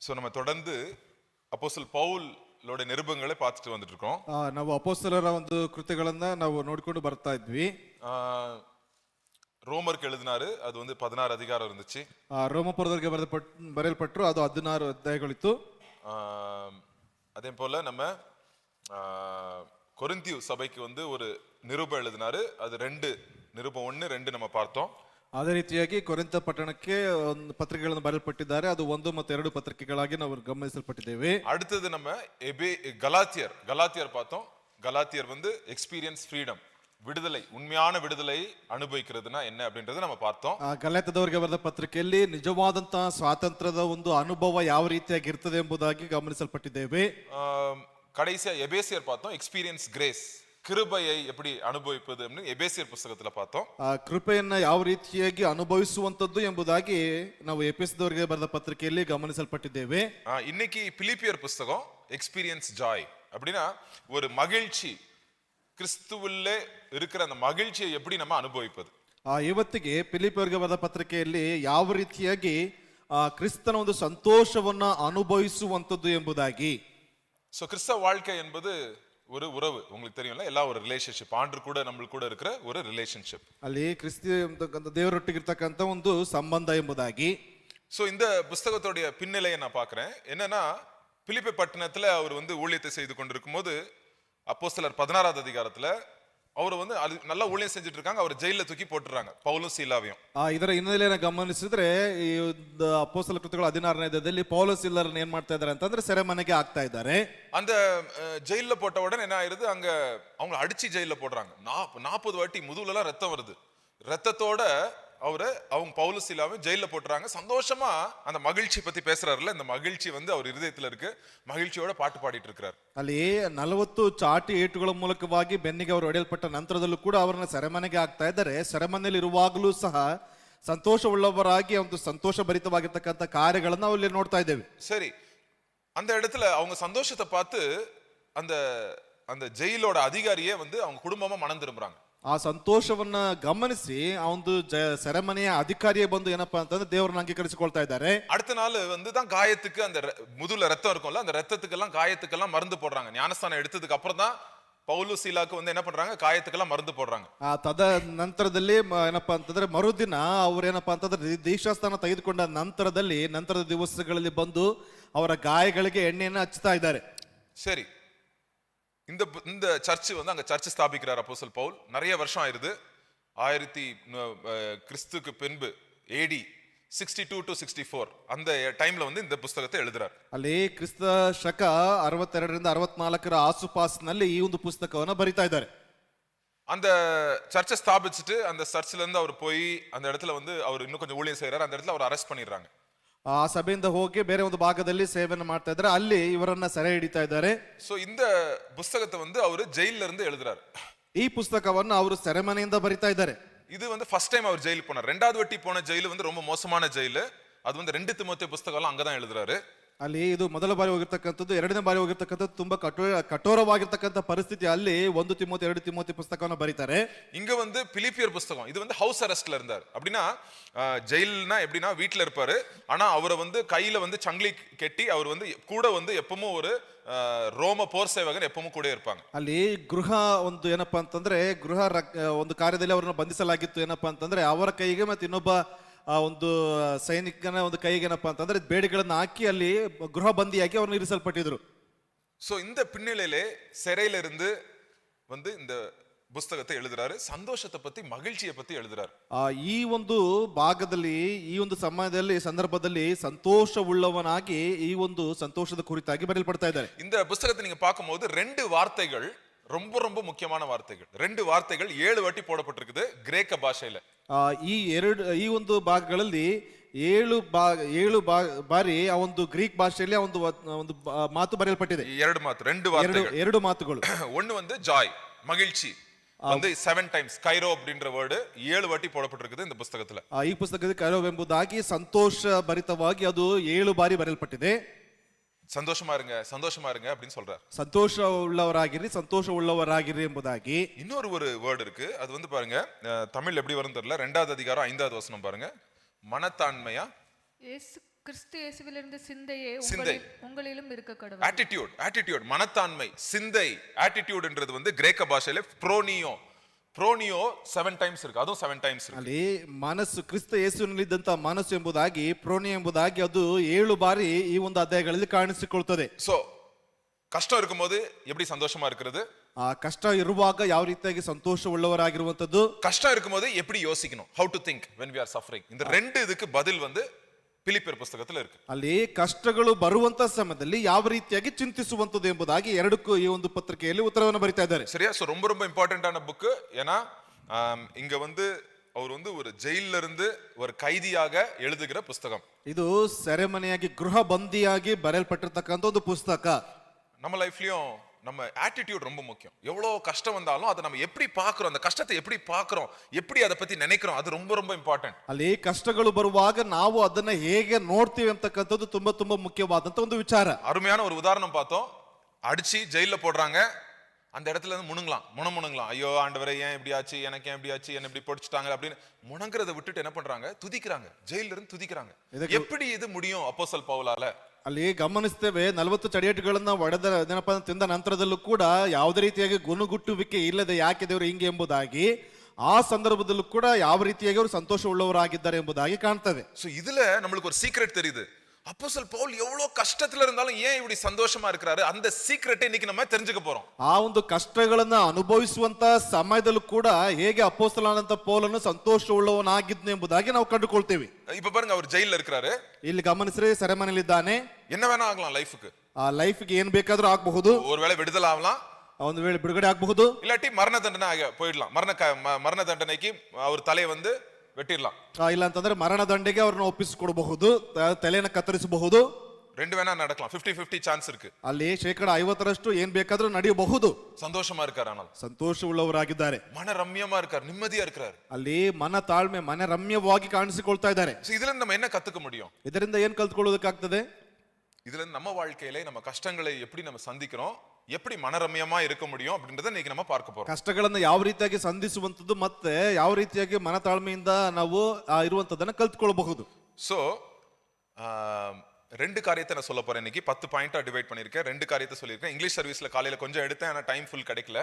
So நம்ம தொடர்ந்து அப்போஸ்தலர் ಪೌಲೋட ನಿರೂಪಣೆಗಳೇ பார்த்துட்டு வந்துட்டு இருக்கோம். ನಾವು ಅಪೊಸ್ತಲರ ಒಂದು ಕೃತ್ಯಗಳನ್ನ ನಾವು ನೋಡಿಕೊಂಡು ಬರ್ತಾ ಇದ್ವಿ. ರೋಮರ್ಗೆ எழுதினாரு, ಅದು ಒಂದು 16 ಅಧಿಕಾರ இருந்துச்சு. ರೋಮಪುರದವರಿಗೆ ಬರೆಯಲ್ಪಟ್ಟರು, ಅದು 16 ಅಧ್ಯಾಯಗಳಿತ್ತು. அதே போல நம்ம கொரிந்தியு சபைக்கு வந்து ஒரு நிருபம் எழுதினாரு, அது 2 நிருபம் 1 2 நம்ம பார்த்தோம். ಅದೇ ರೀತಿಯಾಗಿ ಕೊರಿಂಥ ಪಟ್ಟಣಕ್ಕೆ ಒಂದು ಪತ್ರಿಕೆಗಳನ್ನು ಬರೆಯಲ್ಪಟ್ಟಿದ್ದಾರೆ, ಅದು 1 ಮತ್ತು 2 ಪತ್ರಿಕೆಗಳಾಗಿ ನಾವು ಗಮನಿಸಲ್ಪಟ್ಟಿದ್ದೇವೆ. அடுத்தது நம்ம கலாத்தியர் பார்த்தோம். கலாத்தியர் வந்து எக்ஸ்பீரியன்ஸ் ஃப்ரீடம், விடுதலை, உண்மையான விடுதலை அனுபவிக்கிறதுனா என்ன அப்படின்றத நம்ம பார்த்தோம். ಗಲಾತ್ಯದವರಿಗೆ ಬರೆದ ಪತ್ರಿಕೆಯಲ್ಲಿ ನಿಜವಾದಂತಹ ಸ್ವಾತಂತ್ರ್ಯದ ಒಂದು ಅನುಭವ ಯಾವ ರೀತಿಯಾಗಿ ಇರ್ತದೆ ಎಂಬುದಾಗಿ ಗಮನಿಸಲ್ಪಟ್ಟಿದ್ದೇವೆ. கடைசியா எபேசியர் பார்த்தோம், எக்ஸ்பீரியன்ஸ் கிரேஸ், கிருபையை எப்படி அனுபவிப்பது அப்படின்னு எபேசியர் புத்தகத்துல பார்த்தோம். ಕೃಪೆಯನ್ನ ಯಾವ ರೀತಿಯಾಗಿ ಅನುಭವಿಸುವಂತದ್ದು ಎಂಬುದಾಗಿ ನಾವು ಎಫೆಸದವರಿಗೆ ಬರೆದ ಪತ್ರಿಕೆಯಲ್ಲಿ ಗಮನಿಸಲ್ಪಟ್ಟಿದ್ದೇವೆ. இன்னைக்கு பிலிப்பியர் புத்தகம் எக்ஸ்பீரியன்ஸ் ஜாய் அப்படின்னா ஒரு மகிழ்ச்சி, கிறிஸ்துவிலே இருக்கிற அந்த மகிழ்ச்சியை எப்படி நம்ம அனுபவிப்பது. ಇವತ್ತಿಗೆ ಫಿಲಿಪ್ಪಿಯವರಿಗೆ ಬರೆದ ಪತ್ರಿಕೆಯಲ್ಲಿ ಯಾವ ರೀತಿಯಾಗಿ ಕ್ರಿಸ್ತನ ಒಂದು ಸಂತೋಷವನ್ನ ಅನುಭವಿಸುವಂತದ್ದು ಎಂಬುದಾಗಿ. ஸோ கிறிஸ்தவ வாழ்க்கை என்பது ஒரு உறவு, உங்களுக்கு தெரியும்ல, எல்லா ஒரு ரிலேஷன்ஷிப், ஆண்டு கூட நம்மளுக்கு கூட இருக்கிற ஒரு ரிலேஷன்ஷிப். ಅಲ್ಲಿ ಕ್ರಿಸ್ತಿ ದೇವರೊಟ್ಟಿಗಿರ್ತಕ್ಕಂಥ ಒಂದು ಸಂಬಂಧ ಎಂಬುದಾಗಿ. ஸோ இந்த புஸ்தகத்தோடைய பின்னிலையை நான் பார்க்கிறேன். என்னன்னா, பிலிப்பி பட்டணத்துல அவர் வந்து ஊழியத்தை செய்து கொண்டிருக்கும் போது அப்போஸ்தலர் 16வது அதிகாரத்துல அவர் வந்து நல்லா ஊழியம் செஞ்சுட்டு இருக்காங்க, அவர் ஜெயில தூக்கி போட்டுறாங்க, பவுலும் சீலாவையும். ಇದರ ಹಿನ್ನೆಲೆಯನ್ನು ಗಮನಿಸಿದ್ರೆ ಈ ಅಪೊಸ್ತಲ ಕೃತ್ಯಗಳು 16ನೇ ಅಧ್ಯಾಯದಲ್ಲಿ ಪೌಲ ಸೀಲರನ್ನು ಏನ್ ಮಾಡ್ತಾ ಇದ್ದಾರೆ ಅಂತಂದ್ರೆ ಸೆರೆಮನೆಗೆ ಹಾಕ್ತಾ ಇದ್ದಾರೆ. அந்த ஜெயில போட்ட உடனே என்ன ஆயிருது, அங்க அவங்க அடிச்சு ஜெயில போடுறாங்க. 40 வாட்டி முதுகுல எல்லாம் ரத்தம் வருது. ரத்தத்தோட அவங்க பவுல சீலாவை ஜெயில போட்டுறாங்க. சந்தோஷமா அந்த மகிழ்ச்சி பத்தி பேசுறாருல, இந்த மகிழ்ச்சி வந்து அவர் இதயத்துல இருக்கு, மகிழ்ச்சியோட பாட்டு பாடிட்டு இருக்கிறார். ಅಲ್ಲಿ 40 ಚಾಟಿ ಏಟುಗಳ ಮೂಲಕವಾಗಿ ಬೆನ್ನಿಗೆ ಅವರು ಹೊಡೆಯಲ್ಪಟ್ಟ ನಂತರದಲ್ಲೂ ಕೂಡ ಅವರನ್ನ ಸೆರೆಮನೆಗೆ ಹಾಕ್ತಾ ಇದ್ದಾರೆ. ಸೆರೆಮನೆಯಲ್ಲಿ ಇರುವಾಗಲೂ ಸಹ ಸಂತೋಷವುಳ್ಳವರಾಗಿ ಒಂದು ಸಂತೋಷ ಭರಿತವಾಗಿರ್ತಕ್ಕಂಥ ಕಾರ್ಯಗಳನ್ನ ನಾವು ಇಲ್ಲಿ ನೋಡ್ತಾ ಇದ್ದೇವೆ. சரி, அந்த இடத்துல அவங்க சந்தோஷத்தை பார்த்து அந்த அந்த ஜெயிலோட அதிகாரியே வந்து அவங்க குடும்பமா மனம் திரும்புறாங்க. ಆ ಸಂತೋಷವನ್ನ ಗಮನಿಸಿ ಆ ಒಂದು ಸೆರೆಮನೆಯ ಅಧಿಕಾರಿಯೇ ಬಂದು ಏನಪ್ಪಾ ಅಂತಂದ್ರೆ ದೇವರನ್ನ ಅಂಗೀಕರಿಸಿಕೊಳ್ತಾ ಇದ್ದಾರೆ. அடுத்த நாள் வந்து தான் காயத்துக்கு அந்த முதுகுல ரத்தம் இருக்கும்ல, அந்த ரத்தத்துக்கெல்லாம் காயத்துக்கெல்லாம் மருந்து போடுறாங்க. ஞானஸ்தானம் எடுத்ததுக்கு அப்புறம் தான் ಪೌಲು ಸೀಲಾಕು வந்து என்ன பண்றாங்க, காயத்துக்கெல்லாம் மருந்து போடுறாங்க. ತದ ನಂತರದಲ್ಲಿ ಏನಪ್ಪಾ ಅಂತಂದ್ರೆ ಮರುದಿನ ಅವ್ರು ಏನಪ್ಪಾ ಅಂತಂದ್ರೆ ದೀಕ್ಷಾಸ್ಥಾನ ತೆಗೆದುಕೊಂಡ ನಂತರದ ದಿವಸಗಳಲ್ಲಿ ಬಂದು ಅವರ ಗಾಯಗಳಿಗೆ ಎಣ್ಣೆಯನ್ನು ಹಚ್ಚುತ್ತಾ ಇದ್ದಾರೆ. சரி, இந்த சர்ச் வந்து அங்க சர்ச் ஸ்தாபிக்கிறார் அப்போஸ்தலர் பவுல். நிறைய வருஷம் ஆயிருது, கிறிஸ்துக்கு பின்பு AD 62 to 64 அந்த டைம்ல வந்து இந்த புத்தகத்தை எழுதுறார். ಅಲ್ಲಿ ಕ್ರಿಸ್ತ ಶಕ 62 ರಿಂದ 64ರ ಆಸುಪಾಸಿನಲ್ಲಿ ಈ ಒಂದು ಪುಸ್ತಕವನ್ನ ಬರಿತಾ ಇದ್ದಾರೆ. அந்த சர்ச்சை ஸ்தாபிச்சுட்டு அந்த சர்ச்ல இருந்து அவர் போய் அந்த இடத்துல வந்து அவர் இன்னும் கொஞ்சம் ஊழியம் செய்யறாரு. அந்த இடத்துல அவர் அரெஸ்ட் பண்ணிடுறாங்க. ಆ ಸಭೆಯಿಂದ ಹೋಗಿ ಬೇರೆ ಒಂದು ಭಾಗದಲ್ಲಿ ಸೇವೆಯನ್ನು ಮಾಡ್ತಾ ಇದ್ದಾರೆ, ಅಲ್ಲಿ ಇವರನ್ನ ಸೆರೆ ಹಿಡಿತಾ ಇದ್ದಾರೆ. சோ இந்த புத்தகத்தை வந்து அவர் ஜெயில்ல இருந்து எழுதுறாரு. ಈ ಪುಸ್ತಕವನ್ನು ಅವರು ಸೆರೆಮನೆಯಿಂದ ಬರಿತಾ ಇದ್ದಾರೆ. இது வந்து ஃபர்ஸ்ட் டைம் அவர் ஜெயிலுக்கு போனார். ரெண்டாவது வட்டி போன ஜெயிலு வந்து ரொம்ப மோசமான ஜெயிலு, அது வந்து 2 திமோத்தேயு புத்தகம் எல்லாம் அங்கதான் எழுதுறாரு. ಅಲ್ಲಿ ಇದು ಮೊದಲ ಬಾರಿ ಹೋಗಿರ್ತಕ್ಕಂಥದ್ದು, 2ನೇ ಬಾರಿ ಹೋಗಿರ್ತಕ್ಕಂಥದ್ದು ತುಂಬಾ ಕಠೋರವಾಗಿರ್ತಕ್ಕಂಥ ಪರಿಸ್ಥಿತಿ. ಅಲ್ಲಿ 1 ತಿಮೋಥೆ 2 ತಿಮೋಥೆ ಪುಸ್ತಕವನ್ನು ಬರೀತಾರೆ. இங்க வந்து பிலிப்பியர் புத்தகம், இது வந்து ஹவுஸ் அரெஸ்ட்ல இருந்தார். அப்படின்னா ஜெயில்னா எப்படின்னா வீட்டுல இருப்பாரு, ஆனா அவரை வந்து கையில வந்து சங்கிலி கட்டி அவர் வந்து கூட வந்து எப்பவும் ஒரு ರೋಮ ಪೋರ್ ಸೇವಕರು எப்பவும் ಕೂಡ இருப்பாங்க. ಅಲ್ಲಿ ಗೃಹ ಒಂದು ಏನಪ್ಪಾ ಅಂತಂದ್ರೆ ಗೃಹ ಒಂದು ಕಾರ್ಯದಲ್ಲಿ ಅವರನ್ನು ಬಂಧಿಸಲಾಗಿತ್ತು. ಏನಪ್ಪಾ ಅಂತಂದ್ರೆ ಅವರ ಕೈಗೆ ಮತ್ತೆ ಇನ್ನೊಬ್ಬ ಒಂದು ಸೈನಿಕನ ಒಂದು ಕೈಗೆ ಏನಪ್ಪಾ ಅಂತಂದ್ರೆ ಬೇಡಿಗಳನ್ನ ಹಾಕಿ ಅಲ್ಲಿ ಗೃಹ ಬಂದಿಯಾಗಿ ಅವ್ರನ್ನ ಇರಿಸಲ್ಪಟ್ಟಿದ್ರು. சோ இந்த பின்னணியிலே சிறையில இருந்து வந்து இந்த புத்தகத்தை எழுதுறாரு. சந்தோஷத்தை பத்தி, மகிழ்ச்சியை பத்தி எழுதுறாரு. ಈ ಒಂದು ಭಾಗದಲ್ಲಿ, ಈ ಒಂದು ಸಮಯದಲ್ಲಿ, ಸಂದರ್ಭದಲ್ಲಿ ಸಂತೋಷವುಳ್ಳವನಾಗಿ ಈ ಒಂದು ಸಂತೋಷದ ಕುರಿತಾಗಿ ಬರೆಯಲ್ಪಡ್ತಾ ಇದ್ದಾರೆ. இந்த புத்தகத்தை நீங்க பார்க்கும்போது 2 வார்த்தைகள் ரொம்ப ரொம்ப முக்கியமான வார்த்தைகள். 2 வார்த்தைகள் 7 வாட்டி போடப்பட்டிருக்குது கிரேக்க பாஷையில. ಈ ಒಂದು ಭಾಗಗಳಲ್ಲಿ 7 ಬಾರಿ ಆ ಒಂದು ಗ್ರೀಕ್ ಭಾಷೆಯಲ್ಲಿ ಒಂದು ಮಾತು ಬರೆಯಲ್ಪಟ್ಟಿದೆ. 2 ಮಾತುಗಳು. ஒன்னு வந்து ஜாய், மகிழ்ச்சி, வந்து 7 times கைரோ அப்படின்ற வேர்டு 7 வாட்டி போடப்பட்டிருக்குது இந்த புத்தகத்துல. ಈ ಪುಸ್ತಕದಲ್ಲಿ ಕೈರೋ ಎಂಬುದಾಗಿ ಸಂತೋಷ ಭರಿತವಾಗಿ ಅದು 7 ಬಾರಿ ಬರೆಯಲ್ಪಟ್ಟಿದೆ. சந்தோஷமா இருங்க, சந்தோஷமா இருங்க அப்படின்னு சொல்றார். ಸಂತೋಷವುಳ್ಳವರಾಗಿರಿ ಎಂಬುದಾಗಿ. இன்னொரு ஒரு வேர்டு இருக்கு, அது வந்து பாருங்க தமிழ் எப்படி வரும் தெரியல. 2வது அதிகாரம் 5வது வசனம் பாருங்க. மனத்தாண்மையா கிறிஸ்து இயேசுவிலிருந்து சிந்தையே சிந்தை. உங்களிலும் இருக்க கடவுள். ஆட்டிடியூட் மனத்தாண்மை, சிந்தை. ஆட்டிடியூட்ன்றது வந்து கிரேக்க பாஷையில ಪ್ರೋನಿಯೋ 7 ಟೈಮ್ಸ್ ಇருக்கு, ಅದು 7 ಟೈಮ್ಸ್ ಇருக்கு. ಅಲ್ಲಿ ಮನಸ್ಸು ಕ್ರಿಸ್ತ ಯೇಸುವಿನಲ್ಲಿದ್ದಂತ ಮನಸ್ಸು ಎಂಬುದಾಗಿ ಪ್ರೋನಿ ಎಂಬುದಾಗಿ ಅದು 7 ಬಾರಿ ಈ ಒಂದು ಅಧ್ಯಾಯಗಳಲ್ಲಿ ಕಾಣಿಸಿಕೊಳ್ತದೆ. சோ கஷ்டம் இருக்கும்போது எப்படி சந்தோஷமா இருக்கிறது, ಆ ಕಷ್ಟ ಇರುವಾಗ ಯಾವ ರೀತಿಯಾಗಿ ಸಂತೋಷವುಳ್ಳವರಾಗಿರುವಂತದ್ದು, கஷ்டம் இருக்கும்போது எப்படி யோசிக்கணும், how to think when we are suffering. இந்த ரெண்டு இதுக்கு பதில் வந்து பிலிப்பியர் புத்தகத்துல இருக்கு. ಅಲ್ಲಿ ಕಷ್ಟಗಳು ಬರುವಂತ ಸಮಯದಲ್ಲಿ ಯಾವ ರೀತಿಯಾಗಿ ಚಿಂತಿಸುವಂತದ್ದು ಎಂಬುದಾಗಿ ಎರಡಕ್ಕೂ ಈ ಒಂದು ಪತ್ರಿಕೆಯಲ್ಲಿ ಉತ್ತರವನ್ನು ಬರಿತಾ ಇದ್ದಾರೆ. சரியா? சோ ரொம்ப இம்பார்ட்டன்டான புக். ஏன்னா இங்க வந்து அவர் வந்து ஒரு ஜெயில்ல இருந்து ஒரு கைதியாக எழுதுகிற புத்தகம். ಇದು ಸೆರೆಮನೆಯಾಗಿ ಗೃಹ ಬಂದಿಯಾಗಿ ಬರೆಯಲ್ಪಟ್ಟಿರ್ತಕ್ಕಂಥ ಒಂದು ಪುಸ್ತಕ. நம்ம லைஃப்லயும் நம்ம ஆட்டிடியூட் ரொம்ப முக்கியம். எவ்வளவு கஷ்டம் வந்தாலும் அதை நம்ம எப்படி பார்க்கிறோம், அந்த கஷ்டத்தை எப்படி பார்க்கிறோம், எப்படி அதை பத்தி நினைக்கிறோம், அது ரொம்ப இம்பார்ட்டன்ட். ಅಲ್ಲಿ ಕಷ್ಟಗಳು ಬರುವಾಗ ನಾವು ಅದನ್ನ ಹೇಗೆ ನೋಡ್ತೀವಿ ಅಂತಕ್ಕಂಥದ್ದು ತುಂಬಾ ಮುಖ್ಯವಾದಂತ ಒಂದು ವಿಚಾರ. அருமையான ஒரு உதாரணம் பார்த்தோம். அடிச்சு ஜெயில போடுறாங்க, அந்த இடத்துல இருந்து முணுங்கலாம், ஐயோ ஆண்டவரே ஏன் இப்படி ஆச்சு, எனக்கு ஏன் இப்படி ஆச்சு, என்ன இப்படி பொடிச்சிட்டாங்க அப்படின்னு முணங்குறதை விட்டுட்டு என்ன பண்றாங்க, துதிக்கிறாங்க, ஜெயில இருந்து துதிக்கிறாங்க. எப்படி இது முடியும் அப்போஸ்தலன் பவுலால? ಅಲ್ಲಿ ಗಮನಿಸ್ತೇವೆ 40 ಚಡಿಯೇಟುಗಳನ್ನ ಒಡೆದ ಏನಪ್ಪಾ ತಿಂದ ನಂತರದಲ್ಲೂ ಕೂಡ ಯಾವುದೇ ರೀತಿಯಾಗಿ ಗುಣಗುಟ್ಟುವಿಕೆ ಇಲ್ಲದೆ ಯಾಕೆ ದೇವರು ಹಿಂಗೆ ಎಂಬುದಾಗಿ ಆ ಸಂದರ್ಭದಲ್ಲೂ ಕೂಡ ಯಾವ ರೀತಿಯಾಗಿ ಅವರು ಸಂತೋಷ ಉಳ್ಳವರಾಗಿದ್ದಾರೆ ಎಂಬುದಾಗಿ ಕಾಣ್ತದೆ. சோ இதுல நம்மளுக்கு ஒரு சீக்ரெட் தெரியுது. அப்போஸ்தலன் பவுல் எவ்வளவு கஷ்டத்துல இருந்தாலும் ஏன் இப்படி சந்தோஷமா இருக்கிறாரு, அந்த சீக்ரெட்டை இன்னைக்கு நம்ம தெரிஞ்சுக்க போறோம். ಆ ಒಂದು ಕಷ್ಟಗಳನ್ನ ಅನುಭವಿಸುವಂತ ಸಮಯದಲ್ಲೂ ಕೂಡ ಹೇಗೆ ಅಪೊಸ್ತಲನಾದಂತ ಪೌಲನು ಸಂತೋಷ ಉಳ್ಳವನಾಗಿದ್ನು ಎಂಬುದಾಗಿ ನಾವು ಕಂಡುಕೊಳ್ತೇವೆ. இப்ப பாருங்க, அவர் ஜெயில இருக்கிறாரு. ಇಲ್ಲಿ ಗಮನಿಸ್ರಿ, ಸೆರೆಮನೆಯಲ್ಲಿದ್ದಾನೆ. என்ன வேணா ஆகலாம் லைஃபுக்கு. ಆ ಲೈಫ್ಗೆ ಏನ್ ಬೇಕಾದ್ರೂ ಆಗಬಹುದು. ஒருவேளை விடுதலை ஆகலாம், ಒಂದು ವೇಳೆ ಬಿಡುಗಡೆ ಆಗಬಹುದು, இல்லாட்டி மரண தண்டனை போயிடலாம். மரண தண்டனைக்கு அவர் தலையை வந்து வெட்டிடலாம். ಇಲ್ಲ ಅಂತಂದ್ರೆ ಮರಣ ದಂಡೆಗೆ ಅವ್ರನ್ನ ಒಪ್ಪಿಸಿಕೊಡಬಹುದು, ತಲೆಯನ್ನು ಕತ್ತರಿಸಬಹುದು. ரெண்டு வேணா நடக்கலாம். 50-50 ಚಾನ್ಸ್ இருக்கு. ಅಲ್ಲಿ 50% ಏನ್ ಬೇಕಾದ್ರೂ ನಡೆಯಬಹುದು. சந்தோஷமா இருக்காரு, ஆனால் ಸಂತೋಷವುಳ್ಳವರಾಗಿದ್ದಾರೆ, மன ரம்யமா இருக்காரு, நிம்மதியா இருக்காரு. ಅಲ್ಲಿ ಮನ ತಾಳ್ಮೆ, ಮನ ರಮ್ಯವಾಗಿ ಕಾಣಿಸಿಕೊಳ್ತಾ ಇದ್ದಾರೆ. இதுல இருந்து நம்ம என்ன கத்துக்க முடியும்? ಇದರಿಂದ ಏನ್ ಕಲ್ತ್ಕೊಳ್ಳೋದಕ್ಕಾಗ್ತದೆ? இதுல இருந்து நம்ம வாழ்க்கையில நம்ம கஷ்டங்களை எப்படி நம்ம சந்திக்கிறோம், எப்படி மனரம்யமா இருக்க முடியும் அப்படின்றத இன்னைக்கு நம்ம பார்க்க போறோம். ಕಷ್ಟಗಳನ್ನ ಯಾವ ರೀತಿಯಾಗಿ ಸಂಧಿಸುವಂತದ್ದು ಮತ್ತೆ ಯಾವ ರೀತಿಯಾಗಿ ಮನ ತಾಳ್ಮೆಯಿಂದ ನಾವು ಇರುವಂತದನ್ನ ಕಲ್ತ್ಕೊಳ್ಬಹುದು. சோ ரெண்டு காரியத்தை நான் சொல்ல போறேன் இன்னைக்கு. 10 பாயிண்டா டிவைட் பண்ணிருக்கேன். ரெண்டு காரியத்தை சொல்லியிருக்கேன். இங்கிலீஷ் சர்வீஸ்ல காலையில கொஞ்சம் எடுத்தேன், ஆனா டைம் ಫುಲ್ கிடைக்கல.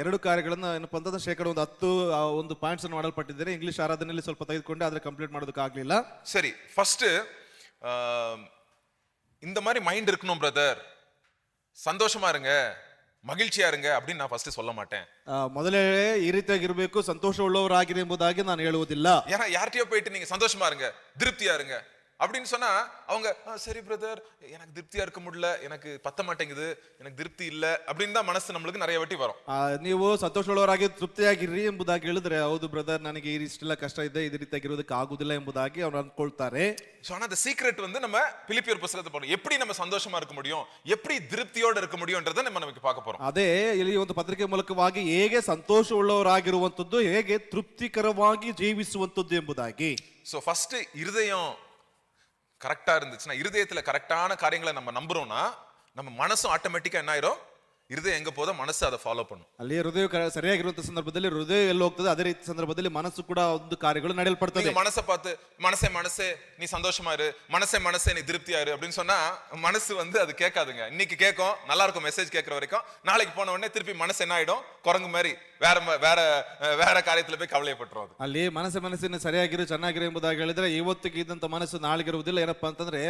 ಎರಡು ಕಾರ್ಯಗಳನ್ನ ಏನಪ್ಪಾ ಅಂತಂದ್ರೆ ಶೇಕಡ 10 ಒಂದು ಪಾಯಿಂಟ್ಸ್ ಅನ್ನು ಮಾಡಲ್ಪಟ್ಟಿದ್ದಾರೆ. ಇಂಗ್ಲಿಷ್ ಆರಾಧನೆಯಲ್ಲಿ ಸ್ವಲ್ಪ ತೆಗೆದುಕೊಂಡೆ, ಆದ್ರೆ ಕಂಪ್ಲೀಟ್ ಮಾಡೋದಕ್ಕಾಗ್ಲಿಲ್ಲ. சரி, ஃபர்ஸ்ட் இந்த மாதிரி மைண்ட் இருக்கணும் பிரதர், சந்தோஷமா இருங்க, மகிழ்ச்சியா இருங்க அப்படின்னு நான் ஃபர்ஸ்ட் சொல்ல மாட்டேன். ಮೊದಲೇ ಈ ರೀತಿಯಾಗಿ ಇರಬೇಕು, ಸಂತೋಷ ಉಳ್ಳವರಾಗಿರಿ ಎಂಬುದಾಗಿ ನಾನು ಹೇಳುವುದಿಲ್ಲ. ஏன்னா யார்கிட்டயோ போயிட்டு நீங்க சந்தோஷமா இருங்க, திருப்தியா இருங்க அப்படின்னு சொன்னா அவங்க சரி பிரதர் எனக்கு திருப்தியா இருக்க முடியல, எனக்கு பத்த மாட்டேங்குது, எனக்கு திருப்தி இல்ல அப்படின்னு தான் ಮನಸ್ಸು நம்மளுக்கு நிறைய ವಾಟಿ வரும். ನೀವು ಸಂತೋಷವುಳ್ಳವರಾಗಿ ತೃಪ್ತಿಯಾಗಿರಿ ಎಂಬುದಾಗಿ ಹೇಳಿದ್ರೆ, ಹೌದು ಬ್ರದರ್ ನನಗೆ ಇಷ್ಟೆಲ್ಲ ಕಷ್ಟ ಇದೆ, ಇದೇ ರೀತಿಯಾಗಿ ಇರೋದಕ್ಕೆ ಆಗುದಿಲ್ಲ ಎಂಬುದಾಗಿ ಅವ್ರು ಅಂದ್ಕೊಳ್ತಾರೆ. சோ ஆனா அந்த சீக்ரெட் வந்து நம்ம பிலிப்பியர் புத்தகத்தை போறோம், எப்படி நம்ம சந்தோஷமா இருக்க முடியும், எப்படி திருப்தியோட இருக்க முடியும்ன்றதை நம்ம நமக்கு பார்க்க போறோம். ಅದೇ ಇಲ್ಲಿ ಒಂದು ಪತ್ರಿಕೆ ಮೂಲಕವಾಗಿ ಹೇಗೆ ಸಂತೋಷವುಳ್ಳವರಾಗಿರುವಂತದ್ದು, ಹೇಗೆ ತೃಪ್ತಿಕರವಾಗಿ ಜೀವಿಸುವಂತದ್ದು ಎಂಬುದಾಗಿ. சோ ஃபர்ஸ்ட் இருதயம் கரெக்டா இருந்துச்சுன்னா, இருதயத்துல கரெக்டான காரியங்களை நம்ம நம்புறோம்னா நம்ம மனசும் ஆட்டோமேட்டிக்கா என்ன ஆயிரும், இருதயம் எங்க போதோ மனசு அதை ஃபாலೋ பண்ணும். ಅಲ್ಲಿ ಹೃದಯ ಸರಿಯಾಗಿರುವಂತ ಸಂದರ್ಭದಲ್ಲಿ ಹೃದಯ ಎಲ್ಲಿ ಹೋಗ್ತದೆ, ಅದೇ ರೀತಿ ಸಂದರ್ಭದಲ್ಲಿ ಮನಸ್ಸು ಕೂಡ ಒಂದು ಕಾರ್ಯಗಳು ನಡೆಯಲ್ಪಡ್ತದೆ. மனசை பார்த்து மனசே நீ சந்தோஷமா இரு, மனசே நீ திருப்தியா இரு அப்படின்னு சொன்னா மனசு வந்து அது கேட்காதுங்க. இன்னைக்கு கேட்கும், நல்லா இருக்கும் மெசேஜ் கேட்கற வரைக்கும், நாளைக்கு போன உடனே திருப்பி மனசு என்ன ஆயிடும், குரங்கு மாதிரி வேற ಕಾರ್ಯத்துல போய் ಕವಲೆಪಟ್ಟರು. ಅಲ್ಲಿ ಮನಸ್ಸಿನ ಸರಿಯಾಗಿರು, ಚೆನ್ನಾಗಿರು ಎಂಬುದಾಗಿ ಹೇಳಿದ್ರೆ ಇವತ್ತಿಗೆ ಇದ್ದಂತ ಮನಸ್ಸು ನಾಳೆಗಿರುವುದಿಲ್ಲ. ಏನಪ್ಪಾ ಅಂತಂದ್ರೆ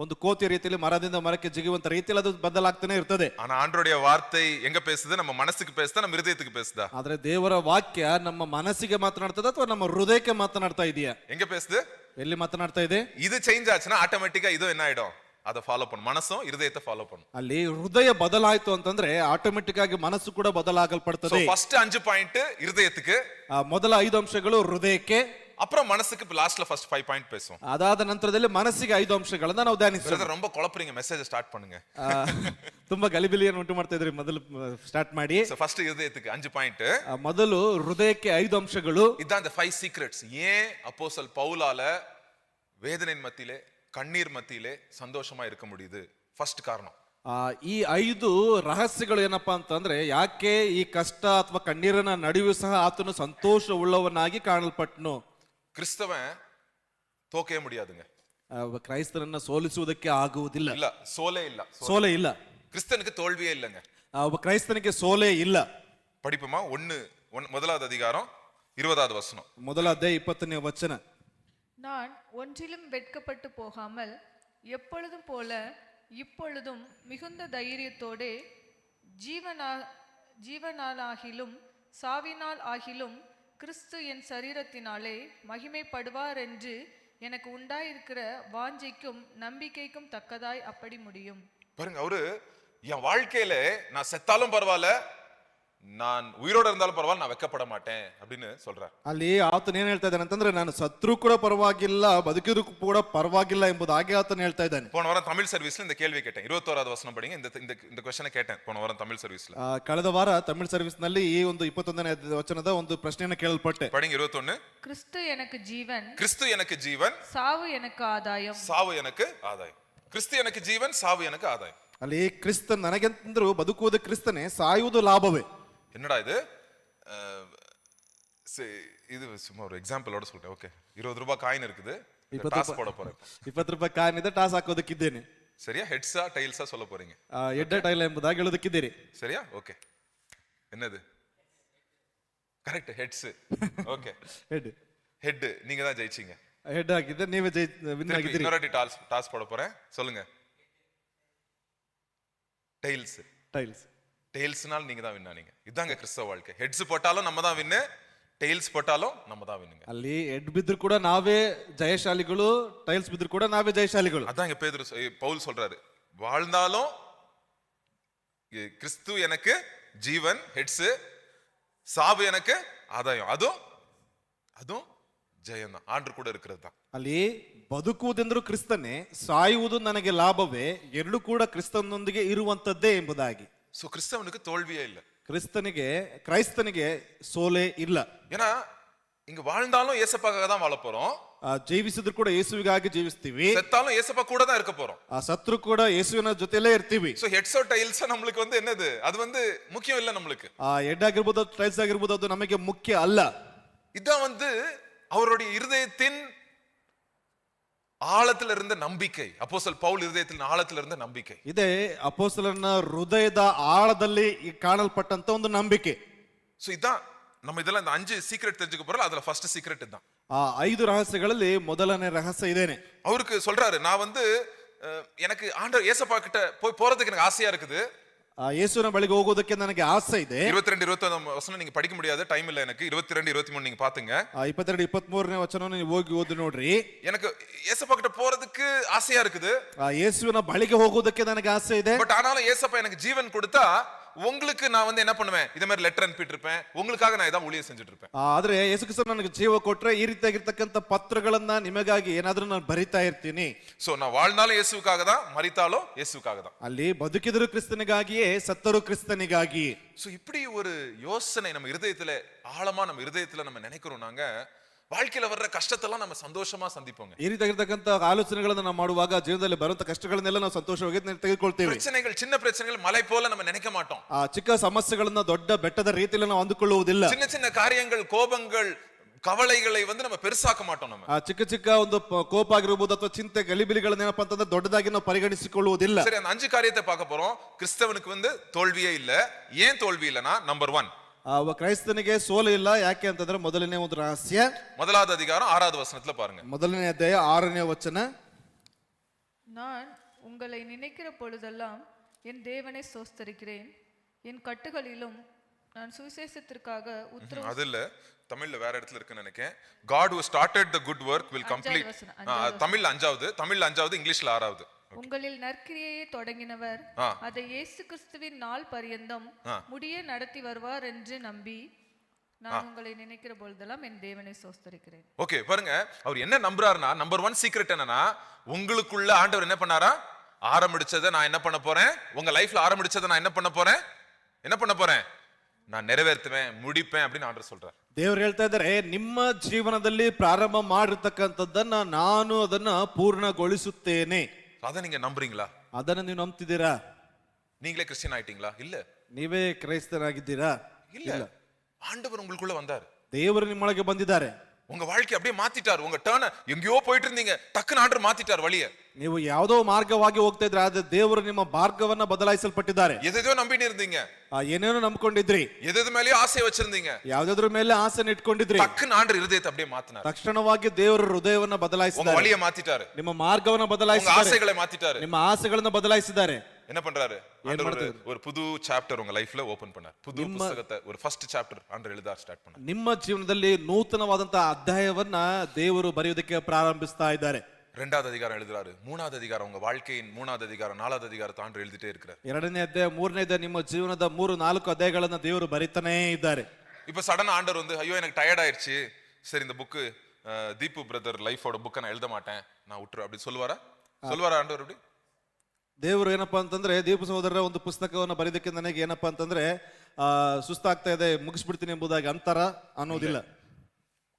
ಒಂದು ಕೋತಿ ರೀತಿಯಲ್ಲಿ ಮರದಿಂದ ಮರಕ್ಕೆ ಜಿಗುವಂತ ರೀತಿಯಲ್ಲಿ ಅದು ಬದಲಾಗ್ತಾನೆ ಇರ್ತದೆ. ஆனா ஆண்டவருடைய வார்த்தை எங்க பேசுது, நம்ம மனசுக்கு பேசுதா, நம்ம இதயத்துக்கு பேசுதா? ಆದ್ರೆ ದೇವರ ವಾಕ್ಯ ನಮ್ಮ ಮನಸ್ಸಿಗೆ ಮಾತನಾಡ್ತದ ಅಥವಾ ನಮ್ಮ ಹೃದಯಕ್ಕೆ ಮಾತನಾಡ್ತಾ ಇದೆಯಾ? எங்க பேசுது, ಎಲ್ಲಿ ಮಾತನಾಡ್ತಾ ಇದೆ? இது சேஞ்ச் ஆச்சுன்னா ஆட்டோமேட்டிக்கா இது என்ன ஆயிடும், அதை ஃபாலோ பண்ணும், மனசும் இதயத்தை ஃபாலோ பண்ணும். ಅಲ್ಲಿ ಹೃದಯ ಬದಲಾಯಿತು ಅಂತಂದ್ರೆ ಆಟೋಮೆಟಿಕ್ ಆಗಿ ಮನಸ್ಸು ಕೂಡ ಬದಲಾಗಲ್ಪಡ್ತದೆ. ಫಸ್ಟ್ 5 ಪಾಯಿಂಟ್ ಹೃದಯಕ್ಕೆ, ಮೊದಲ 5 ಅಂಶಗಳು ಹೃದಯಕ್ಕೆ, அப்புறம் மனசுக்கு லாஸ்ட்ல ஃபர்ஸ்ட் 5 பாயிண்ட் பேசுவோம். ಅದಾದ ನಂತರದಲ್ಲಿ ಮನಸ್ಸಿಗೆ 5 ಅಂಶಗಳನ್ನ ನಾವು ಧ್ಯಾನಿಸೋಣ. ரொம்ப குழப்பறீங்க, மெசேஜ் ಸ್ಟಾರ್ಟ್ பண்ணுங்க. ತುಂಬಾ ಗಲಿಬಿಲಿಯನ್ನು ಉಂಟು ಮಾಡ್ತಾ ಇದ್ರಿ, ಮೊದಲು ಸ್ಟಾರ್ಟ್ ಮಾಡಿ. ಫಸ್ಟ್ ಹೃದಯಕ್ಕೆ 5 ಪಾಯಿಂಟ್. ಮೊದಲು ಹೃದಯಕ್ಕೆ 5 ಅಂಶಗಳು. இதான் the 5 secrets. ஏன் அப்போஸ்தலன் பவுலால வேதனையின் மத்தியிலே, கண்ணீர் மத்தியிலே சந்தோஷமா இருக்க முடியுது? ಫಸ್ಟ್ ಕಾರಣ. ಈ 5 ರಹಸ್ಯಗಳು ಏನಪ್ಪಾ ಅಂತಂದ್ರೆ, ಯಾಕೆ ಈ ಕಷ್ಟ ಅಥವಾ ಕಣ್ಣೀರಿನ ನಡುವೆ ಸಹ ಆತನು ಸಂತೋಷ ಉಳ್ಳವನಾಗಿ ಕಾಣಲ್ಪಟ್ಟನು. கிறிஸ்தவன் தோக்கவே முடியாதுங்க. ಒಬ್ಬ ಕ್ರೈಸ್ತನನ್ನ ಸೋಲಿಸುವುದಕ್ಕೆ ಆಗುವುದಿಲ್ಲ. இல்ல சோலே இல்ல. ಸೋಲೆ ಇಲ್ಲ. கிறிஸ்தனுக்கு தோல்வியே இல்லைங்க. ಒಬ್ಬ ಕ್ರೈಸ್ತನಿಗೆ ಸೋಲೆ ಇಲ್ಲ. படிப்புமா முதலாவது அதிகாரம் 20வது வசனம். ಮೊದಲ ಅಧ್ಯಾಯ 20ನೇ ವಚನ. நான் ஒன்றிலும் வெட்கப்பட்டு போகாமல் எப்பொழுதும் போல இப்பொழுதும் மிகுந்த தைரியத்தோடே ஜீவனாலாகிலும் சாவினால் ஆகிலும் கிறிஸ்து என் சரீரத்தினாலே மகிமைப்படுவார் என்று எனக்கு உண்டாயிருக்கிற வாஞ்சைக்கும் நம்பிக்கைக்கும் தக்கதாய் அப்படி முடியும். பாருங்க, அவரு என் வாழ்க்கையில நான் செத்தாலும் பரவாயில்ல, நான் உயிரோட இருந்தாலும் பரவாயில்ல, நான் வெக்கப்பட மாட்டேன் அப்படின்னு சொல்றார். ಅಲ್ಲಿ ಆತನ ಏನ್ ಹೇಳ್ತಾ ಇದ್ದಾನೆ ಅಂತಂದ್ರೆ, ನಾನು ಸತ್ರು ಕೂಡ ಪರವಾಗಿಲ್ಲ, ಬದುಕಿದ್ರು ಕೂಡ ಪರವಾಗಿಲ್ಲ ಎಂಬುದಾಗಿ ಆತನ ಹೇಳ್ತಾ ಇದ್ದಾನೆ. போன வாரம் தமிழ் சர்வீஸ்ல இந்த கேள்வி கேட்டேன். 21வது வசனம் படிங்க. இந்த क्वेश्चन கேட்டேன் போன வாரம் தமிழ் சர்வீஸ்ல. ಕಳೆದ ವಾರ ತಮಿಳ್ ಸರ್ವಿಸ್ ನಲ್ಲಿ ಈ ಒಂದು 21ನೇ ವಚನದ ಒಂದು ಪ್ರಶ್ನೆಯನ್ನು ಕೇಳಲ್ಪಟ್ಟೆ. படிங்க 21. கிறிஸ்து எனக்கு ஜீவன், கிறிஸ்து எனக்கு ஜீவன், சாவு எனக்கு ஆதாயம். சாவு எனக்கு ஆதாயம். கிறிஸ்து எனக்கு ஜீவன், சாவு எனக்கு ஆதாயம். ಅಲ್ಲಿ ಕ್ರಿಸ್ತ ನನಗೆಂತಂದ್ರು ಬದುಕುವುದು ಕ್ರಿಸ್ತನೇ, ಸಾಯುವುದು ಲಾಭವೇ. என்னடா இது? இது சும்மா ஒரு எக்ஸாம்பிளோட சொல்றேன். ஓகே, 20 ரூபாய் காயின் இருக்குது, டாஸ் போட போறேன். 20 ರೂಪಾಯಿ ಕಾಯಿನ್ ಇದೆ, ಟಾಸ್ ಹಾಕೋದಕ್ಕಿದ್ದೇನೆ. சரியா? ஹெட்ஸா டைல்ஸா சொல்ல போறீங்க? ಎಡ್ಡ ಟೈಲ್ ಎಂಬುದಾಗಿ ಹೇಳೋದಕ್ಕಿದ್ದೀರಿ. சரியா? ஓகே. என்னது? Correct, heads. Okay, head head. நீங்க தான் ஜெயிச்சீங்க. ಹೆಡ್ ಹಾಕಿದ್ದೆ, ನೀವೇ ವಿನ್ ಆಗಿದ್ದೀರಿ. இன்னொரு டாஸ் போட போறேன். சொல்லுங்க. டைல்ஸ். ಟೈಲ್ಸ್. டெய்ல்ஸ்னால நீங்க தான் வின் ஆனீங்க. இதாங்க கிறிஸ்தவ வாழ்க்கை. ஹெட்ஸ் போட்டாலும் நம்ம தான் வின்னு, டெய்ல்ஸ் போட்டாலும் நம்ம தான் வின்னுங்க. ಅಲ್ಲಿ ಹೆಡ್ ಬಿದ್ರು ಕೂಡ ನಾವೇ ಜಯಶಾಲಿಗಳು, ಟೈಲ್ಸ್ ಬಿದ್ರು ಕೂಡ ನಾವೇ ಜಯಶಾಲಿಗಳು. அதான் இங்க பவுல் சொல்றாரு, வாழ்ந்தாலும் கிறிஸ்து எனக்கு ஜீவன், ஹெட்ஸ், சாவு எனக்கு ஆதாயம். அதுவும் ஜெயம் தான், ஆண்டு கூட இருக்கிறது தான். ಅಲ್ಲಿ ಬದುಕುವುದೆಂದರೂ ಕ್ರಿಸ್ತನೇ, ಸಾಯುವುದು ನನಗೆ ಲಾಭವೇ, ಎರಡು ಕೂಡ ಕ್ರಿಸ್ತನೊಂದಿಗೆ ಇರುವಂತದ್ದೇ ಎಂಬುದಾಗಿ. சோ கிறிஸ்தவனுக்கு தோல்வியே இல்ல. ಕ್ರೈಸ್ತನಿಗೆ ಸೋಲೆ ಇಲ್ಲ. ஏன்னா இங்க வாழ்ந்தாலும் ஏசப்பாக்காக தான் வாழ போறோம், ಜೀವಿಸಿದ್ರು ಕೂಡ ಯೇಸುವಿಗಾಗಿ ಜೀವಿಸ್ತೀವಿ, செத்தாலும் ஏசப்பா கூட தான் இருக்க போறோம், ಸತ್ರು ಕೂಡ ಯೇಸುವಿನ ಜೊತೆಲೇ ಇರ್ತೀವಿ. சோ ஹெட்ஸோ டைல்ஸோ நம்மளுக்கு என்னது, அது முக்கியம் இல்ல நம்மளுக்கு. ಹೆಡ್ ಆಗಿರ್ಬೋದು, ಟೈಲ್ಸ್ ಆಗಿರ್ಬೋದು, ಅದು ನಮಗೆ ಮುಖ್ಯ ಅಲ್ಲ. இதான் அவருடைய இருதயத்தின் ஆழத்துல இருந்த நம்பிக்கை. அப்போஸ்தலன் பவுல் இருதயத்தின் ஆழத்துல இருந்த நம்பிக்கை. ಇದೇ ಅಪೊಸ್ತಲನ ಹೃದಯದ ಆಳದಲ್ಲಿ ಕಾಣಲ್ಪಟ್ಟಂತ ಒಂದು ನಂಬಿಕೆ. சோ இதான் நம்ம இதெல்லாம் இந்த 5 சீக்ரெட் தெரிஞ்சுக்க போறோம். அதுல ஃபர்ஸ்ட் சீக்ரெட் இதான். ಆ 5 ರಹಸ್ಯಗಳಲ್ಲಿ ಮೊದಲನೇ ರಹಸ್ಯ ಇದೇನೆ. அவருக்கு சொல்றாரு, நான் எனக்கு ஆண்டவர் ஏசப்பா கிட்ட போறதுக்கு எனக்கு ஆசையா இருக்குது, ಯೇಸುವಿನ ಬಳಿಗೆ ಹೋಗೋದಕ್ಕೆ ನನಗೆ ಆಸೆ ಇದೆ. 22 21 ವಚನ நீங்க படிக்க முடியாது, டைம் இல்ல எனக்கு. 22 23 நீங்க பாத்துங்க. 22 23ನೇ ವಚನವನ್ನು ನೀವು ಹೋಗಿ ಓದಿ ನೋಡ್ರಿ. எனக்கு ஏசப்பா கிட்ட போறதுக்கு ஆசையா இருக்குது, ಯೇಸುವಿನ ಬಳಿಗೆ ಹೋಗೋದಕ್ಕೆ ನನಗೆ ಆಸೆ ಇದೆ. பட் ஆனாலும் ஏசப்பா எனக்கு ஜீவன் கொடுத்தா உங்களுக்கு நான் என்ன பண்ணுவேன், இத மாதிரி லெட்டர் அனுப்பிட்டு இருப்பேன், உங்களுக்காக நான் இதான் ஊழியம் செஞ்சுட்டு இருப்பேன். ಆದ್ರೆ ಯೇಸು ಕ್ರಿಸ್ತ ನನಗೆ ಜೀವ ಕೊಟ್ರೆ ಈ ರೀತಿಯಾಗಿರ್ತಕ್ಕಂಥ ಪತ್ರಗಳನ್ನ ನಿಮಗಾಗಿ ಏನಾದ್ರೂ ನಾನು ಬರಿತಾ ಇರ್ತೀನಿ. சோ நான் வாழ்ந்தாலும் இயேசுவுக்காக தான், மரித்தாலும் இயேசுவுக்காக தான். ಅಲ್ಲಿ ಬದುಕಿದರೂ ಕ್ರಿಸ್ತನಿಗಾಗಿಯೇ, ಸತ್ತರೂ ಕ್ರಿಸ್ತನಿಗಾಗಿ. சோ இப்படி ஒரு யோசனை நம்ம இருதயத்துல ஆழமா நம்ம இருதயத்துல நம்ம நினைக்கிறோம். நாங்க வாழ்க்கையில வர்ற கஷ்டத்தெல்லாம் நம்ம சந்தோஷமா சந்திப்போங்க. ಈ ರೀತಿಯಾಗಿರ್ತಕ್ಕಂಥ ಆಲೋಚನೆಗಳನ್ನು ನಾವು ಮಾಡುವಾಗ ಜೀವನದಲ್ಲಿ ಬರುವಂತ ಕಷ್ಟಗಳನ್ನೆಲ್ಲ ನಾವು ಸಂತೋಷವಾಗಿ ತೆಗೆದುಕೊಳ್ತೇವೆ. பிரச்சனைகள், சின்ன பிரச்சனைகள் மலை போல நம்ம நினைக்க மாட்டோம். ಆ ಚಿಕ್ಕ ಸಮಸ್ಯೆಗಳನ್ನ ದೊಡ್ಡ ಬೆಟ್ಟದ ರೀತಿಯಲ್ಲಿ ನಾವು ಅಂದುಕೊಳ್ಳುವುದಿಲ್ಲ. சின்ன சின்ன காரியங்கள், கோபங்கள், கவலைகளை நம்ம பெருசாக்க மாட்டோம். நம்ம ಆ ಚಿಕ್ಕ ಚಿಕ್ಕ ಒಂದು ಕೋಪ ಆಗಿರಬಹುದು ಅಥವಾ ಚಿಂತೆ ಗಲಿಬಿಲಿಗಳನ್ನ ಏನಪ್ಪಾ ಅಂತಂದ್ರೆ ದೊಡ್ಡದಾಗಿ ನಾವು ಪರಿಗಣಿಸಿಕೊಳ್ಳುವುದಿಲ್ಲ. சரி, அந்த 5 காரியத்தை பார்க்க போறோம். கிறிஸ்தவனுக்கு தோல்வியே இல்ல. ஏன் தோல்வி இல்லனா, நம்பர் 1, ಕ್ರೈಸ್ತನಿಗೆ ಸೋಲು ಇಲ್ಲ. ಯಾಕೆ ಅಂತಂದ್ರೆ ಮೊದಲನೇ ಒಂದು ರಹಸ್ಯ, முதலாவது அதிகாரம் 6வது வசனத்துல பாருங்க. ಮೊದಲನೇ ಅಧ್ಯಾಯ 6ನೇ ವಚನ. நான் உங்களை நினைக்கிற பொழுதெல்லாம் என் தேவனை ஸ்தோத்திரிக்கிறேன், என் கட்டுகளிலும் நான் சுவிசேஷத்திற்காக அது இல்ல, தமிழ்ல வேற இடத்துல இருக்குன்னு நினைக்கிறேன். God who started the good work will complete. தமிழ்ல 5வது, இங்கிலீஷ்ல 6வது. உங்களில் நற்கிரியையை தொடங்கினவர் அதை இயேசு கிறிஸ்துவின் நாள் பரியந்தம் முடிய நடத்தி வருவார் என்று நம்பி நான் உங்களை நினைக்கிற பொழுதெல்லாம் என் தேவனை ஸ்தோத்திரிக்கிறேன். ஓகே, பாருங்க, அவர் என்ன நம்புறாருன்னா, நம்பர் 1 சீக்ரெட் என்னன்னா, உங்களுக்குள்ள ஆண்டவர் என்ன பண்ணாரா, ஆரம்பிச்சதை நான் என்ன பண்ண போறேன், உங்க லைஃப்ல ஆரம்பிச்சதை நான் என்ன பண்ண போறேன், நான் நிறைவேற்றுவேன், முடிப்பேன் அப்படின்னு ஆண்டவர் சொல்றார். ದೇವರು ಹೇಳ್ತಾ ಇದ್ದಾರೆ, ನಿಮ್ಮ ಜೀವನದಲ್ಲಿ ಪ್ರಾರಂಭ ಮಾಡಿರ್ತಕ್ಕಂಥದ್ದನ್ನ ನಾನು ಅದನ್ನ ಪೂರ್ಣಗೊಳಿಸುತ್ತೇನೆ. அதை நீங்க நம்புறீங்களா? ಅದನ್ನ ನೀವು ನಂಬ್ತಿದ್ದೀರಾ? நீங்களே கிறிஸ்டியன் ஆயிட்டீங்களா? இல்ல. ನೀವೇ ಕ್ರೈಸ್ತರಾಗಿದ್ದೀರಾ? இல்ல. ஆண்டவர் உங்களுக்குள்ள வந்தார். ದೇವರು ನಿಮ್ಮೊಳಗೆ ಬಂದಿದ್ದಾರೆ. உங்க வாழ்க்கை அப்படியே மாத்திட்டார். உங்க டர்ன் எங்கேயோ போயிட்டு இருந்தீங்க, டக்குன்னு ஆண்டவர் மாத்திட்டார் வழிய. ನೀವು ಯಾವುದೋ ಮಾರ್ಗವಾಗಿ ಹೋಗ್ತಾ ಇದ್ರೆ ಆದ್ರೆ ದೇವರು ನಿಮ್ಮ ಮಾರ್ಗವನ್ನ ಬದಲಾಯಿಸಲ್ಪಟ್ಟಿದ್ದಾರೆ. எதையோ நம்பிட்டு இருந்தீங்க, ಏನೇನೋ ನಂಬ್ಕೊಂಡಿದ್ರಿ, எது மேலயோ ஆசை வச்சிருந்தீங்க, ಯಾವ್ದಾದ್ರ ಮೇಲೆ ಆಸೆನ ಇಟ್ಕೊಂಡಿದ್ರಿ, டக்குன்னு ஆண்டவர் இருதயத்தை அப்படியே மாத்தினார். ತಕ್ಷಣವಾಗಿ ದೇವರು ಹೃದಯವನ್ನ உங்க ಬದಲಾಯಿಸಿದ್ದಾರೆ, வழிய மாத்திட்டாரு, ನಿಮ್ಮ ಮಾರ್ಗವನ್ನ உங்க ಬದಲಾಯಿಸಿದ್ದಾರೆ, ஆசைகளை மாத்திட்டாரு. ನಿಮ್ಮ ಆಸೆಗಳನ್ನ ಬದಲಾಯಿಸಿದ್ದಾರೆ. என்ன பண்றாரு ஆண்டவர்? ஒரு புது சாப்டர் உங்க லைஃப்ல ஓபன் பண்ணார். புது புத்தகத்தை, ஒரு ஃபர்ஸ்ட் சாப்டர் ஆண்டவர் எழுத ஸ்டார்ட் பண்ணார். ನಿಮ್ಮ ಜೀವನದಲ್ಲಿ ನೂತನವಾದಂತಹ ಅಧ್ಯಾಯವನ್ನ ದೇವರು ಬರೆಯೋದಕ್ಕೆ ಪ್ರಾರಂಭಿಸ್ತಾ ಇದ್ದಾರೆ. ரெண்டாவது அதிகாரம் எழுதுறாரு, மூணாவது அதிகாரம் உங்க வாழ்க்கையின் மூணாவது அதிகாரம், நாலாவது அதிகாரத்தை ஆண்டவர் எழுதிட்டே இருக்கிறார். ಎರಡನೇ ಅಧ್ಯಾಯ, ಮೂರನೇ ಅಧ್ಯಾಯ, ನಿಮ್ಮ ಜೀವನದ 3-4 ಅಧ್ಯಾಯಗಳನ್ನ ದೇವರು ಬರಿತಾನೇ ಇದ್ದಾರೆ. இப்ப சடனா ஆண்டவர் வந்து ஐயோ எனக்கு டயர்ட் ஆயிடுச்சு, சரி இந்த புக்கு தீபு பிரதர் லைஃபோட புக்கை நான் எழுத மாட்டேன், நான் விட்டுரு அப்படி சொல்லுவாரா ஆண்டவர்? அப்படி ದೇವರು ಏನಪ್ಪಾ ಅಂತಂದ್ರೆ ದೀಪ ಸಹೋದರರ ಒಂದು ಪುಸ್ತಕವನ್ನು ಬರೆದಕ್ಕೆ ನನಗೆ ಏನಪ್ಪಾ ಅಂತಂದ್ರೆ ಸುಸ್ತಾಗ್ತಾ ಇದೆ, ಮುಗಿಸ್ಬಿಡ್ತೀನಿ ಎಂಬುದಾಗಿ ಅಂತಾರ ಅನ್ನೋದಿಲ್ಲ.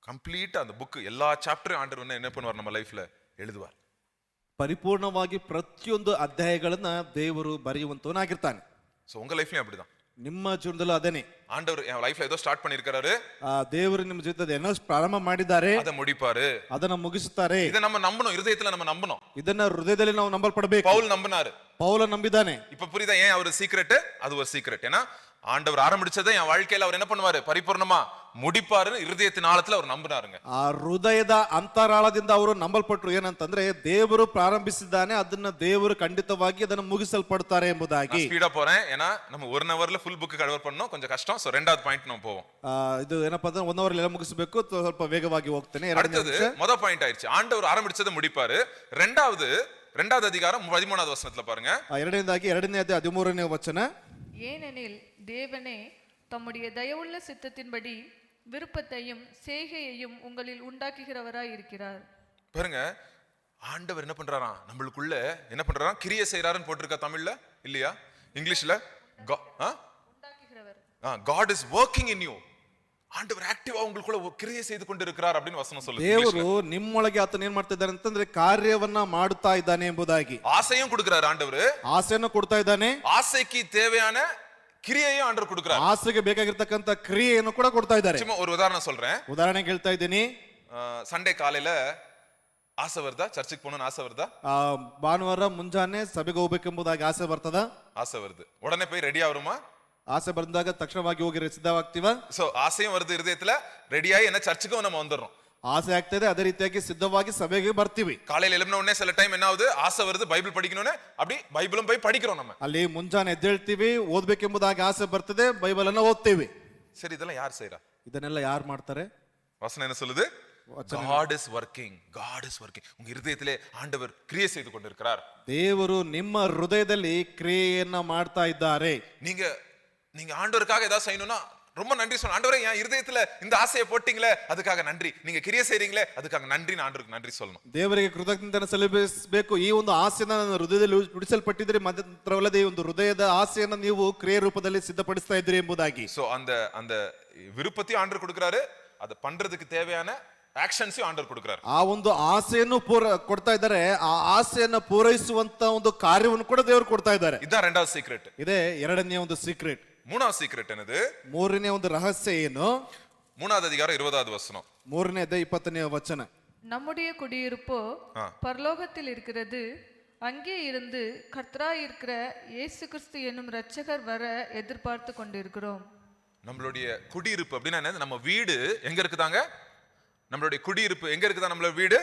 ಕಂಪ್ಲೀಟ್ அந்த புக் எல்லா சாப்டரும் ஆண்டவர் வந்து என்ன பண்ணுவார் நம்ம லைஃப்ல எழுதுவார். ಪರಿಪೂರ್ಣವಾಗಿ ಪ್ರತಿಯೊಂದು ಅಧ್ಯಾಯಗಳನ್ನ ದೇವರು ಬರೆಯುವಂತವನಾಗಿರ್ತಾನೆ. சோ உங்க லைஃப்லயும் அப்படிதான். ನಿಮ್ಮ ಜೀವನದಲ್ಲೂ ಅದೇನೆ. ஆண்டவர் என் லைஃப்ல ஏதோ ஸ்டார்ட் பண்ணிருக்காரு, ದೇವರು ನಿಮ್ಮ ಜೀವಿತದ ಏನೋ ಪ್ರಾರಂಭ ಮಾಡಿದ್ದಾರೆ, அதை முடிப்பாரு, ಅದನ್ನ ಮುಗಿಸುತ್ತಾರೆ. இதை நம்ம நம்பணும், இருதயத்துல நம்ம நம்பணும். ಇದನ್ನ ಹೃದಯದಲ್ಲಿ ನಾವು ನಂಬಲ್ಪಡಬೇಕು. பவுல் நம்பினாரு, ಪೌಲ ನಂಬಿದ್ದಾನೆ. இப்ப புரியுதா ஏன் அவர் சீக்ரெட்? அது ஒரு சீக்ரெட். ஏன்னா ஆண்டவர் ஆரம்பிச்சதை என் வாழ்க்கையில அவர் என்ன பண்ணுவாரு, பரிபூர்ணமா முடிப்பாருன்னு இருதயத்தின் ஆழத்துல அவர் நம்பினாருங்க. ಆ ಹೃದಯದ ಅಂತರಾಳದಿಂದ ಅವರು ನಂಬಲ್ಪಟ್ರು. ಏನಂತಂದ್ರೆ ದೇವರು ಪ್ರಾರಂಭಿಸಿದ್ದಾನೆ, ಅದನ್ನ ದೇವರು ಖಂಡಿತವಾಗಿ ಅದನ್ನು ಮುಗಿಸಲ್ಪಡ್ತಾರೆ ಎಂಬುದಾಗಿ. ஸ்பீடா போறேன், ஏன்னா நம்ம 1 ஹவர்ல ஃபுல் புக் கவர் பண்ணனும், கொஞ்சம் கஷ்டம். சோ ரெண்டாவது பாயிண்ட் நம்ம போவோம். ಇದು ಏನಪ್ಪಾ ಅಂದ್ರೆ 1 ಅವರ್ ಎಲ್ಲ ಮುಗಿಸಬೇಕು, ಸ್ವಲ್ಪ ವೇಗವಾಗಿ ಹೋಗ್ತೇನೆ. அடுத்தது ಮೊದಲ பாயிண்ட் ஆயிருச்சு, ஆண்டவர் ஆரம்பிச்சதை முடிப்பாரு. ரெண்டாவது அதிகாரம் 13வது வசனத்துல பாருங்க. ಎರಡನೇದಾಗಿ 2ನೇ ಅಧ್ಯಾಯ 13ನೇ ವಚನ. ஏனெனில் தேவனே தம்முடைய தயவுள்ள சித்தத்தின்படி விருப்பத்தையும் செய்கையையும் உங்களில் உண்டாக்குகிறவராய் இருக்கிறார். பாருங்க, ஆண்டவர் என்ன பண்றாராம், நம்மளுக்குள்ள என்ன பண்றாராம், கிரியை செய்யறாருன்னு போட்டிருக்கா தமிழ்ல, இல்லையா? இங்கிலீஷ்ல உண்டாக்குகிறவர். God is working in you. ஆண்டவர் ஆக்டிவா உங்களுக்குள்ள கிரியை செய்து கொண்டிருக்கிறார் அப்படின்னு வசனம் சொல்லுது. ದೇವರು ನಿಮ್ಮೊಳಗೆ ಆತನ ಏನ್ ಮಾಡ್ತಾ ಇದ್ದಾನೆ ಅಂತಂದ್ರೆ ಕಾರ್ಯವನ್ನ ಮಾಡುತ್ತಾ ಇದ್ದಾನೆ ಎಂಬುದಾಗಿ. ஆசையும் கொடுக்கிறார் ஆண்டவர், ಆಸೆಯನ್ನು ಕೊಡ್ತಾ ಇದ್ದಾನೆ, ஆசைக்கு தேவையான கிரியையும் ஆண்டவர் கொடுக்கிறார், ಆಸೆಗೆ ಬೇಕಾಗಿರ್ತಕ್ಕಂಥ ಕ್ರಿಯೆಯನ್ನು ಕೂಡ ಕೊಡ್ತಾ ಇದ್ದಾರೆ. சும்மா ஒரு உதாரணம் சொல்றேன். ಉದಾಹರಣೆಗೆ ಹೇಳ್ತಾ ಇದ್ದೀನಿ. சண்டே காலையில ಆಸೆ வருதா, ಚರ್ಚಿಗೆ போகணும்னு ಆಸೆ வருதா? ಭಾನುವಾರ ಮುಂಜಾನೆ ಸಭೆಗೆ ಹೋಗ್ಬೇಕೆಂಬುದಾಗಿ ಆಸೆ ಬರ್ತದ? ಆಸೆ வருது, உடனே போய் ரெடி ஆகுமா? ಆಸೆ ಬಂದಾಗ ತಕ್ಷಣವಾಗಿ ಹೋಗಿ ಸಿದ್ಧವಾಗ್ತೀವ. சோ ஆசையும் வருது இருதயத்துல, ரெடியாகி என்ன சர்ச்சுக்கும் நம்ம வந்துடுறோம். ಆಸೆ ಆಗ್ತದೆ, ಅದೇ ರೀತಿಯಾಗಿ ಸಿದ್ಧವಾಗಿ ಸಭೆಗೆ ಬರ್ತೀವಿ. காலையில எழும்பின உடனே சில டைம் என்ன ஆகுது, ஆசை வருது பைபிள் படிக்கணும்னு, அப்படி பைபிளும் போய் படிக்கிறோம் நம்ம. ಅಲ್ಲಿ ಮುಂಜಾನೆ ಎದ್ದೇಳ್ತೀವಿ, ಓದ್ಬೇಕೆಂಬುದಾಗಿ ಆಸೆ ಬರ್ತದೆ, ಬೈಬಲ್ ಅನ್ನ ಓದ್ತೀವಿ. சரி, இதெல்லாம் யார் செய்யறா? ಇದನ್ನೆಲ್ಲ ಯಾರು ಮಾಡ್ತಾರೆ? வசனம் என்ன சொல்லுது? God is working. God is working. உங்க இருதயத்திலே ஆண்டவர் கிரியை செய்து கொண்டிருக்கிறார். ದೇವರು ನಿಮ್ಮ ಹೃದಯದಲ್ಲಿ ಕ್ರಿಯೆಯನ್ನ ಮಾಡ್ತಾ ಇದ್ದಾರೆ. நீங்க ஆண்டவருக்காக ஏதாவது செய்யணும்னா ரொம்ப நன்றி சொல்லணும். ஆண்டவரே, என் இருதயத்துல இந்த ஆசையை போட்டீங்களே அதுக்காக நன்றி. நீங்க கிரியை செய்றீங்களே அதுக்காக நன்றி, ஆண்டவருக்கு நன்றி சொல்லணும். ದೇವರಿಗೆ ಕೃತಜ್ಞತೆಯನ್ನು ಸಲ್ಲಿಸಬೇಕು. ಈ ಒಂದು ಆಸೆಯನ್ನ ನನ್ನ ಹೃದಯದಲ್ಲಿ ಉಳಿಸಲ್ಪಟ್ಟಿದ್ರೆ, ಮಾತ್ರವಲ್ಲದೆ ಈ ಒಂದು ಹೃದಯದ ಆಸೆಯನ್ನ ನೀವು ಕ್ರಿಯೆ ರೂಪದಲ್ಲಿ ಸಿದ್ಧಪಡಿಸ್ತಾ ಇದ್ದೀರಿ ಎಂಬುದಾಗಿ. சோ அந்த விருப்பத்தையும் ஆண்டவர் கொடுக்கிறாரு, அதை பண்றதுக்கு தேவையான ಆಕ್ಷನ್ಸ್ ಆಂಡರ್ ಕೊಡ್ತಾರೆ. ಆ ಒಂದು ಆಸೆಯನ್ನು ಕೊಡ್ತಾ ಇದ್ದಾರೆ, ಆ ಆಸೆಯನ್ನ ಪೂರೈಸುವಂತ ಒಂದು ಕಾರ್ಯವನ್ನು ಕೂಡ ದೇವರು ಕೊಡ್ತಾ ಇದ್ದಾರೆ. ಇದ ரெண்டாவது ಸೀಕ್ರೆಟ್. ಇದೇ ಎರಡನೇ ಒಂದು ಸೀಕ್ರೆಟ್. ಮೂರನೇ ಸೀಕ್ರೆಟ್ ಏನದು? ಮೂರನೇ ಒಂದು ರಹಸ್ಯ ಏನು? 3வது அதிகாரம் 20வது வசனம். 3ನೇ ಅಧ್ಯಾಯ 20ನೇ ವಚನ. நம்முடைய குடியிருப்போ பரலோகத்தில் இருக்கிறது, அங்கே இருந்து கர்த்தராய் இருக்கிற இயேசு கிறிஸ்து என்னும் இரட்சகர் வர எதிர்பார்த்து கொண்டிருக்கிறோம். நம்மளுடைய குடியிருப்பு அப்படின்னா என்ன? நம்ம வீடு எங்க இருக்குதாங்க? நம்மளுடைய குடியிருப்பு எங்க இருக்குதா? நம்மளோட வீடு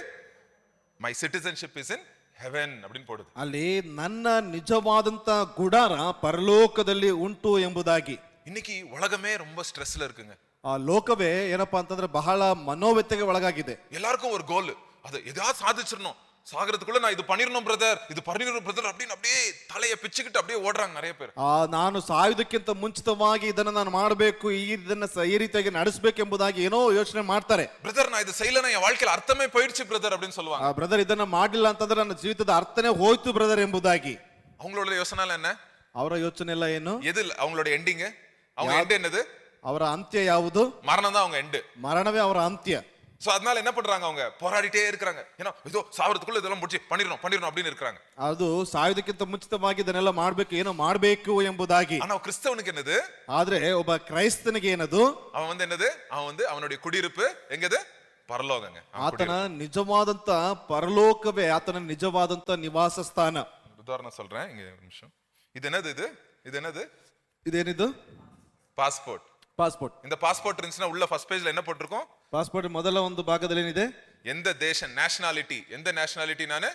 my citizenship is in Heaven அப்படின்னு போடுது. ಅಲ್ಲಿ ನನ್ನ ನಿಜವಾದಂತ ಗುಡಾರ ಪರಲೋಕದಲ್ಲಿ ಉಂಟು ಎಂಬುದಾಗಿ. இன்னைக்கு உலகமே ரொம்ப ஸ்ட்ரெஸ்ல இருக்குங்க. ಆ ಲೋಕವೇ ಏನಪ್ಪಾ ಅಂತಂದ್ರೆ ಬಹಳ ಮನೋವ್ಯಥೆಗೆ ಒಳಗಾಗಿದೆ. எல்லாருக்கும் ஒரு கோல், அது ஏதாவது சாதிச்சிடணும், சாகிறதுக்குள்ள நான் இது பண்ணிரணும் பிரதர், இது பண்ணிரணும் பிரதர் அப்படின்னு அப்படியே தலையை பிச்சுக்கிட்டு அப்படியே ஓடுறாங்க நிறைய பேர். ನಾನು ಸಾಯುವುದಕ್ಕಿಂತ ಮುಂಚಿತವಾಗಿ ಇದನ್ನ ನಾನು ಮಾಡಬೇಕು, ಈ ರೀತಿಯಾಗಿ ನಡೆಸಬೇಕೆಂಬುದಾಗಿ ಏನೋ ಯೋಚನೆ ಮಾಡ್ತಾರೆ. பிரதர், நான் இது செய்யலனா என் வாழ்க்கையில ಅರ್ಥமே போயிடுச்சு பிரதர் அப்படின்னு சொல்லுவாங்க. ಬ್ರದರ್, ಇದನ್ನ ಮಾಡಲಿಲ್ಲ ಅಂತಂದ್ರೆ ನನ್ನ ಜೀವಿತದ ಅರ್ಥನೇ ಹೋಯ್ತು ಬ್ರದರ್ ಎಂಬುದಾಗಿ. அவங்களோட யோசனை என்ன? ಅವರ ಯೋಚನೆ ಎಲ್ಲ ಏನು? எது அவங்களோட எண்டிங்? அவங்க எண்ட் என்னது? ಅವರ ಅಂತ್ಯ ಯಾವುದು? மரணம் தான் அவங்க எண்ட். ಮರಣವೇ ಅವರ ಅಂತ್ಯ. சோ அதனால என்ன பண்றாங்க? அவங்க போராடிட்டே இருக்காங்க. ஏன்னா இதோ சாவறதுக்குள்ள இதெல்லாம் முடிச்சு பண்ணிரணும் அப்படின்னு இருக்காங்க. ಅದು ಸಾಯುವುದಕ್ಕಿಂತ ಮುಂಚಿತವಾಗಿ ಇದನ್ನೆಲ್ಲ ಮಾಡಬೇಕು, ಏನೋ ಮಾಡಬೇಕು ಎಂಬುದಾಗಿ. ஆனா கிறிஸ்தவனுக்கு என்னது? ಆದ್ರೆ ಒಬ್ಬ ಕ್ರೈಸ್ತನಿಗೆ ಏನದು? அவன் வந்து என்னது? அவன் வந்து அவனுடைய குடியிருப்பு எங்கது? ಪರಲೋಕಂಗೆ. ಆತನ ನಿಜವಾದಂತ ಪರಲೋಕವೇ ಆತನ ನಿಜವಾದಂತ ನಿವಾಸ ಸ್ಥಾನ. உதாரணம் சொல்றேன், இங்க ஒரு நிமிஷம். இது என்னது? இது என்னது? ಇದೇನಿದು? பாஸ்போர்ட். ಪಾಸ್ಪೋರ್ಟ್. இந்த பாஸ்போர்ட் இருந்துச்சுன்னா உள்ள ஃபர்ஸ்ட் பேஜ்ல என்ன போட்டிருக்கோம்? ಪಾಸ್ಪೋರ್ಟ್ ಮೊದಲ ಒಂದು ಭಾಗದಲ್ಲಿ ಏನಿದೆ? எந்த தேச நேஷனாலிட்டி, எந்த நேஷனாலிட்டி? ನಾನು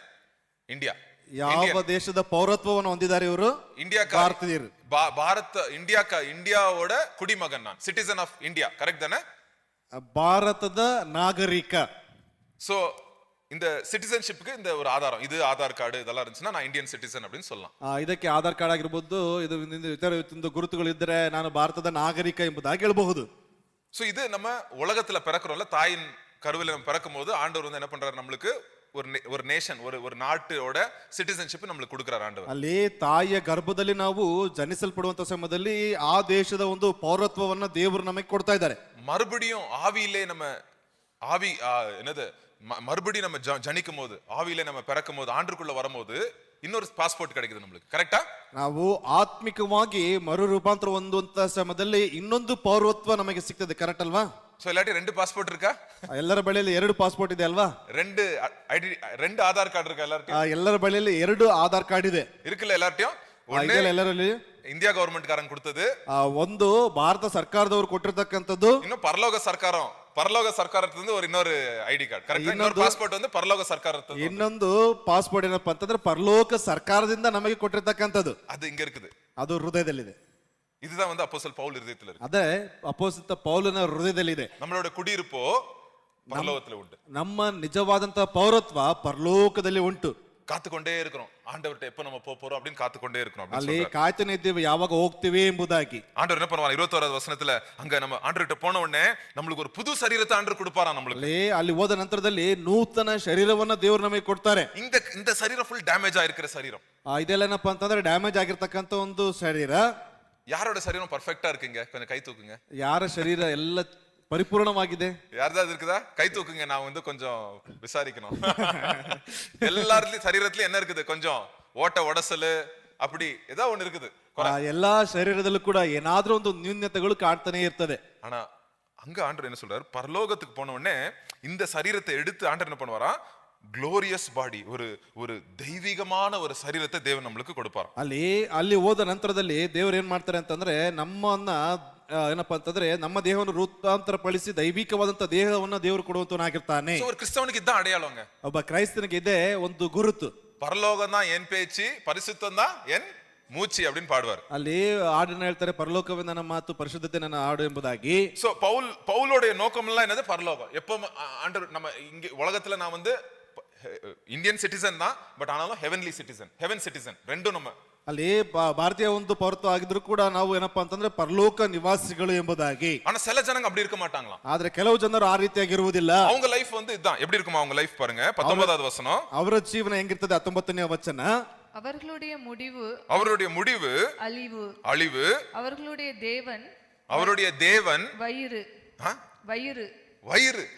ಇಂಡಿಯಾ. ಯಾವ ದೇಶದ ಪೌರತ್ವವನ್ನು ಹೊಂದಿದ್ದಾರೆ ಇವರು? ಇಂಡಿಯಾ. ಭಾರತೀಯರು. ಭಾರತ ಇಂಡಿಯಾவோட குடிமகன் நான், சிட்டிசன் ஆஃப் இந்தியா. கரெக்ட் தானே? ಭಾರತದ ನಾಗರಿಕ. சோ இந்த சிட்டிசன்ஷிப்க்கு இந்த ஒரு ஆதாரம், இது ஆதார் கார்டு இதெல்லாம் இருந்துச்சுன்னா நான் இந்தியன் சிட்டிசன் அப்படின்னு சொல்லலாம். ಇದಕ್ಕೆ ಆಧಾರ್ ಕಾರ್ಡ್ ಆಗಿರ್ಬೋದು, ಇದು ಇತರ ಗುರುತುಗಳು ಇದ್ದರೆ ನಾನು ಭಾರತದ ನಾಗರಿಕ ಎಂಬುದಾಗಿ ಹೇಳಬಹುದು. சோ இது நம்ம உலகத்துல பிறக்கிறோம்ல, தாயின் கருவில நம்ம பிறக்கும் போது ஆண்டவர் வந்து என்ன பண்றாரு, நம்மளுக்கு ஒரு நேஷன், ஒரு நாட்டோட சிட்டிசன்ஷிப் நம்மளுக்கு கொடுக்கிறார் ஆண்டவர். ಅಲ್ಲಿ ತಾಯಿಯ ಗರ್ಭದಲ್ಲಿ ನಾವು ಜನಿಸಲ್ಪಡುವಂತ ಸಮಯದಲ್ಲಿ ಆ ದೇಶದ ಒಂದು ಪೌರತ್ವವನ್ನ ದೇವರು ನಮಗೆ ಕೊಡ್ತಾ ಇದ್ದಾರೆ. மறுபடியும் ஆவியிலே நம்ம என்னது மறுபடியும் நம்ம ஜனிக்கும் போது, ஆவியிலே நம்ம பிறக்கும் போது, ஆண்டுக்குள்ள வரும்போது இன்னொரு பாஸ்போர்ட் கிடைக்குது நம்மளுக்கு. ಕರೆಕ್ಟಾ? ನಾವು ಆತ್ಮಿಕವಾಗಿ ಮರು ರೂಪಾಂತರ ಹೊಂದುವಂತ ಸಮಯದಲ್ಲಿ ಇನ್ನೊಂದು ಪೌರತ್ವ ನಮಗೆ ಸಿಗ್ತದೆ. ಕರೆಕ್ಟ್ ಅಲ್ವಾ? சோ எல்லாட்டி ரெண்டு பாஸ்போர்ட் இருக்கா? ಎಲ್ಲರ ಬಳಿಯಲ್ಲಿ 2 ಪಾಸ್ಪೋರ್ಟ್ ಇದೆ ಅಲ್ವಾ? ரெண்டு ஆதார் கார்டு இருக்கா எல்லார்ட்டையும்? ಎಲ್ಲರ ಬಳಿಯಲ್ಲಿ 2 ಆಧಾರ್ ಕಾರ್ಡ್ ಇದೆ. இருக்குல்ல எல்லார்ட்டையும்? ಎಲ್ಲರಲ್ಲಿ இந்தியா கவர்மெண்ட் காரங்க கொடுத்தது, ಒಂದು ಭಾರತ ಸರ್ಕಾರದವರು ಕೊಟ್ಟಿರ್ತಕ್ಕಂಥದ್ದು, ಇನ್ನು ಪರಲೋಕ ಸರ್ಕಾರದಿಂದ ಇನ್ನೊಂದು ಐಡಿ ಕಾರ್ಡ್. ಕರೆಕ್ಟ್? ಇನ್ನೊಂದು ಪಾಸ್ಪೋರ್ಟ್ ಒಂದು ಪರಲೋಕ ಸರ್ಕಾರದ್ದು. ಇನ್ನೊಂದು ಪಾಸ್ಪೋರ್ಟ್ ಏನಪ್ಪಾ ಅಂತಂದ್ರೆ ಪರಲೋಕ ಸರ್ಕಾರದಿಂದ ನಮಗೆ ಕೊಟ್ಟಿರ್ತಕ್ಕಂಥದ್ದು. ಅದು ಹಿಂಗ இருக்குது, ಅದು ಹೃದಯದಲ್ಲಿದೆ. இதுதான் வந்து அப்போஸ்தலன் பவுல் இதயத்துல இருக்கு. ಅದೇ ಅಪೊಸ್ತಲ ಪೌಲನ ಹೃದಯದಲ್ಲಿದೆ. நம்மளோட குடியிருப்போ பரலோகத்துல ಉಂಟು. ನಮ್ಮ ನಿಜವಾದಂತ ಪೌರತ್ವ ಪರಲೋಕದಲ್ಲಿ ಉಂಟು. ಕಾತುಕೊಂಡೇ இருக்கிறோம், ஆண்டவர்ட்ட எப்ப நம்ம போறோம் அப்படின்னு காத்துக்கொண்டே இருக்கிறோம். ಅಲ್ಲಿ ಕಾಯ್ತಾನೆ ಇದ್ದೇವೆ ಯಾವಾಗ ಹೋಗ್ತೀವಿ ಎಂಬುದಾಗಿ. ஆண்டவர் என்ன பண்ணுவார்? 21வது வசனத்துல அங்க நம்ம ஆண்டவர்ட்ட போன உடனே நம்மளுக்கு ஒரு புது சரீரத்தை ஆண்டவர் கொடுப்பாராம் நம்மளுக்கு. ಅಲ್ಲಿ ಹೋದ ನಂತರದಲ್ಲಿ ನೂತನ ಶರೀರವನ್ನ ದೇವರು ನಮಗೆ ಕೊಡ್ತಾರೆ. இந்த சரீரம் ಫುಲ್ ಡ್ಯಾಮೇಜ್ ಆಗಿರೋ சரீரம். ಇದೆಲ್ಲ ಏನಪ್ಪಾ ಅಂತಂದ್ರೆ ಡ್ಯಾಮೇಜ್ ಆಗಿರ್ತಕ್ಕಂಥ ಒಂದು ಶರೀರ. யாரோட சரீரம் பர்ஃபெக்ட்டா இருக்குங்க? கொஞ்சம் கை தூக்குங்க. ಯಾರ ಶರೀರ ಎಲ್ಲ ಪರಿಪೂರ್ಣವಾಗಿದೆ? ಯಾರ್ದಾದ್ರು இருக்குதா? ಕೈ ತೂಕುங்க. நான் வந்து கொஞ்சம் விசாரிக்கணும். எல்லாருலயும் சரீரத்துல என்ன இருக்குது? கொஞ்சம் ஓட்ட உடசல் அப்படி ஏதோ ஒண்ணு இருக்குது. ಎಲ್ಲಾ ಶರೀರದಲ್ಲೂ ಕೂಡ ಏನಾದ್ರೂ ಒಂದು ನ್ಯೂನ್ಯತೆಗಳು ಕಾಡ್ತಾನೆ ಇರ್ತದೆ. ஆனா அங்க ஆண்டவர் என்ன சொல்றாரு? பரலோகத்துக்கு போன உடனே இந்த சரீரத்தை எடுத்து ஆண்டவர் என்ன பண்ணுவாரா? ಗ್ಲೋರಿಯಸ್ ಬಾಡಿ, ஒரு தெய்வீகமான ஒரு சரீரத்தை தேவன் நம்மளுக்கு கொடுப்பார். ಅಲ್ಲಿ ಹೋದ ನಂತರದಲ್ಲಿ ದೇವರು ಏನ್ ಮಾಡ್ತಾರೆ ಅಂತಂದ್ರೆ ನಮ್ಮನ್ನ ಏನಪ್ಪಾ ಅಂತಂದ್ರೆ ನಮ್ಮ ದೇಹವನ್ನು ರೂಪಾಂತರ ಪಡಿಸಿ ದೈವಿಕವಾದಂತ ದೇಹವನ್ನ ದೇವರು ಕೊಡುವಂತವನಾಗಿರ್ತಾನೆ. ஒரு கிறிஸ்தவனுக்கு இதான் அடையாளங்க. ಒಬ್ಬ ಕ್ರೈಸ್ತನಿಗೆ ಇದೆ ಒಂದು ಗುರುತು. பரலோகம் தான் என் பேச்சு, பரிசுத்தம் தான் என் ಮೂಚಿ அப்படின்னு பாடுவார். ಅಲ್ಲಿ ಹಾಡನ್ನ ಹೇಳ್ತಾರೆ, ಪರಲೋಕವೇ ನನ್ನ ಮಾತು, ಪರಿಶುದ್ಧತೆ ನನ್ನ ಹಾಡು ಎಂಬುದಾಗಿ. சோ பவுலோட நோக்கம் எல்லாம் என்னது? பரலோகம். எப்போ ஆண்டவர் நம்ம இங்க உலகத்துல நான் வந்து ಇಂಡಿಯನ್ ಸಿಟಿಸನ್ தான், பட் ஆனாலும் ಹೆವೆನ್ಲಿ ಸಿಟಿಸನ್, ಹೆವೆನ್ ಸಿಟಿಸನ್ ரெண்டும் நம்ம. ಅಲ್ಲಿ ಭಾರತೀಯ ಒಂದು ಪೌರತ್ವ ಆಗಿದ್ರು ಕೂಡ ನಾವು ಏನಪ್ಪಾ ಅಂತಂದ್ರೆ ಪರಲೋಕ ನಿವಾಸಿಗಳು ಎಂಬುದಾಗಿ. ஆனா சில ஜனங்க அப்படி இருக்க மாட்டாங்களாம். ಆದ್ರೆ ಕೆಲವು ಜನರು ಆ ರೀತಿಯಾಗಿ ಇರುವುದಿಲ್ಲ. அவங்க லைஃப் வந்து இதான். எப்படி இருக்குமா அவங்க லைஃப் பாருங்க, 19வது வசனம். ಅವರ ಜೀವನ ಹೆಂಗಿರ್ತದೆ? 19ನೇ ವಚನ. அவர்களுடைய முடிவு அழிவு, அவருடைய தேவன்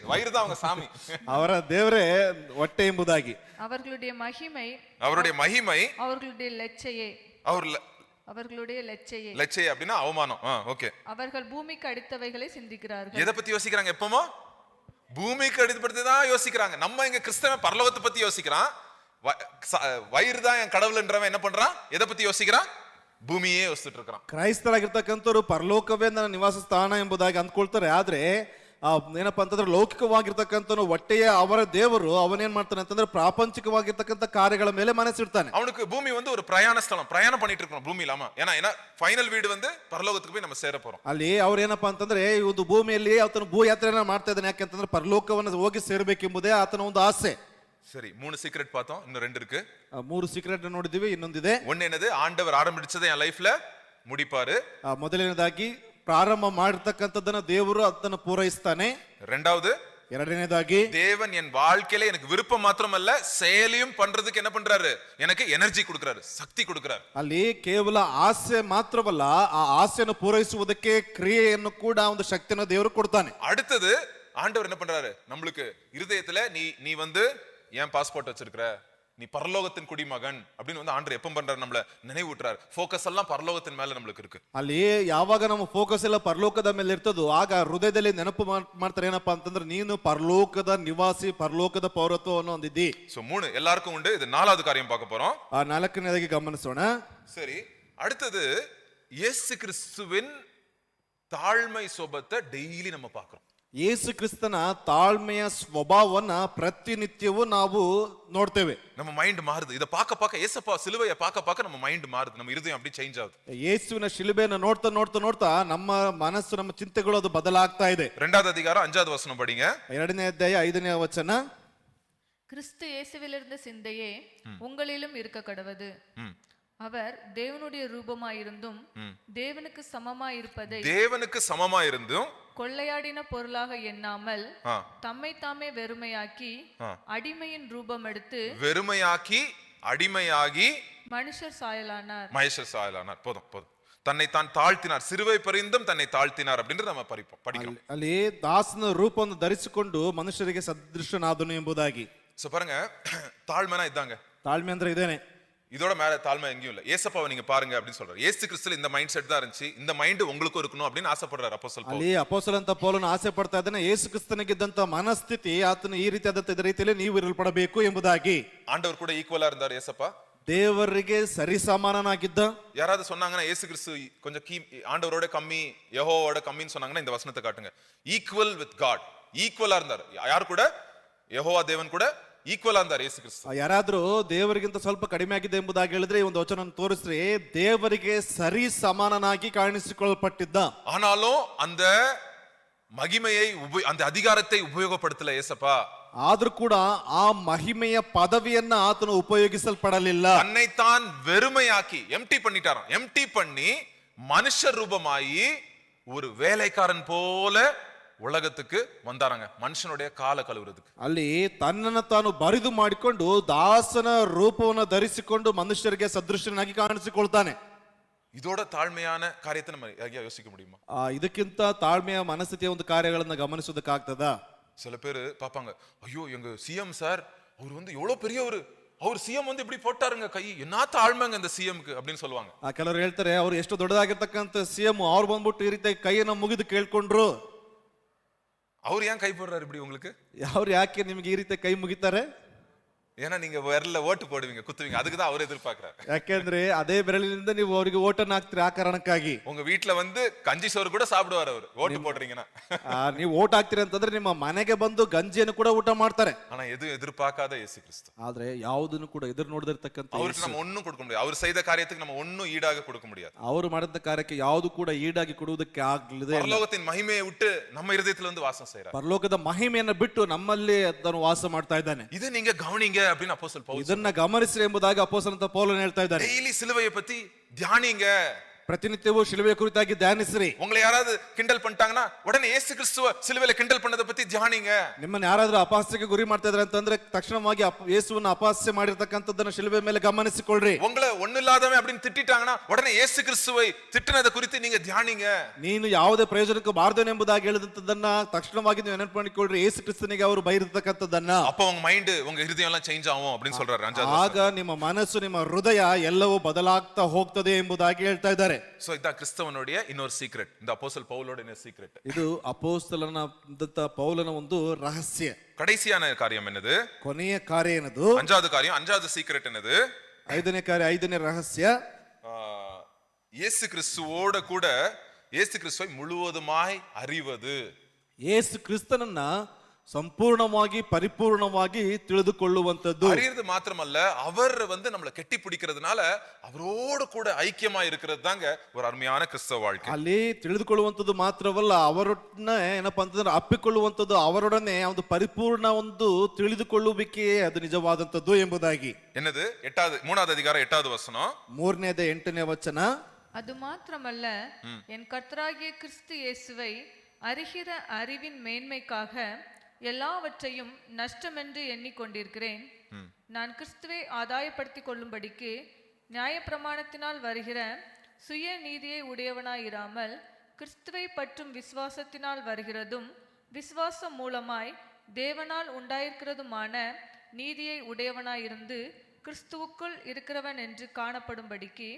வயிறு தான் அவங்க சாமி. ಅವರ ದೇವರೇ ಹೊಟ್ಟೆ ಎಂಬುದಾಗಿ. அவர்களுடைய மகிமை அவர்களுடைய லட்சையே அப்படின்னா அவமானம். ஓகே. அவர்கள் பூமிக்கு அடுத்தவைகளை சிந்திக்கிறார்கள். எதை பத்தி யோசிக்கிறாங்க? எப்பமோ பூமிக்கு அடுத்தபடுத்தி தான் யோசிக்கிறாங்க. நம்ம இங்க கிறிஸ்தவன் பரலோகத்தை பத்தி யோசிக்கிறான். வயிறு தான் என் கடவுள்ன்றவன் என்ன பண்றான்? எதை பத்தி யோசிக்கிறான்? ಭೂಮಿಯೇ ಯೋಚಿಸ್ತಿட்டு இருக்கிறான். ಕ್ರೈಸ್ತರಾಗಿರ್ತಕ್ಕಂಥವ್ರು ಪರಲೋಕವೇ ನನ್ನ ನಿವಾಸ ಸ್ಥಾನ ಎಂಬುದಾಗಿ ಅಂದ್ಕೊಳ್ತಾರೆ. ಆದ್ರೆ ಏನಪ್ಪಾ ಅಂತಂದ್ರೆ ಲೌಕಿಕವಾಗಿರ್ತಕ್ಕಂಥ ಹೊಟ್ಟೆಯ ಅವರ ದೇವರು ಅವನೇನ್ ಮಾಡ್ತಾನೆ ಅಂತಂದ್ರೆ ಪ್ರಾಪಂಚಿಕವಾಗಿರ್ತಕ್ಕಂಥ ಕಾರ್ಯಗಳ ಮೇಲೆ ಮನಸ್ಸಿಡ್ತಾನೆ. அவனுக்கு பூமி வந்து ஒரு பிரயாண ஸ்தலம், பிரயாணம் பண்ணிட்டு இருக்கணும் பூமி இல்லாம. ஏன்னா ಫೈನಲ್ வீடு வந்து ಪರಲೋಕத்துக்கு போய் நம்ம சேர போறோம். ಅಲ್ಲಿ ಅವ್ರು ಏನಪ್ಪಾ ಅಂತಂದ್ರೆ ಈ ಒಂದು ಭೂಮಿಯಲ್ಲಿ ಆತನ ಭೂ ಯಾತ್ರೆಯನ್ನ ಮಾಡ್ತಾ ಇದ್ದಾನೆ. ಯಾಕೆಂತಂದ್ರೆ ಪರಲೋಕವನ್ನು ಹೋಗಿ ಸೇರ್ಬೇಕೆಂಬುದೇ ಆತನ ಒಂದು ಆಸೆ. சரி, 3 சீக்ரெட் பார்த்தோம், இன்னும் 2 இருக்கு. 3 ಸೀಕ್ರೆಟ್ ನೋಡಿದೀವಿ, ಇನ್ನೊಂದಿದೆ. ஒன்னு என்னது? ஆண்டவர் ஆரம்பிச்சதை என் லைஃப்ல முடிப்பாரு. ಮೊದಲನೇದಾಗಿ ಪ್ರಾರಂಭ ಮಾಡಿರ್ತಕ್ಕಂಥದ್ದನ್ನ ದೇವರು ಅದನ್ನ ಪೂರೈಸ್ತಾನೆ. ಎರಡನೇದಾಗಿ தேவன் என் வாழ்க்கையில எனக்கு விருப்பம் மாத்திரமல்ல, செயலையும் பண்றதுக்கு என்ன பண்றாரு? எனக்கு எனர்ಜಿ கொடுக்கிறாரு, சக்தி கொடுக்கிறாரு. ಅಲ್ಲಿ ಕೇವಲ ಆಸೆ ಮಾತ್ರವಲ್ಲ, ಆ ಆಸೆಯನ್ನು ಪೂರೈಸುವುದಕ್ಕೆ ಕ್ರಿಯೆಯನ್ನು ಕೂಡ ಒಂದು ಶಕ್ತಿಯನ್ನು ದೇವರು ಕೊಡ್ತಾನೆ. அடுத்தது ஆண்டவர் என்ன பண்றாரு? நம்மளுக்கு இருதயத்துல நீ வந்து ஏன் பாஸ்போர்ட் வச்சிருக்கிற, நீ பரலோகத்தின் குடிமகன் அப்படின்னு வந்து ஆண்டவர் எப்ப பண்றாரு, நம்மள நினைவூட்டுறாரு. ஃபோக்கஸ் எல்லாம் பரலோகத்தின் மேல நம்மளுக்கு இருக்கு. ಅಲ್ಲಿ ಯಾವಾಗ ನಮ್ಮ ಫೋಕಸ್ ಎಲ್ಲ ಪರಲೋಕದ ಮೇಲೆ ಇರ್ತದೋ ಆಗ ಹೃದಯದಲ್ಲಿ ನೆನಪು ಮಾಡ್ತಾರೆ ಏನಪ್ಪಾ ಅಂತಂದ್ರೆ ನೀನು ಪರಲೋಕದ ನಿವಾಸಿ, ಪರಲೋಕದ ಪೌರತ್ವವನ್ನು ಹೊಂದಿದ್ದಿ. சோ 3 எல்லாருக்கும் உண்டு. இது 4வது காரியம் பார்க்க போறோம். ಆ ನಾಲ್ಕನೇದಾಗಿ ಗಮನಿಸೋಣ. சரி, அடுத்தது இயேசு கிறிஸ்துவின் தாழ்மை சுபாவத்தை டெய்லி நம்ம பார்க்கிறோம். ಯೇಸು ಕ್ರಿಸ್ತನ ತಾಳ್ಮೆಯ ಸ್ವಭಾವವನ್ನ ಪ್ರತಿನಿತ್ಯವೂ ನಾವು ನೋಡ್ತೇವೆ. நம்ம மைண்ட் மாறுது. இத பார்க்க ஏசப்பா சிலுவையை பார்க்க நம்ம மைண்ட் மாறுது. நம்ம இருதயம் அப்படி சேஞ்ச் ஆகுது. ಯೇಸುವಿನ ಶಿಲುಬೆಯನ್ನು ನೋಡ್ತಾ ನಮ್ಮ ಮನಸ್ಸು, ನಮ್ಮ ಚಿಂತೆಗಳು ಅದು ಬದಲಾಗ್ತಾ ಇದೆ. 2வது அதிகாரம் 5வது வசனம் படிங்க. 2ನೇ ಅಧ್ಯಾಯ 5ನೇ ವಚನ. கிறிஸ்து இயேசுவிலிருந்த சிந்தையே உங்களிலும் இருக்க கடவது. அவர் தேவனுடைய ரூபமாயிருந்தும் தேவனுக்கு சமமாயிருந்தும் கொள்ளையாடின பொருளாக எண்ணாமல் தம்மை தாமே வெறுமையாக்கி அடிமையாகி மனுஷர் சாயலானார். போதும். தன்னை தான் தாழ்த்தினார், சிறுவை பரிந்தும் தன்னை தாழ்த்தினார் அப்படின்றது நம்ம படிக்கிறோம். ಅಲ್ಲಿ ದಾಸನ ರೂಪವನ್ನು ಧರಿಸಿಕೊಂಡು ಮನುಷ್ಯರಿಗೆ ಸದೃಶನಾದನು ಎಂಬುದಾಗಿ. சோ பாருங்க, தாழ்மைனா இதாங்க. ತಾಳ್ಮೆ ಅಂದ್ರೆ ಇದೇನೆ. இதோட மேல தாழ்மை எங்கேயும் இல்ல. ஏசப்பாவை நீங்க பாருங்க அப்படின்னு சொல்றாரு. இயேசு கிறிஸ்துல இந்த மைண்ட் செட் தான் இருந்துச்சு. இந்த மைண்ட் உங்களுக்கும் இருக்கணும் அப்படின்னு ஆசைப்படுறாரு அப்போஸ்தலன் பவுல். ಅಲ್ಲಿ ಅಪೊಸ್ತಲ ಅಂತ ಪೌಲನು ಆಸೆ ಪಡ್ತಾ ಇದ್ದಾನೆ, ಯೇಸು ಕ್ರಿಸ್ತನಿಗಿದ್ದಂತ ಮನಸ್ಥಿತಿ ಆತನ ಈ ರೀತಿಯಾದಂತ ರೀತಿಯಲ್ಲಿ ನೀವು ಇರಲ್ಪಡಬೇಕು ಎಂಬುದಾಗಿ. ஆண்டவர் கூட ஈக்குவலா இருந்தார் ஏசப்பா. ದೇವರಿಗೆ ಸರಿ ಸಮಾನನಾಗಿದ್ದ. யாராவது சொன்னாங்கன்னா இயேசு கிறிஸ்து கொஞ்சம் ஆண்டவரோட கம்மி, யெகோவாவோட கம்மின்னு சொன்னாங்கன்னா இந்த வசனத்தை காட்டுங்க. ஈக்குவல் வித் காட், ஈக்குவலா இருந்தார். யார் கூட? யெகோவா தேவன் கூட ಈಕ್ವಲ್ ಅಂದಾರೆ ಯೇಸು ಕ್ರಿಸ್ತ. ಯಾರಾದ್ರೂ ದೇವರಿಗಿಂತ ಸ್ವಲ್ಪ ಕಡಿಮೆ ಆಗಿದೆ ಎಂಬುದಾಗಿ ಹೇಳಿದ್ರೆ ಈ ಒಂದು ವಚನ ತೋರಿಸ್ರಿ, ದೇವರಿಗೆ ಸರಿ ಸಮಾನನಾಗಿ ಕಾಣಿಸಿಕೊಳ್ಳಲ್ಪಟ್ಟಿದ್ದ. ஆனாலும் அந்த மகிமையை அந்த அதிகாரத்தை உபயோகப்படுத்தல ஏசப்பா. ಆದ್ರೂ ಕೂಡ ಆ ಮಹಿಮೆಯ ಪದವಿಯನ್ನ ಆತನು ಉಪಯೋಗಿಸಲ್ಪಡಲಿಲ್ಲ. தன்னைத்தான் வெறுமையாக்கி எம்டி பண்ணிட்டாராம். எம்டி பண்ணி மனுஷ ரூபமாயி ஒரு வேலைக்காரன் போல உலகத்துக்கு வந்தாராங்க, மனுஷனுடைய கால கழுவுறதுக்கு. ಅಲ್ಲಿ ತನ್ನನ್ನು ತಾನು ಬರಿದು ಮಾಡಿಕೊಂಡು ದಾಸನ ರೂಪವನ್ನು ಧರಿಸಿಕೊಂಡು ಮನುಷ್ಯರಿಗೆ ಸದೃಶನಾಗಿ ಕಾಣಿಸಿಕೊಳ್ತಾನೆ. இதோட தாழ்மையான காரியத்தை நம்ம யோசிக்க முடியுமா? ಇದಕ್ಕಿಂತ ತಾಳ್ಮೆಯ ಮನಸ್ಥಿತಿಯ ಒಂದು ಕಾರ್ಯಗಳನ್ನ ಗಮನಿಸೋದಕ್ಕಾಗ್ತದಾ? சில பேர் பாப்பாங்க, ஐயோ எங்க சிஎம் சார் அவர் வந்து எவ்வளவு பெரியவர், அவர் சிஎம் வந்து இப்படி போட்டாருங்க கை, என்ன தாழ்மைங்க அந்த சிஎம்க்கு அப்படின்னு சொல்லுவாங்க. ಕೆಲವರು ಹೇಳ್ತಾರೆ ಅವರು ಎಷ್ಟು ದೊಡ್ಡದಾಗಿರ್ತಕ್ಕಂಥ ಸಿಎಂ, ಅವ್ರು ಬಂದ್ಬಿಟ್ಟು ಈ ರೀತಿ ಕೈಯನ್ನು ಮುಗಿದು ಕೇಳ್ಕೊಂಡ್ರು. அவர் ஏன் கை போடுறாரு இப்படி உங்களுக்கு? ಅವ್ರು ಯಾಕೆ ನಿಮ್ಗೆ ಈ ರೀತಿ ಕೈ ಮುಗಿತಾರೆ? ஏன்னா நீங்க விரல்ல ஓட்டு போடுவீங்க, குத்துவீங்க, அதுக்கு தான் அவர் எதிர்பார்க்கறாரு. ಯಾಕೆಂದ್ರೆ ಅದೇ ಬೆರಳಿನಿಂದ ನೀವು ಅವರಿಗೆ ಓಟನ್ನು ಹಾಕ್ತೀರಿ, ಆ ಕಾರಣಕ್ಕಾಗಿ. உங்க வீட்ல வந்து கஞ்சி சோறு கூட சாப்பிடுவார் அவர், ஓட்டு போடுறீங்கன்னா. ನೀವು ಓಟ್ ಹಾಕ್ತೀರಿ ಅಂತಂದ್ರೆ ನಿಮ್ಮ ಮನೆಗೆ ಬಂದು ಗಂಜಿಯನ್ನು ಕೂಡ ಊಟ ಮಾಡ್ತಾರೆ. ஆனா எது எதிர்பார்க்காத இயேசு கிறிஸ்து. ಆದ್ರೆ ಯಾವುದನ್ನು ಕೂಡ ಎದುರು ನೋಡದಿರ್ತಕ್ಕಂಥ அவருக்கு நம்ம ஒண்ணும் கொடுக்க முடியாது. அவர் செய்த காரியத்துக்கு நம்ம ஒண்ணும் ஈடாக கொடுக்க முடியாது. ಅವರು ಮಾಡಿದ ಕಾರ್ಯಕ್ಕೆ ಯಾವುದು ಕೂಡ ಈಡಾಗಿ ಕೊಡುವುದಕ್ಕೆ ಆಗಲಿದೆ. பரலோகத்தின் மகிமையை விட்டு நம்ம இதயத்துல வந்து வாசம் செய்றார். ಪರಲೋಕದ ಮಹಿಮೆಯನ್ನು ಬಿಟ್ಟು ನಮ್ಮಲ್ಲಿ ಅದನ್ನು ವಾಸ ಮಾಡ್ತಾ ಇದ್ದಾನೆ. இதை நீங்க கவனிங்க அப்படின்னு அப்போஸ்தலன் பவுல் ಇದನ್ನ ಗಮನಿಸಿ ಎಂಬುದಾಗಿ ಅಪೊಸ್ತಲನಾದ ಪೌಲನು ಹೇಳ್ತಾ ಇದ್ದಾರೆ. டெய்லி சிலுவையை பத்தி தியானிங்க. ಪ್ರತಿನಿತ್ಯವೂ ಶಿಲುಬೆಯ ಕುರಿತಾಗಿ ಧ್ಯಾನಿಸ್ರಿ. உங்களை யாராவது கிண்டல் பண்ணிட்டாங்கன்னா உடனே இயேசு கிறிஸ்துவ சிலுவையில கிண்டல் பண்ணத பத்தி தியானிங்க. ನಿಮ್ಮನ್ನ ಯಾರಾದ್ರೂ ಅಪಹಾಸ್ಯಕ್ಕೆ ಗುರಿ ಮಾಡ್ತಾ ಇದ್ದಾರೆ ಅಂತಂದ್ರೆ ತಕ್ಷಣವಾಗಿ ಯೇಸುವನ್ನ ಅಪಹಾಸ್ಯ ಮಾಡಿರ್ತಕ್ಕಂಥದ್ದನ್ನ ಶಿಲುಬೆ ಮೇಲೆ ಗಮನಿಸಿಕೊಳ್ಳ್ರಿ. உங்களை ஒண்ணு இல்லாதவன் அப்படின்னு திட்டிட்டாங்கன்னா உடனே இயேசு கிறிஸ்துவை திட்டினத குறித்து நீங்க தியானிங்க. ನೀನು ಯಾವುದೇ ಪ್ರಯೋಜನಕ್ಕೆ ಬಾರದೇನೆ ಎಂಬುದಾಗಿ ಹೇಳಿದಂತದನ್ನ ತಕ್ಷಣವಾಗಿ ನೀವು ನೆನಪು ಮಾಡಿಕೊಳ್ಳ್ರಿ, ಯೇಸು ಕ್ರಿಸ್ತನಿಗೆ ಅವರು ಬೈರಿರ್ತಕ್ಕಂಥದ್ದನ್ನ. அப்ப உங்க மைண்ட், உங்க ஹிருதயம் எல்லாம் சேஞ்ச் ஆகும் அப்படின்னு சொல்றாரு. ಆಗ ನಿಮ್ಮ ಮನಸ್ಸು, ನಿಮ್ಮ ಹೃದಯ ಎಲ್ಲವೂ ಬದಲಾಗ್ತಾ ಹೋಗ್ತದೆ ಎಂಬುದಾಗಿ ಹೇಳ್ತಾ ಇದ್ದಾರೆ. சோ இதான் கிறிஸ்தவனுடைய இன்னொரு சீக்ரெட், இந்த அப்போஸ்தலன் பவுலோட இன்னொரு சீக்ரெட். ಇದು ಅಪೊಸ್ತಲನಾದಂತ ಪೌಲನ ಒಂದು ರಹಸ್ಯ. கடைசியான காரியம் என்னது? ಕೊನೆಯ ಕಾರ್ಯ ಏನದು? 5வது காரியம், 5வது சீக்ரெட் என்னது? 5ನೇ ಕಾರ್ಯ, 5ನೇ ರಹಸ್ಯ, இயேசு கிறிஸ்துவோட கூட இயேசு கிறிஸ்துவை முழுவதுமாய் அறிவது. ಯೇಸು ಕ್ರಿಸ್ತನನ್ನ ಸಂಪೂರ್ಣವಾಗಿ ಪರಿಪೂರ್ಣವಾಗಿ ತಿಳಿದುಕೊಳ್ಳುವಂತದ್ದು. அறியறது மாத்திரமல்ல, அவர் வந்து நம்மளை கெட்டி பிடிக்கிறதுனால அவரோடு கூட ஐக்கியமா இருக்கிறது தாங்க ஒரு அருமையான கிறிஸ்தவ வாழ்க்கை. ಅಲ್ಲಿ ತಿಳಿದುಕೊಳ್ಳುವಂತದ್ದು ಮಾತ್ರವಲ್ಲ, ಅವರನ್ನ ಏನಪ್ಪಾ ಅಂತಂದ್ರೆ ಅಪ್ಪಿಕೊಳ್ಳುವಂತದ್ದು, ಅವರೊಡನೆ ಒಂದು ಪರಿಪೂರ್ಣ ಒಂದು ತಿಳಿದುಕೊಳ್ಳುವಿಕೆ, ಅದು ನಿಜವಾದಂತದ್ದು ಎಂಬುದಾಗಿ. என்னது? 3வது அதிகாரம் 8வது வசனம். 3ನೇದ 8ನೇ ವಚನ. அது மாத்திரமல்ல, என் கர்த்தராகிய கிறிஸ்து இயேசுவை அறிகிற அறிவின் மேன்மைக்காக எல்லாவற்றையும் நஷ்டமென்று எண்ணிக்கொண்டிருக்கிறேன். நான் கிறிஸ்துவை ஆதாயப்படுத்திக் கொள்ளும்படிக்கு நியாயப்பிரமாணத்தினால் வருகிற சுய நீதியை உடையவனாயிராமல் கிறிஸ்துவை பற்றும் விசுவாசத்தினால் வருகிறதும் விசுவாசம் மூலமாய் தேவனால் உண்டாயிருக்கிறதுமான நீதியை உடையவனாயிருந்து கிறிஸ்துவுக்குள் இருக்கிறவன் என்று காணப்படும்படிக்கு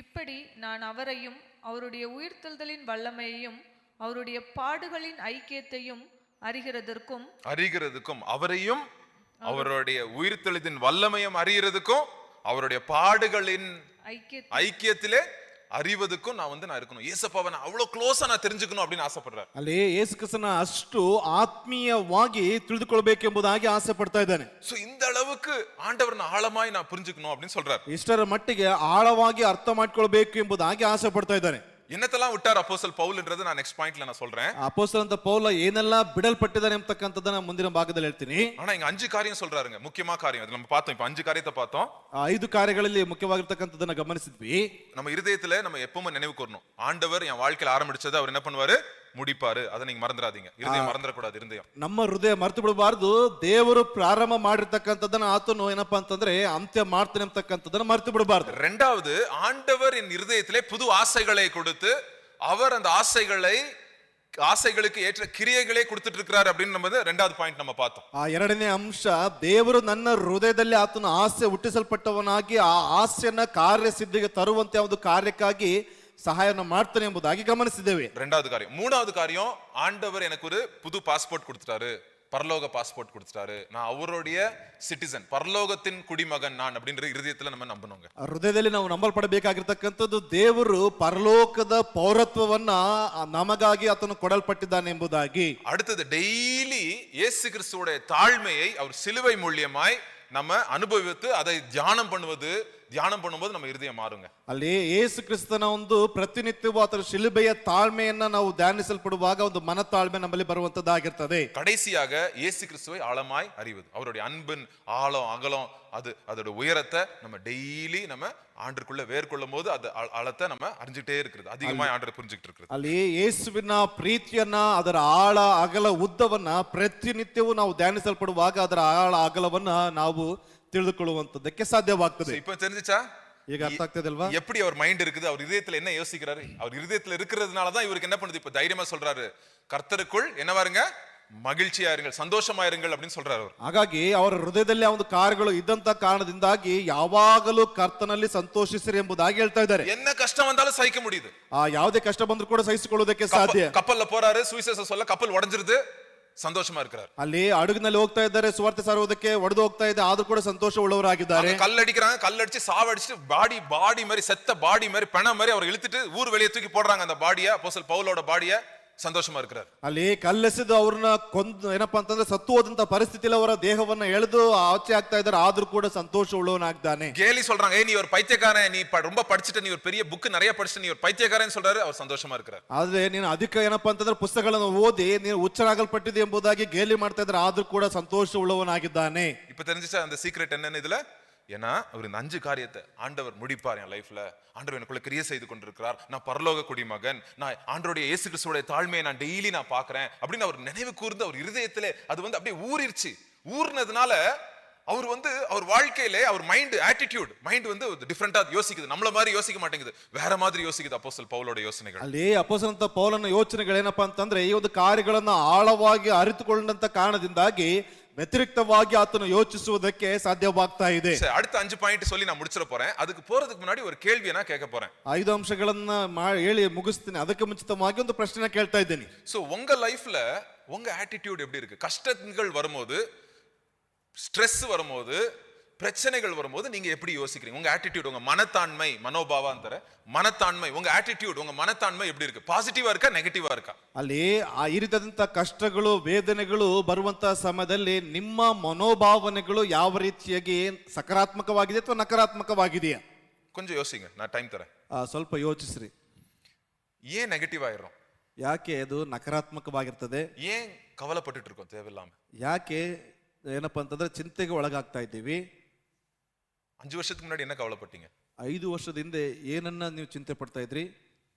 இப்படி நான் அவரையும் அவருடைய உயிர்த்தெழுதலின் வல்லமையையும் அவருடைய பாடுகளின் ஐக்கியத்தையும் அறிகிறதற்கும் அவரையும் அவருடைய உயிர்த்தெழுதின் வல்லமையும் அறிகிறதுக்கும் அவருடைய பாடுகளின் ஐக்கியத்திலே அறிவதுக்கும் நான் இருக்கணும். ஏசப்பாவை நான் அவ்வளவு க்ளோஸா நான் தெரிஞ்சுக்கணும் அப்படின்னு ಆಸೆಪಡ್றார். ಅಲ್ಲಿ ಯೇಸು ಕ್ರಿಸ್ತನ ಅಷ್ಟು ಆತ್ಮೀಯವಾಗಿ ತಿಳಿದುಕೊಳ್ಳಬೇಕೆಂಬುದಾಗಿ ಆಸೆ ಪಡ್ತಾ ಇದ್ದಾನೆ. ಸೋ இந்த அளவுக்கு ஆண்டவரನ್ನ ஆழமாய் நான் புரிஞ்சுக்கணும் அப்படின்னு சொல்றார். ಇಷ್ಟರ ಮಟ್ಟಿಗೆ ಆಳವಾಗಿ ಅರ್ಥ ಮಾಡಿಕೊಳ್ಳಬೇಕು ಎಂಬುದಾಗಿ ಆಸೆ ಪಡ್ತಾ ಇದ್ದಾನೆ. என்னத்தெல்லாம் விட்டார் அப்போஸ்தலன் பவுல்ன்றது நான் ನೆಕ್ಸ್ಟ್ ಪಾಯಿಂಟ್ல நான் சொல்றேன். ಅಪೊಸ್ತಲನಾದ ಪೌಲ ಏನೆಲ್ಲ ಬಿಡಲ್ಪಟ್ಟಿದ್ದಾನೆ ಎಂಬತಕ್ಕಂತದನ್ನ ಮುಂದಿನ ಭಾಗದಲ್ಲಿ ಹೇಳ್ತೀನಿ. ஆனா இங்க 5 காரியம் சொல்றாருங்க, முக்கியமான காரியம். அது நம்ம பார்த்தோம். இப்ப 5 காரியத்தை பார்த்தோம். 5 ಕಾರ್ಯಗಳಲ್ಲಿ ಮುಖ್ಯವಾಗಿರತಕ್ಕಂತದನ್ನ ಗಮನಿಸಿದ್ವಿ. நம்ம இதயத்துல நம்ம எப்பவுமே நினைவு கூறணும், ஆண்டவர் என் வாழ்க்கையில ஆரம்பிச்சது அவர் என்ன பண்ணுவாரு, முடிப்பாரு. அதை நீங்க மறந்துடாதீங்க. இருதயம் ಮರೆದರக்கூடாது. இருதயம் ನಮ್ಮ ಹೃದಯ ಮರೆತು ಬಿಡಬಾರದು. ದೇವರು ಪ್ರಾರಂಭ ಮಾಡಿರ್ತಕ್ಕಂಥದ್ದನ್ನ ಆತನು ಏನಪ್ಪಾ ಅಂತಂದ್ರೆ ಅಂತ್ಯ ಮಾಡ್ತಾನೆ ಅಂತಕ್ಕಂಥದ್ದನ್ನ ಮರೆತು ಬಿಡಬಾರದು. இரண்டாவது, ஆண்டவர் என் இருதயத்திலே புது ஆசைகளை கொடுத்து அவர் அந்த ஆசைகளுக்கு ஏற்ற கிரியைகளே கொடுத்துட்டு இருக்கிறார் அப்படின்னு நம்ம இரண்டாவது பாயிண்ட் நம்ம பார்த்தோம். ಎರಡನೇ ಅಂಶ, ದೇವರು ನನ್ನ ಹೃದಯದಲ್ಲಿ ಆತನ ಆಸೆ ಹುಟ್ಟಿಸಲ್ಪಟ್ಟವನಾಗಿ ಆ ಆಸೆಯನ್ನ ಕಾರ್ಯಸಿದ್ಧಿಗೆ ತರುವಂತೆ ಒಂದು ಕಾರ್ಯಕ್ಕಾಗಿ ಸಹಾಯವನ್ನು ಮಾಡ್ತಾನೆ ಎಂಬುದಾಗಿ ಗಮನಿಸಿದ್ದೇವೆ. இரண்டாவது காரியம். மூணாவது காரியம், ஆண்டவர் எனக்கு ஒரு புது பாஸ்போர்ட் கொடுத்துட்டாரு, பரலோக பாஸ்போர்ட் கொடுத்துட்டாரு. நான் அவருடைய சிட்டிசன், பரலோகத்தின் குடிமகன் நான் அப்படின்ற இருதயத்துல நம்ம நம்பணுங்க. ಹೃದಯದಲ್ಲಿ ನಾವು ನಂಬಲ್ಪಡಬೇಕಾಗಿರ್ತಕ್ಕಂಥದ್ದು ದೇವರು ಪರಲೋಕದ ಪೌರತ್ವವನ್ನ ನಮಗಾಗಿ ಆತನು ಕೊಡಲ್ಪಟ್ಟಿದ್ದಾನೆ ಎಂಬುದಾಗಿ. அடுத்தது, டெய்லி இயேசு கிறிஸ்துவோட தாழ்மையை அவர் சிலுவை மூலியமாய் நம்ம அனுபவித்து அதை தியானம் பண்ணும்போது நம்ம இருதயம் மாறுங்க. ಅಲ್ಲಿ ಯೇಸು ಕ್ರಿಸ್ತನ ಒಂದು ಪ್ರತಿನಿತ್ಯವೂ ಆತನ ಶಿಲುಬೆಯ ತಾಳ್ಮೆಯನ್ನ ನಾವು ಧ್ಯಾನಿಸಲ್ಪಡುವಾಗ ಒಂದು ಮನತಾಳ್ಮೆ ನಮ್ಮಲ್ಲಿ ಬರುವಂತದ್ದಾಗಿರ್ತದೆ. கடைசியாக இயேசு கிறிஸ்துவை ஆழமாய் அறிவது, அவருடைய அன்பின் ஆழம் அகலம் அதோட உயரத்தை நம்ம டெய்லி நம்ம ஆண்டருக்குள்ள வேர்கொள்ளும் போது அது ஆழத்தை நம்ம அறிஞ்சிட்டே இருக்கிறது, அதிகமாய் ஆண்டரை புரிஞ்சுக்கிட்டு இருக்கிறது. ಅಲ್ಲಿ ಯೇಸುವಿನ ಪ್ರೀತಿಯನ್ನ, ಅದರ ಆಳ ಅಗಲ ಉದ್ದವನ್ನ ಪ್ರತಿನಿತ್ಯವೂ ನಾವು ಧ್ಯಾನಿಸಲ್ಪಡುವಾಗ ಅದರ ಆಳ ಅಗಲವನ್ನ ನಾವು ತಿಳಿದುಕೊಳ್ಳುವಂತದಕ್ಕೆ ಸಾಧ್ಯವಾಗ್ತದೆ. இப்ப தெரிஞ்சுச்சா? ಈಗ ಅರ್ಥ ಆಗ್ತದಲ್ವಾ எப்படி அவர் மைண்ட் இருக்குது, அவர் இதயத்துல என்ன யோசிக்கிறாரு? அவர் இதயத்துல இருக்கிறதுனாலதான் இவருக்கு என்ன பண்ணுது, இப்ப தைரியமா சொல்றாரு, கர்த்தருக்குள் என்னவாருங்க, மகிழ்ச்சியா இருங்கள், சந்தோஷமா இருங்கள் அப்படின்னு சொல்றாரு அவர். ಹಾಗಾಗಿ ಅವರ ಹೃದಯದಲ್ಲಿ ಆ ಒಂದು ಕಾರ್ಯಗಳು ಇದ್ದಂತ ಕಾರಣದಿಂದಾಗಿ ಯಾವಾಗಲೂ ಕರ್ತನಲ್ಲಿ ಸಂತೋಷಿಸಿರಿ ಎಂಬುದಾಗಿ ಹೇಳ್ತಾ ಇದ್ದಾರೆ. என்ன கஷ்டம் வந்தாலும் சகிக்க முடியுது. ಯಾವುದೇ ಕಷ್ಟ ಬಂದ್ರೂ ಕೂಡ ಸಹಿಸಿಕೊಳ್ಳೋದಕ್ಕೆ ಸಾಧ್ಯ. கப்பல்ல போறாரு, சுவிசேஷம் சொல்ல கப்பல் உடைஞ்சிருது, சந்தோஷமா இருக்கிறார். ಅಲ್ಲಿ ಹಡಗಿನಲ್ಲಿ ಹೋಗ್ತಾ ಇದ್ದಾರೆ, ಸುವಾರ್ತೆ ಸಾರುವುದಕ್ಕೆ ಒಡೆದು ಹೋಗ್ತಾ ಇದೆ, ಆದ್ರೂ ಕೂಡ ಸಂತೋಷ ಉಳ್ಳವರಾಗಿದ್ದಾರೆ. கல்லடிக்கிறாங்க, கல்லடிச்சு சாவடிச்சு பாடி மாதிரி செத்த பாடி மாதிரி பெண மாதிரி அவர் இழுத்துட்டு ஊர் வெளியே தூக்கி போடுறாங்க அந்த பாடிய, அப்போஸ்தலன் பவுலோட பாடிய. சந்தோஷமா இருக்கிறார். ಅಲ್ಲಿ ಕಲ್ಲೆಸೆದು ಅವ್ರನ್ನ ಕೊಂದು ಏನಪ್ಪಾ ಅಂತಂದ್ರೆ ಸತ್ತು ಹೋದಂತ ಪರಿಸ್ಥಿತಿಯಲ್ಲಿ ಅವರ ದೇಹವನ್ನ ಎಳೆದು ಆಚೆ ಆಗ್ತಾ ಇದ್ದಾರೆ, ಆದ್ರೂ ಕೂಡ ಸಂತೋಷ ಉಳ್ಳವನಾಗ್ತಾನೆ. கேலி சொல்றாங்க, நீ ஒரு பைத்தியக்காரன், நீ ரொம்ப படிச்சிட்ட, நீ ஒரு பெரிய புக் நிறைய படிச்சிட்ட, நீ ஒரு பைத்தியக்காரன் சொல்றாரு, அவர் சந்தோஷமா இருக்கிறார். ಆದ್ರೆ ನೀನು ಅಧಿಕ ಏನಪ್ಪಾ ಅಂತಂದ್ರೆ ಪುಸ್ತಕಗಳನ್ನು ಓದಿ ನೀನು ಹುಚ್ಚರಾಗಲ್ಪಟ್ಟಿದೆ ಎಂಬುದಾಗಿ ಗೇಲಿ ಮಾಡ್ತಾ ಇದ್ದಾರೆ, ಆದ್ರೂ ಕೂಡ ಸಂತೋಷ ಉಳ್ಳವನಾಗಿದ್ದಾನೆ. இப்ப தெரிஞ்சுச்சா அந்த சீக்ரெட் என்னன்னு இதுல? ஏன்னா அவர் இந்த 5 காரியத்தை ஆண்டவர் முடிப்பார் என் லைஃப்ல, ஆண்டவர் எனக்குள்ள கிரியை செய்து கொண்டிருக்கிறார், நான் பரலோக குடிமகன், நான் ஆண்டவருடைய இயேசு கிறிஸ்துவோட தாழ்மையை நான் டெய்லி நான் பாக்குறேன் அப்படின்னு அவர் நினைவு கூர்ந்து அவர் இருதயத்திலே அது அப்படியே ஊறிடுச்சு. ஊர்னதுனால அவர் வாழ்க்கையிலே அவர் மைண்ட் டிஃபரெண்டா யோசிக்குது. நம்மள மாதிரி யோசிக்க மாட்டேங்குது, வேற மாதிரி யோசிக்குது அப்போஸ்தலன் பவுலோட யோசனைகள். ಅಲ್ಲಿ ಅಪೊಸ್ತಲನಾದ ಪೌಲನ ಯೋಚನೆಗಳೇನಪ್ಪಾ ಅಂತಂದ್ರೆ ಈ ಒಂದು ಕಾರ್ಯಗಳನ್ನ ಆಳವಾಗಿ ಅರಿತುಕೊಂಡಂತ ಕಾರಣದಿಂದಾಗಿ ವ್ಯತಿರಿಕ್ತವಾಗಿ ಆತನು ಯೋಚಿಸುವುದಕ್ಕೆ ಸಾಧ್ಯವಾಗ್ತಾ ಇದೆ. அடுத்த 5 பாயிண்ட் சொல்லி நான் முடிச்சிட போறேன். அதுக்கு போறதுக்கு முன்னாடி ஒரு கேள்வியை நான் கேட்க போறேன். 5 ಅಂಶಗಳನ್ನ ಹೇಳಿ ಮುಗಿಸ್ತೀನಿ. ಅದಕ್ಕೆ ಮುಂಚಿತವಾಗಿ ಒಂದು ಪ್ರಶ್ನೆ ಕೇಳ್ತಾ ಇದ್ದೀನಿ. சோ உங்க லைஃப்ல உங்க ஆட்டிட்யூட் எப்படி இருக்கு? கஷ்டங்கள் வரும்போது, ஸ்ட்ரெஸ் வரும்போது, பிரச்சனைகள் வரும்போது நீங்க எப்படி யோசிக்கிறீங்க? உங்க ஆட்டிட்யூட், உங்க மனத்தாண்மை, மனோபாவாந்தர மனத்தாண்மை, உங்க ஆட்டிட்யூட், உங்க மனத்தாண்மை எப்படி இருக்கு? பாசிಟಿவா இருக்கா, ನೆಗೆಟಿவா இருக்கா? ಅಲ್ಲಿ ಈ ರೀತಿಯಾದಂತ ಕಷ್ಟಗಳು, ವೇದನೆಗಳು ಬರುವಂತ ಸಮಯದಲ್ಲಿ ನಿಮ್ಮ ಮನೋಭಾವನೆಗಳು ಯಾವ ರೀತಿಯಾಗಿ ಸಕಾರಾತ್ಮಕವಾಗಿದೆ ಅಥವಾ ನಕಾರಾತ್ಮಕವಾಗಿದೆಯಾ? கொஞ்சம் யோசிங்க, நான் டைம் தரேன். ಸ್ವಲ್ಪ ಯೋಚಿಸ್ರಿ. ஏன் நெகட்டிவ் ஆயிரும்? ಯಾಕೆ ಅದು ನಕಾರಾತ್ಮಕವಾಗಿರ್ತದೆ? ஏன் கவலைப்பட்டுட்டு இருக்கோம் தேவையில்லாம? ಯಾಕೆ ಏನಪ್ಪಾ ಅಂತಂದ್ರೆ ಚಿಂತೆಗೆ ಒಳಗಾಗ್ತಾ ಇದ್ದೀವಿ? 5 வருஷத்துக்கு முன்னாடி என்ன கவலைப்பட்டீங்க? 5 ವರ್ಷದ ಹಿಂದೆ ಏನನ್ನ ನೀವು ಚಿಂತೆ ಪಡ್ತಾ ಇದ್ರಿ?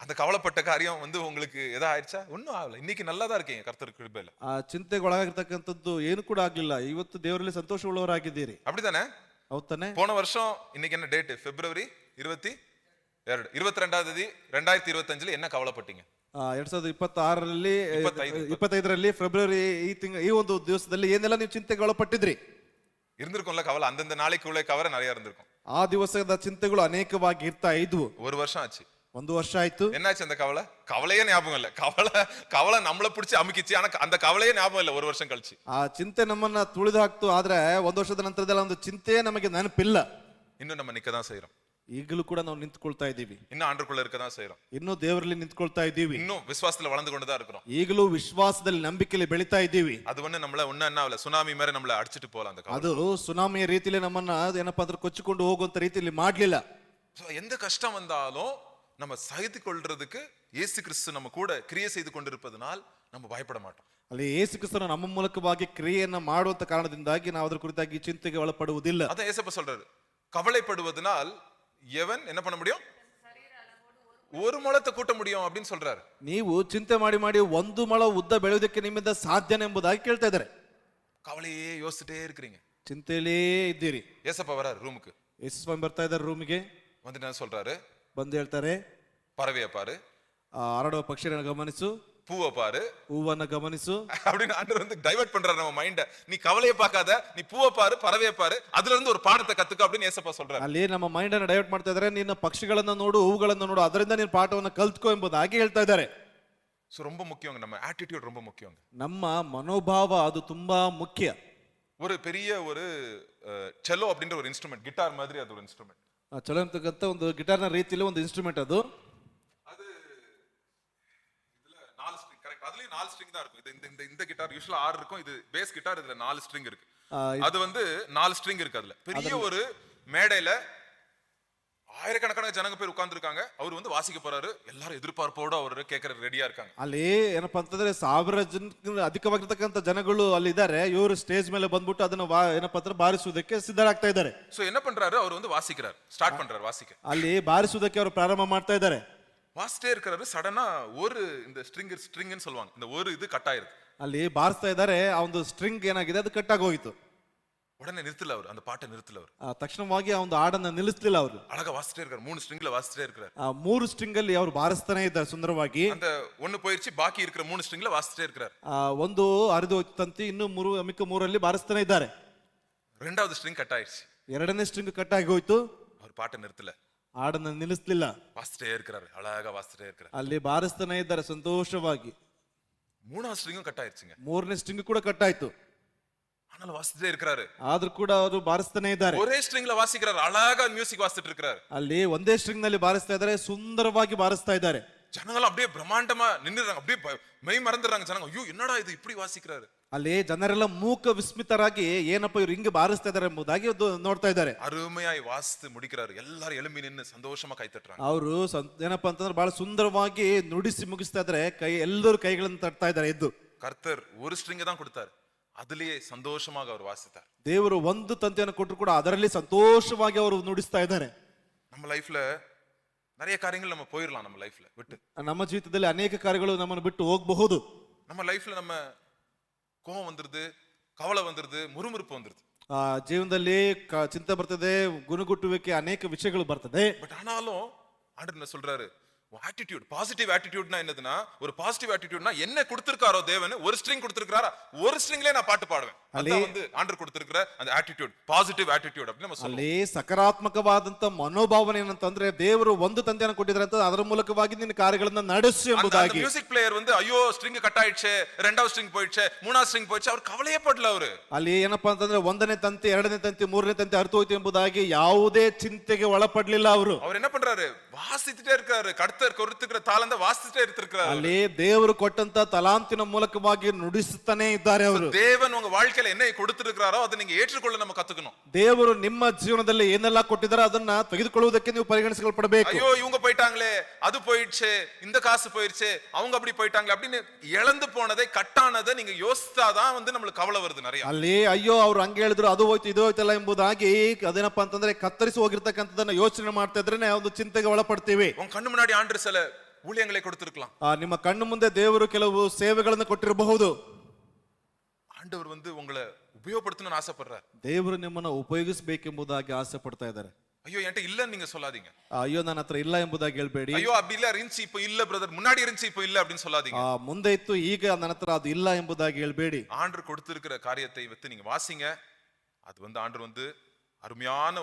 அந்த கவலைப்பட்ட காரியம் உங்களுக்கு எதா ஆயிடுச்சா? ஒன்னும் ஆகல, இன்னைக்கு நல்லா தான் இருக்கீங்க கர்த்தர் கிருபையில. ಆ ಚಿಂತೆಗೆ ಒಳಗಾಗಿರ್ತಕ್ಕಂಥದ್ದು ಏನು ಕೂಡ ಆಗ್ಲಿಲ್ಲ, ಇವತ್ತು ದೇವರಲ್ಲಿ ಸಂತೋಷ ಉಳ್ಳವರಾಗಿದ್ದೀರಿ. அப்படிதானே? ಹೌದ್ ತಾನೆ? போன வருஷம் இன்னைக்கு என்ன டேட்? பிப்ரவரி 22 2025 என்ன கவலைப்பட்டீங்க? 2025ರಲ್ಲಿ ಫೆಬ್ರವರಿ ಈ ಒಂದು ದಿವಸದಲ್ಲಿ ಏನೆಲ್ಲ ನೀವು ಚಿಂತೆಗೆ ಒಳಪಟ್ಟಿದ್ರಿ? இருந்திருக்கும்ல கவலை, அந்தந்த நாளைக்குள்ள கவலை நிறைய இருந்திருக்கும். ಆ ದಿವಸದ ಚಿಂತೆಗಳು ಅನೇಕವಾಗಿ ಇರ್ತಾ ಇದ್ವು. ஒரு வருஷம் ஆச்சு. 1 ವರ್ಷ ಆಯ್ತು. என்னாச்சு அந்த கவலை? கவலையே ஞாபகம் இல்ல. கவலை நம்மள பிடிச்சி அமுக்கிச்சு, ஆனா அந்த கவலையே ஞாபகம் இல்ல 1 வருஷம் கழிச்சு. ಆ ಚಿಂತೆ ನಮ್ಮನ್ನ ತುಳಿದು ಹಾಕ್ತು, ಆದ್ರೆ 1 ವರ್ಷದ ನಂತರದಲ್ಲಿ ಒಂದು ಚಿಂತೆ ನಮಗೆ ನೆನಪಿಲ್ಲ. இன்னும் நம்ம நிக்க தான் செய்றோம். ಈಗಲೂ ಕೂಡ ನಾವು ನಿಂತ್ಕೊಳ್ತಾ ಇದ್ದೀವಿ. இன்னும் ஆண்டருக்குள்ள இருக்க தான் செய்றோம். ಇನ್ನೂ ದೇವರಲ್ಲಿ ನಿಂತ್ಕೊಳ್ತಾ ಇದ್ದೀವಿ. இன்னும் விசுவாசத்துல வளர்ந்து கொண்டு தான் இருக்கிறோம். ಈಗಲೂ ವಿಶ್ವಾಸದಲ್ಲಿ ನಂಬಿಕೆಯಲ್ಲಿ ಬೆಳಿತಾ ಇದ್ದೀವಿ. அது வந்து நம்மள ஒண்ணு என்ன ஆகல, சுனாமி மாதிரி நம்மள அடிச்சிட்டு போலாம் அந்த கவலை. ಅದು ಸುನಾಮಿಯ ರೀತಿಯಲ್ಲಿ ನಮ್ಮನ್ನ ಏನಪ್ಪಾ ಅಂದ್ರೆ ಕೊಚ್ಚಿಕೊಂಡು ಹೋಗುವಂತ ರೀತಿಯಲ್ಲಿ ಮಾಡ್ಲಿಲ್ಲ. So எந்த கஷ்டம் வந்தாலும் நம்ம சகித்து கொள்றதுக்கு இயேசு கிறிஸ்து நம்ம கூட கிரியை செய்து கொண்டிருப்பதனால் நம்ம பயப்பட மாட்டோம். ಅಲ್ಲಿ ಯೇಸು ಕ್ರಿಸ್ತನು ನಮ್ಮ ಮೂಲಕವಾಗಿ ಕ್ರಿಯೆಯನ್ನ ಮಾಡುವಂತ ಕಾರಣದಿಂದಾಗಿ ನಾವು ಅದರ ಕುರಿತಾಗಿ ಚಿಂತೆಗೆ ಒಳಪಡುವುದಿಲ್ಲ. அதான் ஏசப்பா சொல்றாரு, கவலைப்படுவதனால் எவன் என்ன பண்ண முடியும்? ஒரு முழத்தை கூட்ட முடியும் அப்படின்னு சொல்றாரு. ನೀವು ಚಿಂತೆ ಮಾಡಿ ಮಾಡಿ 1 ಮೊಳ ಉದ್ದ ಬೆಳೆಯುವುದಕ್ಕೆ ನಿಮ್ಮಿಂದ ಸಾಧ್ಯನೇ ಎಂಬುದಾಗಿ ಕೇಳ್ತಾ ಇದ್ದಾರೆ. கவலையே யோசிச்சுட்டே இருக்கிறீங்க. ಚಿಂತೆಯಲ್ಲೇ ಇದ್ದೀರಿ. ஏசப்பா வராரு ரூமுக்கு. ಯೇಸು ಸ್ವಾಮಿ ಬರ್ತಾ ಇದ್ದಾರೆ ರೂಮಿಗೆ. வந்து என்ன சொல்றாரு? ಬಂದು ಹೇಳ್ತಾರೆ, பறவையை பாரு, ಹರಡುವ ಪಕ್ಷಿಗಳನ್ನು ಗಮನಿಸು, பூவை பாரு, ಹೂವನ್ನ ಗಮನಿಸು அப்படின்னு ஆண்டவர் வந்து டைவர்ட் பண்றாரு நம்ம மைண்ட. நீ கவலையை பார்க்காத, நீ பூவை பாரு, பறவையை பாரு, அதுல இருந்து ஒரு பாடத்தை கத்துக்க அப்படின்னு ஏசப்பா சொல்றாரு. ಅಲ್ಲಿ ನಮ್ಮ ಮೈಂಡ್ ಅನ್ನು ಡೈವರ್ಟ್ ಮಾಡ್ತಾ ಇದ್ದಾರೆ. ನಿನ್ನ ಪಕ್ಷಿಗಳನ್ನ ನೋಡು, ಹೂವುಗಳನ್ನ ನೋಡು, ಅದರಿಂದ ನೀನು ಪಾಠವನ್ನ ಕಲ್ತ್ಕೋ ಎಂಬುದಾಗಿ ಹೇಳ್ತಾ ಇದ್ದಾರೆ. சோ ரொம்ப முக்கியங்க, நம்ம ஆட்டிடியூட் ரொம்ப முக்கியங்க. ನಮ್ಮ ಮನೋಭಾವ ಅದು ತುಂಬಾ ಮುಖ್ಯ. ஒரு பெரிய ஒரு செல்லோ அப்படின்ற ஒரு இன்ஸ்ட்ருமெண்ட், கிட்டார் மாதிரி அது ஒரு இன்ஸ்ட்ருமெண்ட். ಚಲೋ ಅಂತಕ್ಕಂಥ ಒಂದು ಗಿಟಾರ್ನ ರೀತಿಯಲ್ಲಿ ಒಂದು ಇನ್ಸ್ಟ್ರೂಮೆಂಟ್ ಅದು. அது இதுல 4 ஸ்ட்ரிங், கரெக்ட். அதுலயும் 4 ஸ்ட்ரிங் தான் இருக்கும். இது இந்த கிட்டார் யூசுவலா 6 இருக்கும். இது பேஸ் கிட்டார், இதுல 4 ஸ்ட்ரிங் இருக்கு. அது வந்து 4 ஸ்ட்ரிங் இருக்கு. அதுல பெரிய ஒரு மேடையில ஆயிரக்கணக்கான ஜனங்க பேர் உட்கார்ந்து இருக்காங்க. அவர் வந்து வாசிக்க போறாரு. எல்லாரும் எதிர்பார்ப்போட அவர் கேட்கற ரெடியா இருக்காங்க. ಅಲ್ಲಿ ಏನಪ್ಪಾ ಅಂತಂದ್ರೆ 1000 ಜನ ಅಧಿಕವಾಗಿರ್ತಕ್ಕಂಥ ಜನಗಳು ಅಲ್ಲಿ ಇದ್ದಾರೆ. ಇವರು ಸ್ಟೇಜ್ ಮೇಲೆ ಬಂದ್ಬಿಟ್ಟು ಅದನ್ನ ಏನಪ್ಪಾ ಅಂದ್ರೆ ಬಾರಿಸುವುದಕ್ಕೆ ಸಿದ್ಧರಾಗ್ತಾ ಇದ್ದಾರೆ. சோ என்ன பண்றாரு? அவர் வந்து வாசிக்கிறார், ஸ்டார்ட் பண்றாரு வாசிக்க. ಅಲ್ಲಿ ಬಾರಿಸುವುದಕ್ಕೆ ಅವರು ಪ್ರಾರಂಭ ಮಾಡ್ತಾ ಇದ್ದಾರೆ. வாசிட்டே இருக்காரு. சடனா ஒரு இந்த ஸ்ட்ரிங்னு சொல்லுவாங்க, இந்த ஒரு இது கட் ஆயிருக்கு. ಅಲ್ಲಿ ಬಾರಿಸ್ತಾ ಇದ್ದಾರೆ. ಆ ಒಂದು ಸ್ಟ್ರಿಂಗ್ ಏನಾಗಿದೆ, ಅದು ಕಟ್ ಆಗಿ ಹೋಗಿತ್ತು. உடனே நிறுத்தல அவர், அந்த பாட்டை நிறுத்தல அவர். ತಕ್ಷಣವಾಗಿ ಆ ಒಂದು ಹಾಡನ್ನ ನಿಲ್ಲಿಸಲಿಲ್ಲ ಅವರು. அழகா வாசிட்டே இருக்காரு. 3 ஸ்ட்ரிங்ல வாசிட்டே இருக்காரு. ಆ 3 ಸ್ಟ್ರಿಂಗ್ ಅಲ್ಲಿ ಅವರು ಬಾರಿಸ್ತಾನೆ ಇದ್ದಾರೆ ಸುಂದರವಾಗಿ. அந்த ஒன்னு போயிருச்சு, பாக்கி இருக்கிற 3 ಸ್ಟ್ರಿಂಗ್ல வாசிட்டே இருக்காரு. ಒಂದು ಹರಿದು ಹೋಯ್ತಂತೆ, ಇನ್ನು ಮಿಕ್ಕ 3 ಬಾರಿಸ್ತಾನೆ ಇದ್ದಾರೆ. ரெண்டாவது ஸ்ட்ரிங் கட் ஆயிடுச்சு. 2ನೇ ಸ್ಟ್ರಿಂಗ್ ಕಟ್ ಆಗಿ ಹೋಯ್ತು. அவர் பாட்டை நிறுத்தல, ಹಾಡನ್ನ ನಿಲ್ಲಿಸಲಿಲ್ಲ. வாசிட்டே இருக்காரு. அழகா வாசிட்டே இருக்காரு. ಅಲ್ಲಿ ಬಾರಿಸ್ತಾನೆ ಇದ್ದಾರೆ ಸಂತೋಷವಾಗಿ. 3வது ஸ்ட்ரிங்கும் கட் ஆயிடுச்சுங்க. 3ನೇ ಸ್ಟ್ರಿಂಗ್ ಕೂಡ ಕಟ್ ಆಯ್ತು. ஆனாலும் வாசிட்டே இருக்காரு. ಆದ್ರೂ ಕೂಡ ಅವರು ಬಾರಿಸ್ತಾನೆ ಇದ್ದಾರೆ. ஒரே ஸ்ட்ரிங்ல வாசிக்கிறாரு. அழகா மியூசிக் வாசிட்டு இருக்காரு. ಅಲ್ಲಿ ಒಂದೇ ಸ್ಟ್ರಿಂಗ್ ನಲ್ಲಿ ಬಾರಿಸ್ತಾ ಇದ್ದಾರೆ, ಸುಂದರವಾಗಿ ಬಾರಿಸ್ತಾ ಇದ್ದಾರೆ. ஜனங்கள் அப்படியே பிரம்மாண்டமா நின்னுறாங்க. அப்படியே மெய் மறந்துறாங்க ஜனங்க. ஐயோ என்னடா இது இப்படி வாசிக்கிறாரு. ಅಲ್ಲಿ ಜನರೆಲ್ಲ ಮೂಕ ವಿಸ್ಮಿತರಾಗಿ ಏನಪ್ಪ ಇವ್ರು ಹಿಂಗೆ ಬಾರಿಸ್ತಾ ಇದ್ದಾರೆ ಎಂಬುದಾಗಿ ನೋಡ್ತಾ ಇದ್ದಾರೆ. அருமையாய் வாசித்து முடிக்கிறாரு. எல்லாரும் எழும்பி நின்னு சந்தோஷமா ಕೈ ತಟ್ಟறாங்க. ಅವರು ಏನಪ್ಪಾ ಅಂತಂದ್ರೆ ಬಹಳ ಸುಂದರವಾಗಿ ನುಡಿಸಿ ಮುಗಿಸ್ತಾ ಇದ್ದಾರೆ. ಎಲ್ಲರೂ ಕೈಗಳನ್ನು ತಟ್ತಾ ಇದ್ದಾರೆ ಎದ್ದು. கர்த்தர் ஒரு ஸ்ட்ரிங் தான் கொடுத்தாரு. அதுலயே சந்தோஷமாக அவர் வாசித்தார். ದೇವರು ಒಂದು ತಂತಿಯನ್ನು ಕೊಟ್ಟರು ಕೂಡ ಅದರಲ್ಲಿ ಸಂತೋಷವಾಗಿ ಅವರು ನುಡಿಸ್ತಾ ಇದ್ದಾರೆ. நம்ம லைஃப்ல நிறைய காரியங்கள் நம்ம போயிரலாம். நம்ம லைஃப்ல விட்டு ನಮ್ಮ ಜೀವಿತದಲ್ಲಿ ಅನೇಕ ಕಾರ್ಯಗಳು ನಮ್ಮನ್ನು ಬಿಟ್ಟು ಹೋಗಬಹುದು. நம்ம லைஃப்ல நம்ம கோபம் வந்துருது, கவலை வந்துருது, முறுமுறுப்பு வந்துருது. ಜೀವನದಲ್ಲಿ ಚಿಂತೆ ಬರ್ತದೆ, ಗುಣಗುಟ್ಟುವಿಕೆ, ಅನೇಕ ವಿಷಯಗಳು ಬರ್ತದೆ. பட் ஆனாலும் ஆண்டவர் என்ன சொல்றாரு? ஆட்டிடியூட், பாசிட்டிவ் ஆட்டிடியூட்னா என்னதுன்னா, ஒரு பாசிட்டிவ் ஆட்டிடியூட்னா என்ன கொடுத்திருக்காரோ தேவன், ஒரு ஸ்ட்ரிங் கொடுத்திருக்காரா, ஒரு ஸ்ட்ரிங்லயே நான் பாட்டு பாடுவேன். அதான் வந்து ஆண்டவர் கொடுத்திருக்கிற அந்த ஆட்டிடியூட், பாசிட்டிவ் ஆட்டிடியூட் அப்படி நம்ம சொல்லுவோம். ಅಲ್ಲಿ ಸಕಾರಾತ್ಮಕವಾದಂತ ಮನೋಭಾವನೆ ಏನಂತಂದ್ರೆ ದೇವರು ಒಂದು ತಂತಿಯನ್ನು ಕೊಟ್ಟಿದ್ದಾರೆ ಅಂತ ಅದರ ಮೂಲಕವಾಗಿ ನಿನ್ನ ಕಾರ್ಯಗಳನ್ನ ನಡೆಸು ಎಂಬುದಾಗಿ. மியூசிக் பிளேயர் வந்து ஐயோ ஸ்ட்ரிங் கட் ஆயிடுச்சு, ரெண்டாவது ஸ்ட்ரிங் போயிடுச்சு, மூணாவது ஸ்ட்ரிங் போயிடுச்சு, அவர் கவலையே படல. அவரு ಅಲ್ಲಿ ಏನಪ್ಪಾ ಅಂತಂದ್ರೆ 1ನೇ ತಂತಿ, 2ನೇ ತಂತಿ, 3ನೇ ತಂತಿ ಅರ್ಥ ಹೋಯ್ತು ಎಂಬುದಾಗಿ ಯಾವುದೇ ಚಿಂತೆಗೆ ಒಳಪಡ್ಲಿಲ್ಲ ಅವರು. அவர் என்ன பண்றாரு? வாசித்துட்டே இருக்காரு. கர்த்தர் கொடுத்திருக்கிற தாளந்த வாசித்துட்டே இருக்காரு. ಅಲ್ಲಿ ದೇವರು ಕೊಟ್ಟಂತ ತಲಾಂತಿನ ಮೂಲಕವಾಗಿ ನುಡಿಸುತ್ತಾನೆ ಇದ್ದಾರೆ ಅವರು. தேவன் உங்க வாழ்க்கையில என்ன கொடுத்திருக்காரோ அதை நீங்க ஏற்றுக்கொள்ள நம்ம கத்துக்கணும். ದೇವರು ನಿಮ್ಮ ಜೀವನದಲ್ಲಿ ಏನೆಲ್ಲ ಕೊಟ್ಟಿದ್ದಾರೆ ಅದನ್ನ ತೆಗೆದುಕೊಳ್ಳುವುದಕ್ಕೆ ನೀವು ಪರಿಗಣಿಸಲ್ಪಡಬೇಕು. ஐயோ இவங்க போயிட்டாங்களே, அது போயிடுச்சு, இந்த காசு போயிடுச்சு, அவங்க அப்படி போயிட்டாங்களே அப்படின்னு இழந்து போனதை, கட்டானதை நீங்க யோசிச்சாதான் வந்து நம்மளுக்கு கவலை வருது நிறைய. ಅಲ್ಲಿ ಅಯ್ಯೋ ಅವ್ರು ಹಂಗೆ ಹೇಳಿದ್ರು, ಅದು ಹೋಯ್ತು ಇದು ಹೋಯ್ತಲ್ಲ ಎಂಬುದಾಗಿ ಅದೇನಪ್ಪ ಅಂತಂದ್ರೆ ಕತ್ತರಿಸಿ ಹೋಗಿರ್ತಕ್ಕಂಥದನ್ನ ಯೋಚನೆ ಮಾಡ್ತಾ ಇದ್ರೆ ಒಂದು ಚಿಂತೆಗೆ ಒಳಪಡ್ತೀವಿ. உங்க கண்ணு முன்னாடி ஆண்டு சில ஊழியங்களை கொடுத்திருக்கலாம். ನಿಮ್ಮ ಕಣ್ಣು ಮುಂದೆ ದೇವರು ಕೆಲವು ಸೇವೆಗಳನ್ನು ಕೊಟ್ಟಿರಬಹುದು. ஆண்டவர் வந்து உங்களை உபயோகப்படுத்தணும்னு ஆசைப்படுறார். ದೇವರು ನಿಮ್ಮನ್ನ ಉಪಯೋಗಿಸಬೇಕೆಂಬುದಾಗಿ ಆಸೆ ಪಡ್ತಾ ಇದ್ದಾರೆ. ஐயோ என்கிட்ட இல்லன்னு நீங்க சொல்லாதீங்க. ಅಯ್ಯೋ ನನ್ನ ಹತ್ರ ಇಲ್ಲ ಎಂಬುದಾಗಿ ಹೇಳ್ಬೇಡಿ. ஐயோ அப்படி இல்ல, இருந்துச்சு இப்ப இல்ல பிரதர், முன்னாடி இருந்துச்சு இப்ப இல்ல அப்படின்னு சொல்லாதீங்க. ಮುಂದೆ ಇತ್ತು ಈಗ ನನ್ನ ಹತ್ರ ಅದು ಇಲ್ಲ ಎಂಬುದಾಗಿ ಹೇಳ್ಬೇಡಿ. ஆண்டவர் கொடுத்திருக்கிற காரியத்தை வைத்து நீங்க வாசிங்க. அது வந்து ஆண்டவர் வந்து அருமையான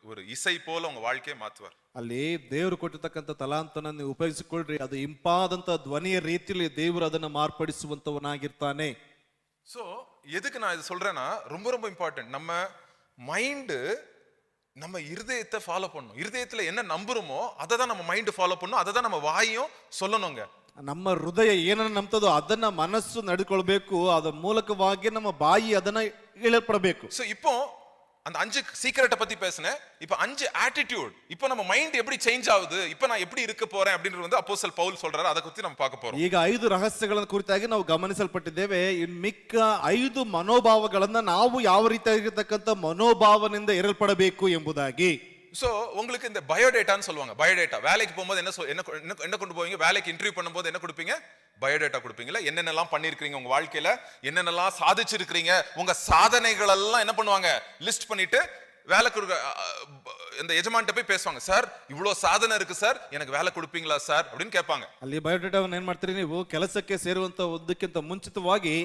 ஒரு இசை போல உங்க வாழ்க்கையை மாத்துவார். ಅಲ್ಲಿ ದೇವರು ಕೊಟ್ಟಿರ್ತಕ್ಕಂಥ ತಲಾಂತನ ನೀವು ಉಪಯೋಗಿಸಿಕೊಳ್ಳ್ರಿ, ಅದು ಇಂಪಾದಂತ ಧ್ವನಿಯ ರೀತಿಯಲ್ಲಿ ದೇವರು ಅದನ್ನ ಮಾರ್ಪಡಿಸುವಂತವನಾಗಿರ್ತಾನೆ. சோ எதுக்கு நான் இது சொல்றேன்னா ரொம்ப ரொம்ப இம்பார்ட்டன்ட். நம்ம மைண்டு நம்ம இருதயத்தை ஃபாலோ பண்ணணும். இருதயத்துல என்ன நம்புறோமோ அதை தான் நம்ம மைண்ட் ஃபாலோ பண்ணணும், அதை தான் நம்ம வாயும் சொல்லணுங்க. ನಮ್ಮ ಹೃದಯ ಏನನ್ನ ನಂಬ್ತದೋ ಅದನ್ನ ಮನಸ್ಸು ನಡ್ಕೊಳ್ಬೇಕು, ಅದರ ಮೂಲಕವಾಗಿ ನಮ್ಮ ಬಾಯಿ ಅದನ್ನ ಹೇಳಲ್ಪಡಬೇಕು. சோ இப்போ அந்த 5 சீக்ரெட்டை பத்தி பேசினேன். இப்போ 5 ஆட்டிடியூட். இப்போ நம்ம மைண்ட் எப்படி சேஞ்ச் ஆகுது, இப்போ நான் எப்படி இருக்க போறேன் அப்படின்றது வந்து அப்போஸ்தலன் பவுல் சொல்றாரு. அதை பத்தி நம்ம பார்க்க போறோம். ಈಗ 5 ರಹಸ್ಯಗಳ ಕುರಿತಾಗಿ ನಾವು ಗಮನಿಸಲ್ಪಟ್ಟಿದ್ದೇವೆ. ಇನ್ನು ಮಿಕ್ಕ 5 ಮನೋಭಾವಗಳನ್ನ ನಾವು ಯಾವ ರೀತಿಯಾಗಿರ್ತಕ್ಕಂಥ ಮನೋಭಾವನೆಯಿಂದ ಇರಲ್ಪಡಬೇಕು ಎಂಬುದಾಗಿ. சோ உங்களுக்கு இந்த பயோடேட்டான்னு சொல்லுவாங்க. பயோடேட்டா வேலைக்கு போகும்போது என்ன கொண்டு போவீங்க, வேலைக்கு இன்டர்வியூ பண்ணும்போது என்ன கொடுப்பீங்க, பயோடேட்டா கொடுப்பீங்களா? என்னென்னலாம் பண்ணிருக்கீங்க உங்க வாழ்க்கையில, என்னென்னலாம் சாதிச்சிருக்கீங்க, உங்க சாதனைகள் எல்லாம் என்ன பண்ணுவாங்க லிஸ்ட் பண்ணிட்டு வேலைக்கு இந்த எஜமான்ட்ட போய் பேசுவாங்க. சார் இவ்வளவு சாதனை இருக்கு சார், எனக்கு வேலை கொடுப்பீங்களா சார் அப்படின்னு கேட்பாங்க. ಅಲ್ಲಿ ಬಯೋಡೇಟಾವನ್ನು ಏನ್ ಮಾಡ್ತೀರಿ ನೀವು, ಕೆಲಸಕ್ಕೆ ಸೇರುವಂತ ಒಂದಕ್ಕಿಂತ ಮುಂಚಿತವಾಗಿ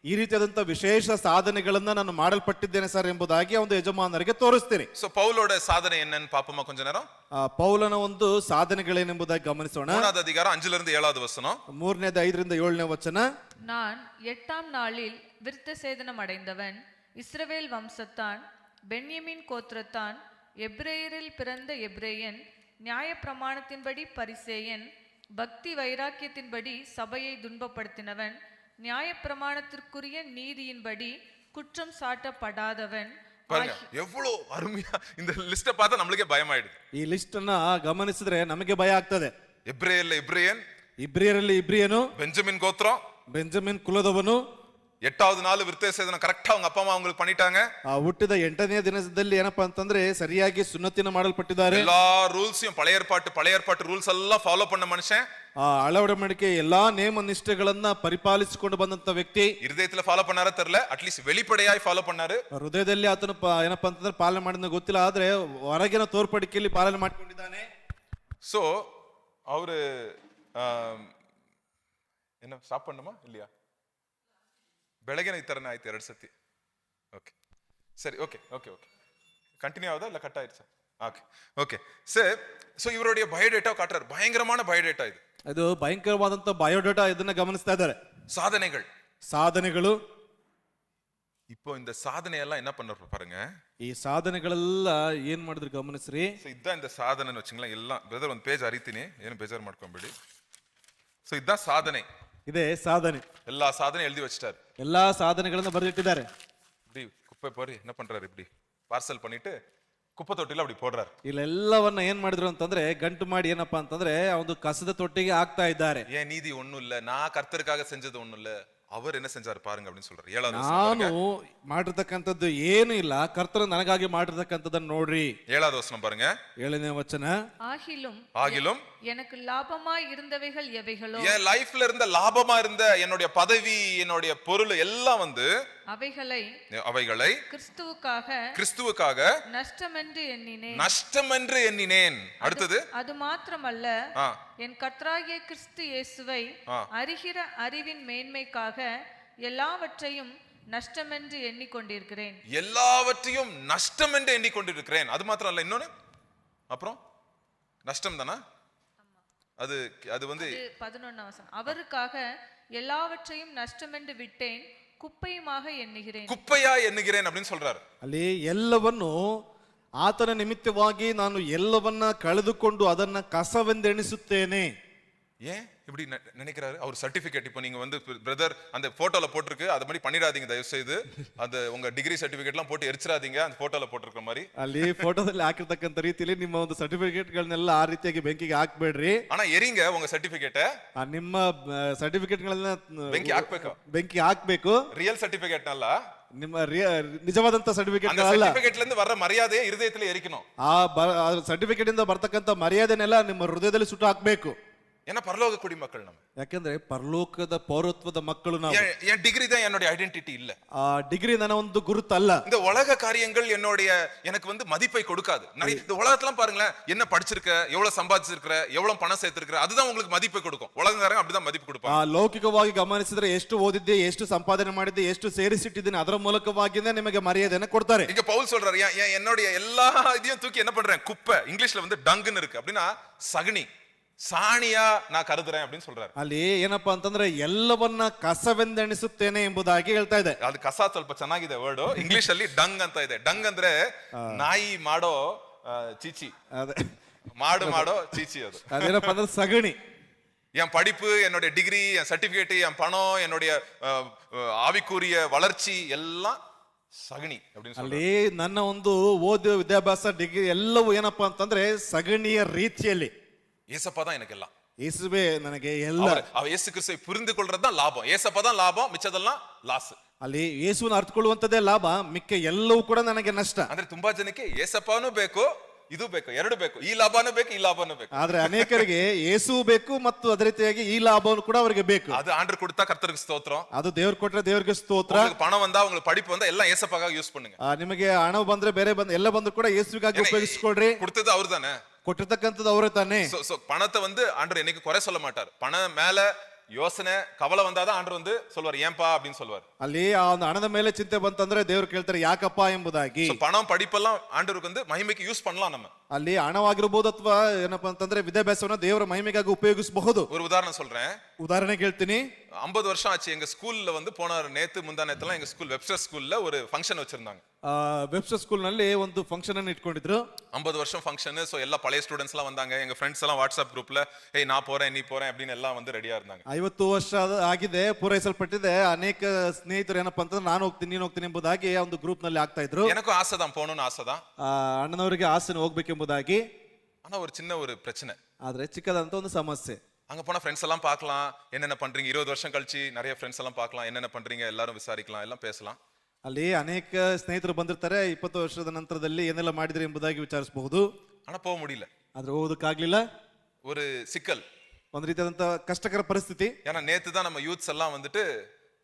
ಈ ರೀತಿಯಾದಂತ ವಿಶೇಷ ಸಾಧನೆಗಳನ್ನ ನಾನು ಮಾಡಲ್ಪಟ್ಟಿದ್ದೇನೆ ಸರ್ ಎಂಬುದಾಗಿ ಒಂದು ಯಜಮಾನರಿಗೆ ತೋರಿಸ್ತೀನಿ. சோ பவுலோட சாதனை என்னன்னு பாப்போமா கொஞ்ச நேரம்? ಪೌಲನ ಒಂದು ಸಾಧನೆಗಳೇನೆಂಬುದಾಗಿ ಗಮನಿಸೋಣ. 3வது அதிகாரம் 5லிருந்து 7வது வசனம். 3ನೇದು 5ರಿಂದ 7ನೇ ವಚನ. நான் 8ஆம் நாளில் விருத்த சேதனம் அடைந்தவன், இஸ்ரவேல் வம்சத்தான், பென்யமீன் கோத்திரத்தான், எபிரேயரில் பிறந்த எபிரேயன், நியாய பிரமாணத்தின்படி பரிசேயன், பக்தி வைராக்கியத்தின்படி சபையை துன்பப்படுத்தினவன், நியாய பிரமாணத்திற்குரிய நீதியின்படி குற்றம் சாட்டப்படாதவன். பாருங்க எவ்வளவு அருமையா இந்த லிஸ்ட பார்த்தா நம்மளுக்கே பயமாயிடுது. ಈ ಲಿಸ್ಟ್ ಅನ್ನ ಗಮನಿಸಿದ್ರೆ ನಮಗೆ ಭಯ ಆಗ್ತದೆ. எபிரேயர்ல எபிரேயன், ಇಬ್ರಿಯರಲ್ಲಿ ಇಬ್ರಿಯನು, பெஞ்சமின் கோத்திரம், ಬೆಂಜಮಿನ್ ಕುಲದವನು. 8வது நாள் விருத்த சேதனம் கரெக்டா அவங்க அப்பா அம்மா அவங்களுக்கு பண்ணிட்டாங்க. ಹುಟ್ಟಿದ 8ನೇ ದಿನದಲ್ಲಿ ಏನಪ್ಪಾ ಅಂತಂದ್ರೆ ಸರಿಯಾಗಿ ಸುನ್ನತಿನ ಮಾಡಲ್ಪಟ್ಟಿದ್ದಾರೆ. எல்லா ரூல்ஸையும் பழைய ஏற்பாட்டு ரூல்ஸ் எல்லாம் ஃபாலோ பண்ண மனுஷன், ಅಳವಡಿಕೆ ಎಲ್ಲಾ ನೇಮ ನಿಷ್ಠೆಗಳನ್ನ ಪರಿಪಾಲಿಸಿಕೊಂಡು ಬಂದಂತ ವ್ಯಕ್ತಿ. இருதயத்துல ஃபாலோ பண்ணாரா தெரியல, அட்லீஸ்ட் வெளிப்படையாய் ஃபாலோ பண்ணாரு. ಹೃದಯದಲ್ಲಿ ಆತನು ಏನಪ್ಪಾ ಅಂತಂದ್ರೆ ಪಾಲನೆ ಮಾಡಿದ ಗೊತ್ತಿಲ್ಲ, ಆದ್ರೆ ಹೊರಗಿನ ತೋರ್ಪಡಿಕೆಯಲ್ಲಿ ಪಾಲನೆ ಮಾಡಿಕೊಂಡಿದ್ದಾನೆ. சோ அவரு என்ன ஸ்டாப் பண்ணுமா இல்லையா? ಬೆಳಗ್ಗೆನ ಈ ತರನೇ ಆಯ್ತು 2 ಸತಿ. ಓಕೆ ಸರಿ, ಓಕೆ ಓಕೆ ಓಕೆ ಕಂಟಿನ್ಯೂ ஆகுதா இல்ல கட் ஆயிருச்சா? ஓகே ஓகே சரி. சோ இவருடைய பயோடேட்டா காட்டுறாரு. பயங்கரமான பயோடேட்டா இது. ಅದು ಭಯಂಕರವಾದಂತ ಬಯೋಡೇಟಾ. ಇದನ್ನ ಗಮನಿಸ್ತಾ ಇದ್ದಾರೆ. ಸಾಧನೆಗಳು. இப்போ இந்த சாதனையெல்லாம் என்ன பண்ற பாருங்க. ಈ ಸಾಧನೆಗಳೆಲ್ಲ ಏನ್ ಮಾಡಿದ್ರು ಗಮನಿಸ್ರಿ. ಇದ್ದ இந்த சாதனைன்னு வச்சுங்களேன். எல்லாம் பிரதர் ಒಂದು ಪೇಜ್ ಅರಿತೀನಿ, ಏನು ಬೇಜಾರು ಮಾಡ್ಕೊಂಬೇಡಿ. சோ இதான் சாதனை. ಇದೇ ಸಾಧನೆ. எல்லா சாதனையும் எழுதி வச்சிட்டாரு. ಎಲ್ಲಾ ಸಾಧನೆಗಳನ್ನ ಬರೆದಿಟ್ಟಿದ್ದಾರೆ. இப்படி குப்பை போರಿ என்ன பண்றாரு, இப்படி பார்சல் பண்ணிட்டு ಕುಪ್ಪೆ ತೊಟ್ಟಿಲ್ಲ அப்படி போடுறாரு. ಇಲ್ಲೆಲ್ಲವನ್ನ ಏನ್ ಮಾಡಿದ್ರು ಅಂತಂದ್ರೆ ಗಂಟು ಮಾಡಿ ಏನಪ್ಪಾ ಅಂತಂದ್ರೆ ಒಂದು ಕಸದ ತೊಟ್ಟಿಗೆ ಹಾಕ್ತಾ ಇದ್ದಾರೆ. ஏன் நீதி ஒண்ணும் இல்ல, நான் கர்த்தருக்காக செஞ்சது ஒண்ணும் இல்ல, அவர் என்ன செஞ்சாரு பாருங்க அப்படின்னு சொல்றாரு. 7வது ನಾನು ಮಾಡಿರ್ತಕ್ಕಂಥದ್ದು ಏನು ಇಲ್ಲ, ಕರ್ತರು ನನಗಾಗಿ ಮಾಡಿರ್ತಕ್ಕಂಥದ್ದನ್ನ ನೋಡ್ರಿ. 7வது வசனம் பாருங்க. 7ನೇ ವಚನ. ஆகிலும் எனக்கு லாபமாய் இருந்தவைகள் எவைகளோ, என் லைஃப்ல இருந்த லாபமா இருந்த என்னுடைய பதவி, என்னுடைய பொருள் எல்லாம் வந்து அவைகளை கிறிஸ்துவுக்காக நஷ்டம் என்று எண்ணினேன். அடுத்தது, அது மாத்திரமல்ல, என் கர்த்தராகிய கிறிஸ்து இயேசுவை அறிகிற அறிவின் மேன்மைக்காக எல்லாவற்றையும் நஷ்டமென்று எண்ணிக்கொண்டிருக்கிறேன். எல்லாவற்றையும் நஷ்டம் என்று எண்ணிக்கொண்டிருக்கிறேன். அது மாத்திரம் இல்ல, இன்னொன்னு அப்புறம் நஷ்டம் தானா? அது வந்து 11ஆம் வசனம். அவருக்காக எல்லாவற்றையும் நஷ்டமென்று விட்டேன், குப்பையுமாக எண்ணுகிறேன். குப்பையா எண்ணுகிறேன் அப்படின்னு சொல்றாரு. ಅಲ್ಲಿ ಎಲ್ಲವನ್ನು ಆತನ ನಿಮಿತ್ತವಾಗಿ ನಾನು ಎಲ್ಲವನ್ನ ಕಳೆದುಕೊಂಡು ಅದನ್ನ ಕಸವೆಂದೆಣಿಸುತ್ತೇನೆ. ஏன் இப்படி நினைக்கிறாரு? அவர் சர்டிபிகேட் இப்போ நீங்க வந்து பிரதர் அந்த போட்டோல போட்டிருக்கு, அது மாதிரி பண்ணிடாதீங்க தயவு செய்து. அந்த உங்க டிகிரி சர்டிபிகேட்லாம் போட்டு எரிச்சிடாதீங்க, அந்த போட்டோல போட்டிருக்கிற மாதிரி. ಅಲ್ಲಿ ಫೋಟೋದಲ್ಲಿ ಹಾಕಿರ್ತಕ್ಕಂಥ ರೀತಿಯಲ್ಲಿ ನಿಮ್ಮ ಒಂದು ಸರ್ಟಿಫಿಕೇಟ್ಗಳನ್ನೆಲ್ಲ ಆ ರೀತಿಯಾಗಿ ಬೆಂಕಿಗೆ ಹಾಕ್ಬೇಡ್ರಿ. ஆனா எரிங்க ಉங்க ಸರ್ಟಿಫಿಕೇಟ್. ನಿಮ್ಮ ಸರ್ಟಿಫಿಕೇಟ್ಗಳನ್ನ ಬೆಂಕಿ ಹಾಕ್ಬೇಕು. ರಿಯಲ್ ಸರ್ಟಿಫಿಕೇಟ್ ಅಲ್ಲ, ನಿಮ್ಮ ನಿಜವಾದಂತ ಸರ್ಟಿಫಿಕೇಟ್ ಅಲ್ಲ. ಸರ್ಟಿಫಿಕೇಟ್ ಲಿಂದ ವರ ಮರ್ಯಾದೆ ಹೃದಯದಲ್ಲಿ ಎರಿಕணும். ಆ ಸರ್ಟಿಫಿಕೇಟ್ ಇಂದ ಬರ್ತಕ್ಕಂಥ ಮರ್ಯಾದೆನೆಲ್ಲ ನಿಮ್ಮ ಹೃದಯದಲ್ಲಿ ಸುಟ್ಟು ಹಾಕ್ಬೇಕು. ஏன்னா பரலோக குடிமக்கள் நம்ம. ಯಾಕಂದ್ರೆ ಪರಲೋಕದ ಪೌರತ್ವದ ಮಕ್ಕಳು ನಾವು. என் டிகிரி தான் என்னோட ஐடென்டிட்டி இல்ல. ಆ ಡಿಗ್ರಿ ನನ್ನ ಒಂದು ಗುರುತಲ್ಲ. இந்த உலக காரியங்கள் எனக்கு வந்து மதிப்பை கொடுக்காது. இந்த உலகத்தெல்லாம் பாருங்களேன், என்ன படிச்சிருக்க, எவ்வளவு சம்பாதிச்சிருக்கிற, எவ்வளவு பணம் சேர்த்திருக்கிற, அதுதான் உங்களுக்கு மதிப்பை கொடுக்கும். உலகக்காரங்க அப்படிதான் மதிப்பு கொடுப்பாங்க. ಲೌಕಿಕವಾಗಿ ಗಮನಿಸಿದ್ರೆ ಎಷ್ಟು ಓದಿದ್ದೆ, ಎಷ್ಟು ಸಂಪಾದನೆ ಮಾಡಿದ್ದೆ, ಎಷ್ಟು ಸೇರಿಸಿಟ್ಟಿದ್ದೀನಿ, ಅದರ ಮೂಲಕವಾಗಿನೇ ನಿಮಗೆ ಮರ್ಯಾದೆಯನ್ನು ಕೊಡ್ತಾರೆ. இங்க பவுல் சொல்றாரு, என்னுடைய எல்லா இதையும் தூக்கி என்ன பண்றேன், குப்பை, இங்கிலீஷ்ல வந்து டங்குன்னு இருக்கு, அப்படின்னா சகனி, ಸಾಣಿಯ ನಾ ಕರೆದ್ರೆ அப்படின்னு சொல்றாரு. ಅಲ್ಲಿ ಏನಪ್ಪಾ ಅಂತಂದ್ರೆ ಎಲ್ಲವನ್ನ ಕಸವೆಂದೆಣಿಸುತ್ತೇನೆ ಎಂಬುದಾಗಿ ಹೇಳ್ತಾ ಇದೆ. ಅದು ಕಸ ಸ್ವಲ್ಪ ಚೆನ್ನಾಗಿದೆ ವರ್ಡ್, ಇಂಗ್ಲಿಷ್ ಅಲ್ಲಿ ಡಂಗ್ ಅಂತ ಇದೆ. ಡಂಗ್ ಅಂದ್ರೆ ನಾಯಿ ಮಾಡೋ ಚೀಚಿ, ಅದೇ ಮಾಡೋ ಚೀಚಿ. ಅದು ಅದೇನಪ್ಪ ಅಂದ್ರೆ ಸಗಣಿ. என் படிப்பு, என்னுடைய டிகிரி, என் சர்டிபிகேட், என் பணம், என்னுடைய ஆவிக்குரிய வளர்ச்சி எல்லாம் ಸಗಣಿ அப்படின்னு ಅಲ್ಲಿ ನನ್ನ ಒಂದು ಓದುವ ವಿದ್ಯಾಭ್ಯಾಸ ಡಿಗ್ರಿ ಎಲ್ಲವೂ ಏನಪ್ಪಾ ಅಂತಂದ್ರೆ ಸಗಣಿಯ ರೀತಿಯಲ್ಲಿ. ஏசப்பா தான் எனக்கு எல்லாம். ಯೇಸುವೇ ನನಗೆ ಎಲ್ಲ. அவ இயேசு கிறிஸ்துவை புரிந்து கொள்றதுதான் லாபம். ஏசப்பா தான் லாபம், மிச்சதெல்லாம் ಲಾಸ್. ಅಲ್ಲಿ ಯೇಸುವನ್ನು ಅರ್ಥಕೊಳ್ಳುವಂತದ್ದೇ ಲಾಭ, ಮಿಕ್ಕ ಎಲ್ಲವೂ ಕೂಡ ನನಗೆ ನಷ್ಟ. ಅಂದ್ರೆ ತುಂಬಾ ಜನಕ್ಕೆ ಏಸಪ್ಪನೂ ಬೇಕು, ಇದು ಬೇಕು, ಎರಡು ಬೇಕು, ಈ ಲಾಭನೂ ಬೇಕು, ಈ ಲಾಭನೂ ಬೇಕು. ಆದ್ರೆ ಅನೇಕರಿಗೆ ಯೇಸು ಬೇಕು ಮತ್ತು ಅದೇ ರೀತಿಯಾಗಿ ಈ ಲಾಭವನ್ನು ಕೂಡ ಅವರಿಗೆ ಬೇಕು. ಅದು ಆಂಡ್ರು ಕೊಡ್ತಾ ಕರ್ತರಿಗೆ ಸ್ತೋತ್ರ, ಅದು ದೇವ್ರು ಕೊಟ್ರೆ ದೇವ್ರಿಗೆ ಸ್ತೋತ್ರ. ಪಣ ಬಂದ உங்களுக்கு படிப்பு வந்தா எல்லாம் ஏசப்பாக யூஸ் பண்ணுங்க. ನಿಮಗೆ ಹಣ ಬಂದ್ರೆ ಬೇರೆ ಎಲ್ಲ ಬಂದ್ರು ಕೂಡ ಯೇಸುವಿಗಾಗಿ ಉಪಯೋಗಿಸಿಕೊಡ್ರಿ. கொடுத்தது அவர்தானே, ಕೊಟ್ಟಿರ್ತಕ್ಕಂಥದ್ದು ಅವರೇ ತಾನೇ. பணத்தை வந்து ஆண்டவர் என்னைக்கு குறை சொல்ல மாட்டார். பணம் மேல ಯೋಸನೆ ಕವಲ ಬಂದಾದ ಆಂಡ್ರು வந்து சொல்வார் ஏன்பா அப்படின்னு சொல்வார். ಅಲ್ಲಿ ಆ ಒಂದು ಹಣದ ಮೇಲೆ ಚಿಂತೆ ಬಂತಂದ್ರೆ ದೇವ್ರು ಕೇಳ್ತಾರೆ ಯಾಕಪ್ಪ ಎಂಬುದಾಗಿ. பணம் படிப்பெல்லாம் ஆண்டவருக்கு வந்து ಮಹಿಮೆಗೆ ಯೂಸ್ பண்ணலாம் நம்ம. ಅಲ್ಲಿ ಹಣವಾಗಿರಬಹುದು ಅಥವಾ ಏನಪ್ಪಾ ಅಂತಂದ್ರೆ ವಿದ್ಯಾಭ್ಯಾಸವನ್ನ ದೇವರ ಮಹಿಮೆಗಾಗಿ ಉಪಯೋಗಿಸಬಹುದು. ஒரு உதாரணம் சொல்றேன், ಉದಾಹರಣೆ ಹೇಳ್ತೀನಿ. 50 வருஷம் ஆச்சு எங்க ஸ்கூல்ல வந்து போன நேத்து முந்தா நேத்துலாம் எங்க ஸ்கூல் வெப்ஸ்டர் ஸ்கூல்ல ஒரு ஃபங்க்ஷன் வச்சிருந்தாங்க. ವೆಬ್ಸ್ಟರ್ ಸ್ಕೂಲ್ ನಲ್ಲಿ ಒಂದು ಫಂಕ್ಷನ್ ಅನ್ನು ಇಟ್ಕೊಂಡಿದ್ರು. 50 வருஷம் ஃபங்க்ஷன். சோ எல்லா பழைய ஸ்டூடண்ட்ஸ் எல்லாம் வந்தாங்க. எங்க ஃப்ரெண்ட்ஸ் எல்லாம் வாட்ஸ்அப் குரூப்ல ஏய் நான் போறேன் நீ போறேன் அப்படின்னு எல்லாம் வந்து ரெடியா இருந்தாங்க. 50 ವರ್ಷ ಆಗಿದೆ, ಪೂರೈಸಲ್ಪಟ್ಟಿದೆ. ಅನೇಕ ಸ್ನೇಹಿತರು ಏನಪ್ಪಾ ಅಂತಂದ್ರೆ ನಾನು ಹೋಗ್ತೀನಿ ನೀನು ಹೋಗ್ತೀನಿ ಎಂಬುದಾಗಿ ಒಂದು ಗ್ರೂಪ್ ನಲ್ಲಿ ಆಗ್ತಾ ಇದ್ರು. எனக்கு ஆசை தான், போகணும்னு ஆசை தான். ಅಣ್ಣನವರಿಗೆ ಆಸೆ ಹೋಗ್ಬೇಕೆಂಬುದಾಗಿ. ஆனா ஒரு சின்ன ஒரு பிரச்சனை. ಆದ್ರೆ ಚಿಕ್ಕದಂತ ಒಂದು ಸಮಸ್ಯೆ. அங்க போனா ஃப்ரெண்ட்ஸ் எல்லாம் பார்க்கலாம், என்னென்ன பண்றீங்க, 20 வருஷம் கழிச்சு நிறைய ஃப்ரெண்ட்ஸ் எல்லாம் பார்க்கலாம், என்னென்ன பண்றீங்க எல்லாரும் விசாரிக்கலாம், எல்லாம் பேசலாம். ಅಲ್ಲಿ ಅನೇಕ ಸ್ನೇಹಿತರು ಬಂದಿರ್ತಾರೆ. 20 ವರ್ಷದ ನಂತರದಲ್ಲಿ ಏನೆಲ್ಲ ಮಾಡಿದ್ರಿ ಎಂಬುದಾಗಿ ವಿಚಾರಿಸಬಹುದು. ஆனா போக முடியல. ಆದ್ರೆ ಹೋಗೋದಕ್ಕಾಗ್ಲಿಲ್ಲ. ஒரு சிக்கல், ಒಂದ್ ರೀತಿಯಾದಂತ ಕಷ್ಟಕರ ಪರಿಸ್ಥಿತಿ. ஏன்னா நேத்து தான் நம்ம யூத்ஸ் எல்லாம் வந்துட்டு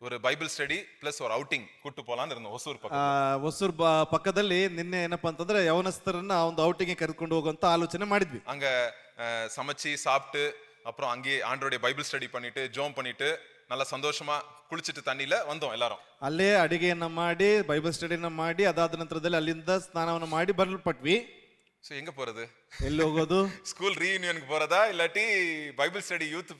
ஒரு பைபிள் ஸ்டடி பிளஸ் ஒரு ಔಟಿಂಗ್ கூட்டு போலான்னு இருந்தோம் ಹೊಸೂರು ಪಕ್ಕ. ಹೊಸೂರು ಪಕ್ಕದಲ್ಲಿ ನಿನ್ನೆ ಏನಪ್ಪಾ ಅಂತಂದ್ರೆ ಯವನಸ್ಥರನ್ನ ಒಂದು ಔಟಿಂಗ್ ಕರೆದುಕೊಂಡು ಹೋಗುವಂತ ಆಲೋಚನೆ ಮಾಡಿದ್ವಿ. அங்க சமைச்சு சாப்பிட்டு அப்புறம் அங்கேயே ஆண்டவருடைய பைபிள் ஸ்டடி பண்ணிட்டு ஜோம் பண்ணிட்டு நல்லா சந்தோஷமா குளிச்சிட்டு தண்ணியில வந்தோம் எல்லாரும். ಅಲ್ಲೇ ಅಡಿಗೆಯನ್ನ ಮಾಡಿ ಬೈಬಲ್ ಸ್ಟಡಿಯನ್ನ ಮಾಡಿ ಅದಾದ ನಂತರದಲ್ಲಿ ಅಲ್ಲಿಂದ ಸ್ನಾನವನ್ನು ಮಾಡಿ ಬರಲ್ಪಟ್ವಿ. சோ எங்க போறது, ಎಲ್ಲಿ ಹೋಗೋದು? ஸ்கூல் ரீயூனியனுக்கு போறதா இல்லாட்டி பைபிள் ஸ்டடி யூத்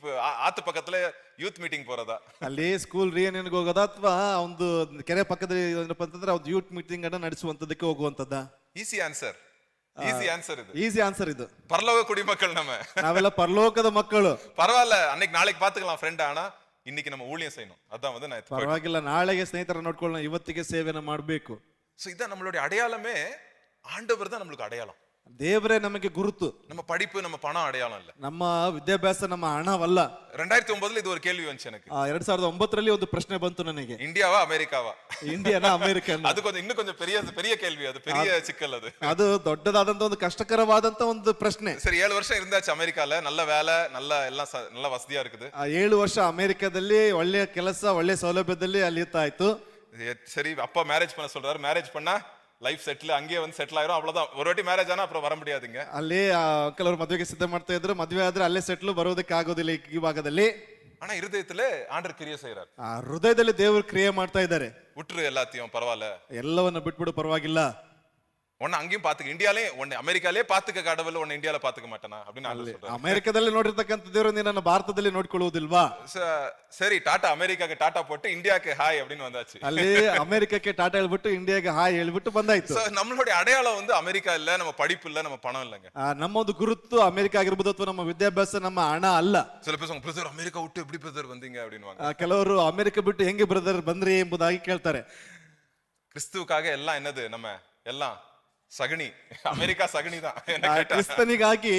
ஆத்து பக்கத்துல ಯೂತ್ ಮೀಟಿಂಗ್ போறதா? ಅಲ್ಲಿ ಸ್ಕೂಲ್ ರಿಯೂನಿಯನ್ಗೆ ಹೋಗೋದಾ ಅಥವಾ ಒಂದು ಕೆರೆ ಪಕ್ಕದಲ್ಲಿ ಏನಪ್ಪಾ ಅಂತಂದ್ರೆ ಒಂದು ಯೂತ್ ಮೀಟಿಂಗ್ ಅನ್ನ ನಡೆಸುವಂತದಕ್ಕೆ ಹೋಗುವಂತದ್ದಾ? ಈಸಿ ಆನ್ಸರ್, ಈಸಿ ಆನ್ಸರ್ ಇದು. ಈಸಿ ಆನ್ಸರ್ ಇದು. பரலோக குடிமக்கள் நம்ம, ನಾವೆಲ್ಲ ಪರಲೋಕದ ಮಕ್ಕಳು. பரவாயில்ல, அன்னைக்கு நாளைக்கு பாத்துக்கலாம் ಫ್ರೆಂಡ್, ஆனா இன்னைக்கு நம்ம ஊழியம் செய்யணும். அதான் வந்து நான் ಪರವಾಗಿಲ್ಲ, ನಾಳೆಗೆ ಸ್ನೇಹಿತರ ನೋಡ್ಕೊಳ್ಳೋಣ, ಇವತ್ತಿಗೆ ಸೇವೆನ ಮಾಡಬೇಕು. சோ இதான் நம்மளுடைய அடையாளமே. ஆண்டவர் தான் நம்மளுக்கு அடையாளம். ದೇವರೇ ನಮಗೆ ಗುರುತು. நம்ம படிப்பு நம்ம பணம் அடையாளம் இல்ல. ನಮ್ಮ ವಿದ್ಯಾಭ್ಯಾಸ ನಮ್ಮ ಹಣವಲ್ಲ. 2009 ಇದು ஒரு ಕೇಳ್ವಿ வந்துச்சு எனக்கு. 2009ರಲ್ಲಿ ಒಂದು ಪ್ರಶ್ನೆ ಬಂತು ನನಗೆ, இந்தியாவா அமெரிக்காவா? Indiana American? ಅದು ಇನ್ನೂ ಕೊಂಚ பெரிய ಕೇಳ್ವಿ, ಅದು பெரிய சிக்கல். ಅದು ದೊಡ್ಡದಾದಂತ ಒಂದು ಕಷ್ಟಕರವಾದಂತ ಒಂದು ಪ್ರಶ್ನೆ. சரி 7 வருஷம் இருந்தாச்சு ಅಮೆರಿಕಾல, நல்ல வேலை, நல்ல ವಸதியா இருக்குது. 7 ವರ್ಷ ಅಮೆರಿಕದಲ್ಲಿ ಒಳ್ಳೆಯ ಕೆಲಸ, ಒಳ್ಳೆ ಸೌಲಭ್ಯದಲ್ಲಿ ಅಲ್ಲಿ ಇತ್ತಾಯ್ತು. சரி அப்பா மேரேஜ் பண்ண சொல்றாரு, மேரேஜ் பண்ணா லைஃப் செட்டில், அங்கேயே வந்து செட்டில் ஆயிரும், அவ்வளவுதான். ஒரு வாட்டி மேரேஜ் ಆனா அப்புறம் வர முடியாதுங்க. ಅಲ್ಲಿ ಅಂಕಲ್ ಅವರು ಮದುವೆಗೆ ಸಿದ್ಧ ಮಾಡ್ತಾ ಇದ್ರು. ಮದುವೆ ಆದ್ರೆ ಅಲ್ಲೇ ಸೆಟ್ಲ್, ಬರೋದಕ್ಕೆ ಆಗೋದಿಲ್ಲ ಈ ಭಾಗದಲ್ಲಿ. ஆனா இருதயத்திலே ஆண்டவர் கிரியை செய்றார். ಆ ಹೃದಯದಲ್ಲಿ ದೇವರು ಕ್ರಿಯೆ ಮಾಡ್ತಾ ಇದ್ದಾರೆ. விட்டுரு எல்லாத்தையும், பரவாயில்ல, ಎಲ್ಲವನ್ನ ಬಿಟ್ಬಿಡು, ಪರವಾಗಿಲ್ಲ. உன்னை அங்கேயும் பாத்துக்க, இந்தியாலே உன்னை அமெரிக்காலே பாத்துக்க கடவுள், உன்னை இந்தியால பாத்துக்க மாட்டானா அப்படின்னு ஆண்டவர் சொல்றாரு. ಅಮೆರಿಕದಲ್ಲಿ ನೋಡಿರ್ತಕ್ಕಂಥ ದೇವರು ನಿನ್ನನ್ನು ಭಾರತದಲ್ಲಿ ನೋಡ್ಕೊಳ್ಳುವುದಿಲ್ವಾ? சரி டாடா, அமெரிக்காக்கு டாடா போட்டு இந்தியாக்கு ஹாய் அப்படின்னு வந்தாச்சு. ಅಲ್ಲಿ ಅಮೆರಿಕಕ್ಕೆ ಟಾಟಾ ಹೇಳ್ಬಿಟ್ಟು ಇಂಡಿಯಾಗೆ ಹಾಯ್ ಹೇಳ್ಬಿಟ್ಟು ಬಂದಾಯ್ತು. நம்மளுடைய அடையாளம் வந்து ಅಮೆರಿಕಾ இல்ல, நம்ம படிப்பு இல்ல, நம்ம பணம் இல்லங்க. ನಮ್ಮೊಂದು ಗುರುತು ಅಮೆರಿಕ ಆಗಿರ್ಬೋದು ಅಥವಾ ನಮ್ಮ ವಿದ್ಯಾಭ್ಯಾಸ, ನಮ್ಮ ಹಣ ಅಲ್ಲ. சில பேர் பிரதர் அமெரிக்கா விட்டு எப்படி பிரதர் வந்தீங்க அப்படின்னு. ಕೆಲವರು ಅಮೆರಿಕ ಬಿಟ್ಟು ಹೆಂಗೆ ಬ್ರದರ್ ಬಂದ್ರಿ ಎಂಬುದಾಗಿ ಕೇಳ್ತಾರೆ. கிறிஸ்துவுக்காக எல்லாம் என்னது, நம்ம எல்லாம் ಸಗಣಿ, ಅಮೆರಿಕಾ ಸಗಣಿ தான். ಕ್ರಿಸ್ತನಿಗಾಗಿ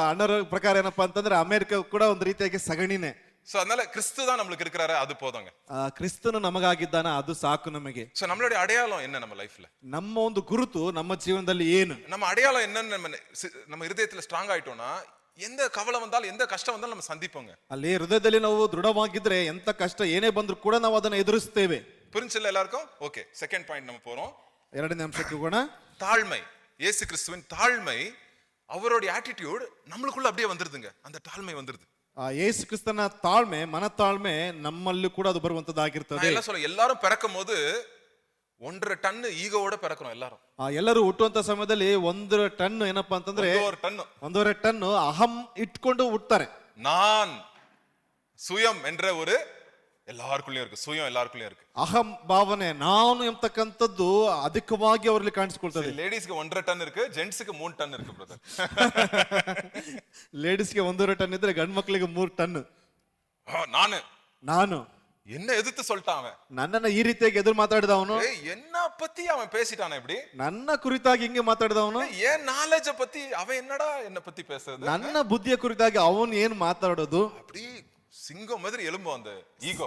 ಅಣ್ಣರ ಪ್ರಕಾರ ಏನಪ್ಪಾ ಅಂತಂದ್ರೆ ಅಮೆರಿಕ ಕೂಡ ಒಂದು ರೀತಿಯಾಗಿ ಸಗಣಿನೇ. சோ அதனால கிறிஸ்து தான் நமக்கு இருக்கிறாரு, அது போதுங்க. ಕ್ರಿಸ್ತನು ನಮಗಾಗಿದ್ದಾನ, ಅದು ಸಾಕು ನಮಗೆ. சோ நம்மளுடைய அடையாளம் என்ன நம்ம லைஃப்ல? ನಮ್ಮ ಒಂದು ಗುರುತು ನಮ್ಮ ಜೀವನದಲ್ಲಿ ಏನು? நம்ம அடையாளம் என்னன்னு நம்ம இருதயத்துல ஸ்ட்ராங் ஆயிட்டோம்னா எந்த கவலை வந்தாலும் எந்த கஷ்டம் வந்தாலும் நம்ம சந்திப்போங்க. ಅಲ್ಲಿ ಹೃದಯದಲ್ಲಿ ನಾವು ದೃಢವಾಗಿದ್ರೆ ಎಂತ ಕಷ್ಟ ಏನೇ ಬಂದ್ರು ಕೂಡ ನಾವು ಅದನ್ನು ಎದುರಿಸ್ತೇವೆ. புரிஞ்சுல எல்லாருக்கும்? ஓகே, செகண்ட் பாயிண்ட் நம்ம போறோம். ಎರಡನೇ ಅಂಶಕ್ಕೆ ಹೋಗೋಣ. தாழ்மை. இயேசு கிறிஸ்துவின் தாழ்மை, அவருடைய ஆட்டிடியூட் நம்மளுக்குள்ள அப்படியே வந்துருதுங்க. அந்த தாழ்மை வந்துருது. ಯೇಸು ಕ್ರಿಸ್ತನ ತಾಳ್ಮೆ, ಮನತಾಳ್ಮೆ ನಮ್ಮಲ್ಲೂ ಕೂಡ ಅದು ಬರುವಂತದ್ದಾಗಿರ್ತದೆ. நான் சொல்ல எல்லாரும் பிறக்கும் போது 1.5 டன் ஈகோவோட பிறக்கிறோம் எல்லாரும். ಎಲ್ಲರೂ ಹುಟ್ಟುವಂತ ಸಮಯದಲ್ಲಿ 1 ಟನ್ ಏನಪ್ಪಾ ಅಂತಂದ್ರೆ 1.5 ಟನ್ ಅಹಂ ಇಟ್ಕೊಂಡು ಹುಟ್ತಾರೆ. நான் சுயம் என்ற ஒரு எல்லாருக்குள்ளயும் இருக்கு. சுயம் எல்லாருக்குள்ளயும் இருக்கு. ಅಹಂ ಭಾವನೆ, ನಾನು ಎಂಬತಕ್ಕಂಥದ್ದು ಅಧಿಕವಾಗಿ ಅವರಲ್ಲಿ ಕಾಣಿಸ್ಕೊಳ್ತದೆ. ಲೇಡೀಸ್ಗೆ 1.5 ಟನ್ இருக்கு, ಜೆಂಟ್ಸ್ಗೆ 3 ಟನ್ இருக்கு ಬ್ರದರ್. ಲೇಡೀಸ್ಗೆ 1.5 ಟನ್ ಇದ್ರೆ ಗಂಡು ಮಕ್ಕಳಿಗೆ 3 ಟನ್. ನಾನು என்ன எதிர்த்து சொல்லிட்டான் அவன். ನನ್ನನ್ನ ಈ ರೀತಿಯಾಗಿ ಎದುರು ಮಾತಾಡಿದ ಅವನು. என்ன பத்தி அவன் பேசிட்டானே இப்படி? ನನ್ನ ಕುರಿತಾಗಿ ಹಿಂಗೆ ಮಾತಾಡಿದ ಅವನು. ஏன் ನಾಲೆಜ್ பத்தி அவன் என்னடா என்ன பத்தி பேசுறது? ನನ್ನ ಬುದ್ಧಿಯ ಕುರಿತಾಗಿ ಅವನು ಏನು ಮಾತಾಡೋದು? அப்படி சிங்கம் மாதிரி எலும்பு அந்த ஈகோ.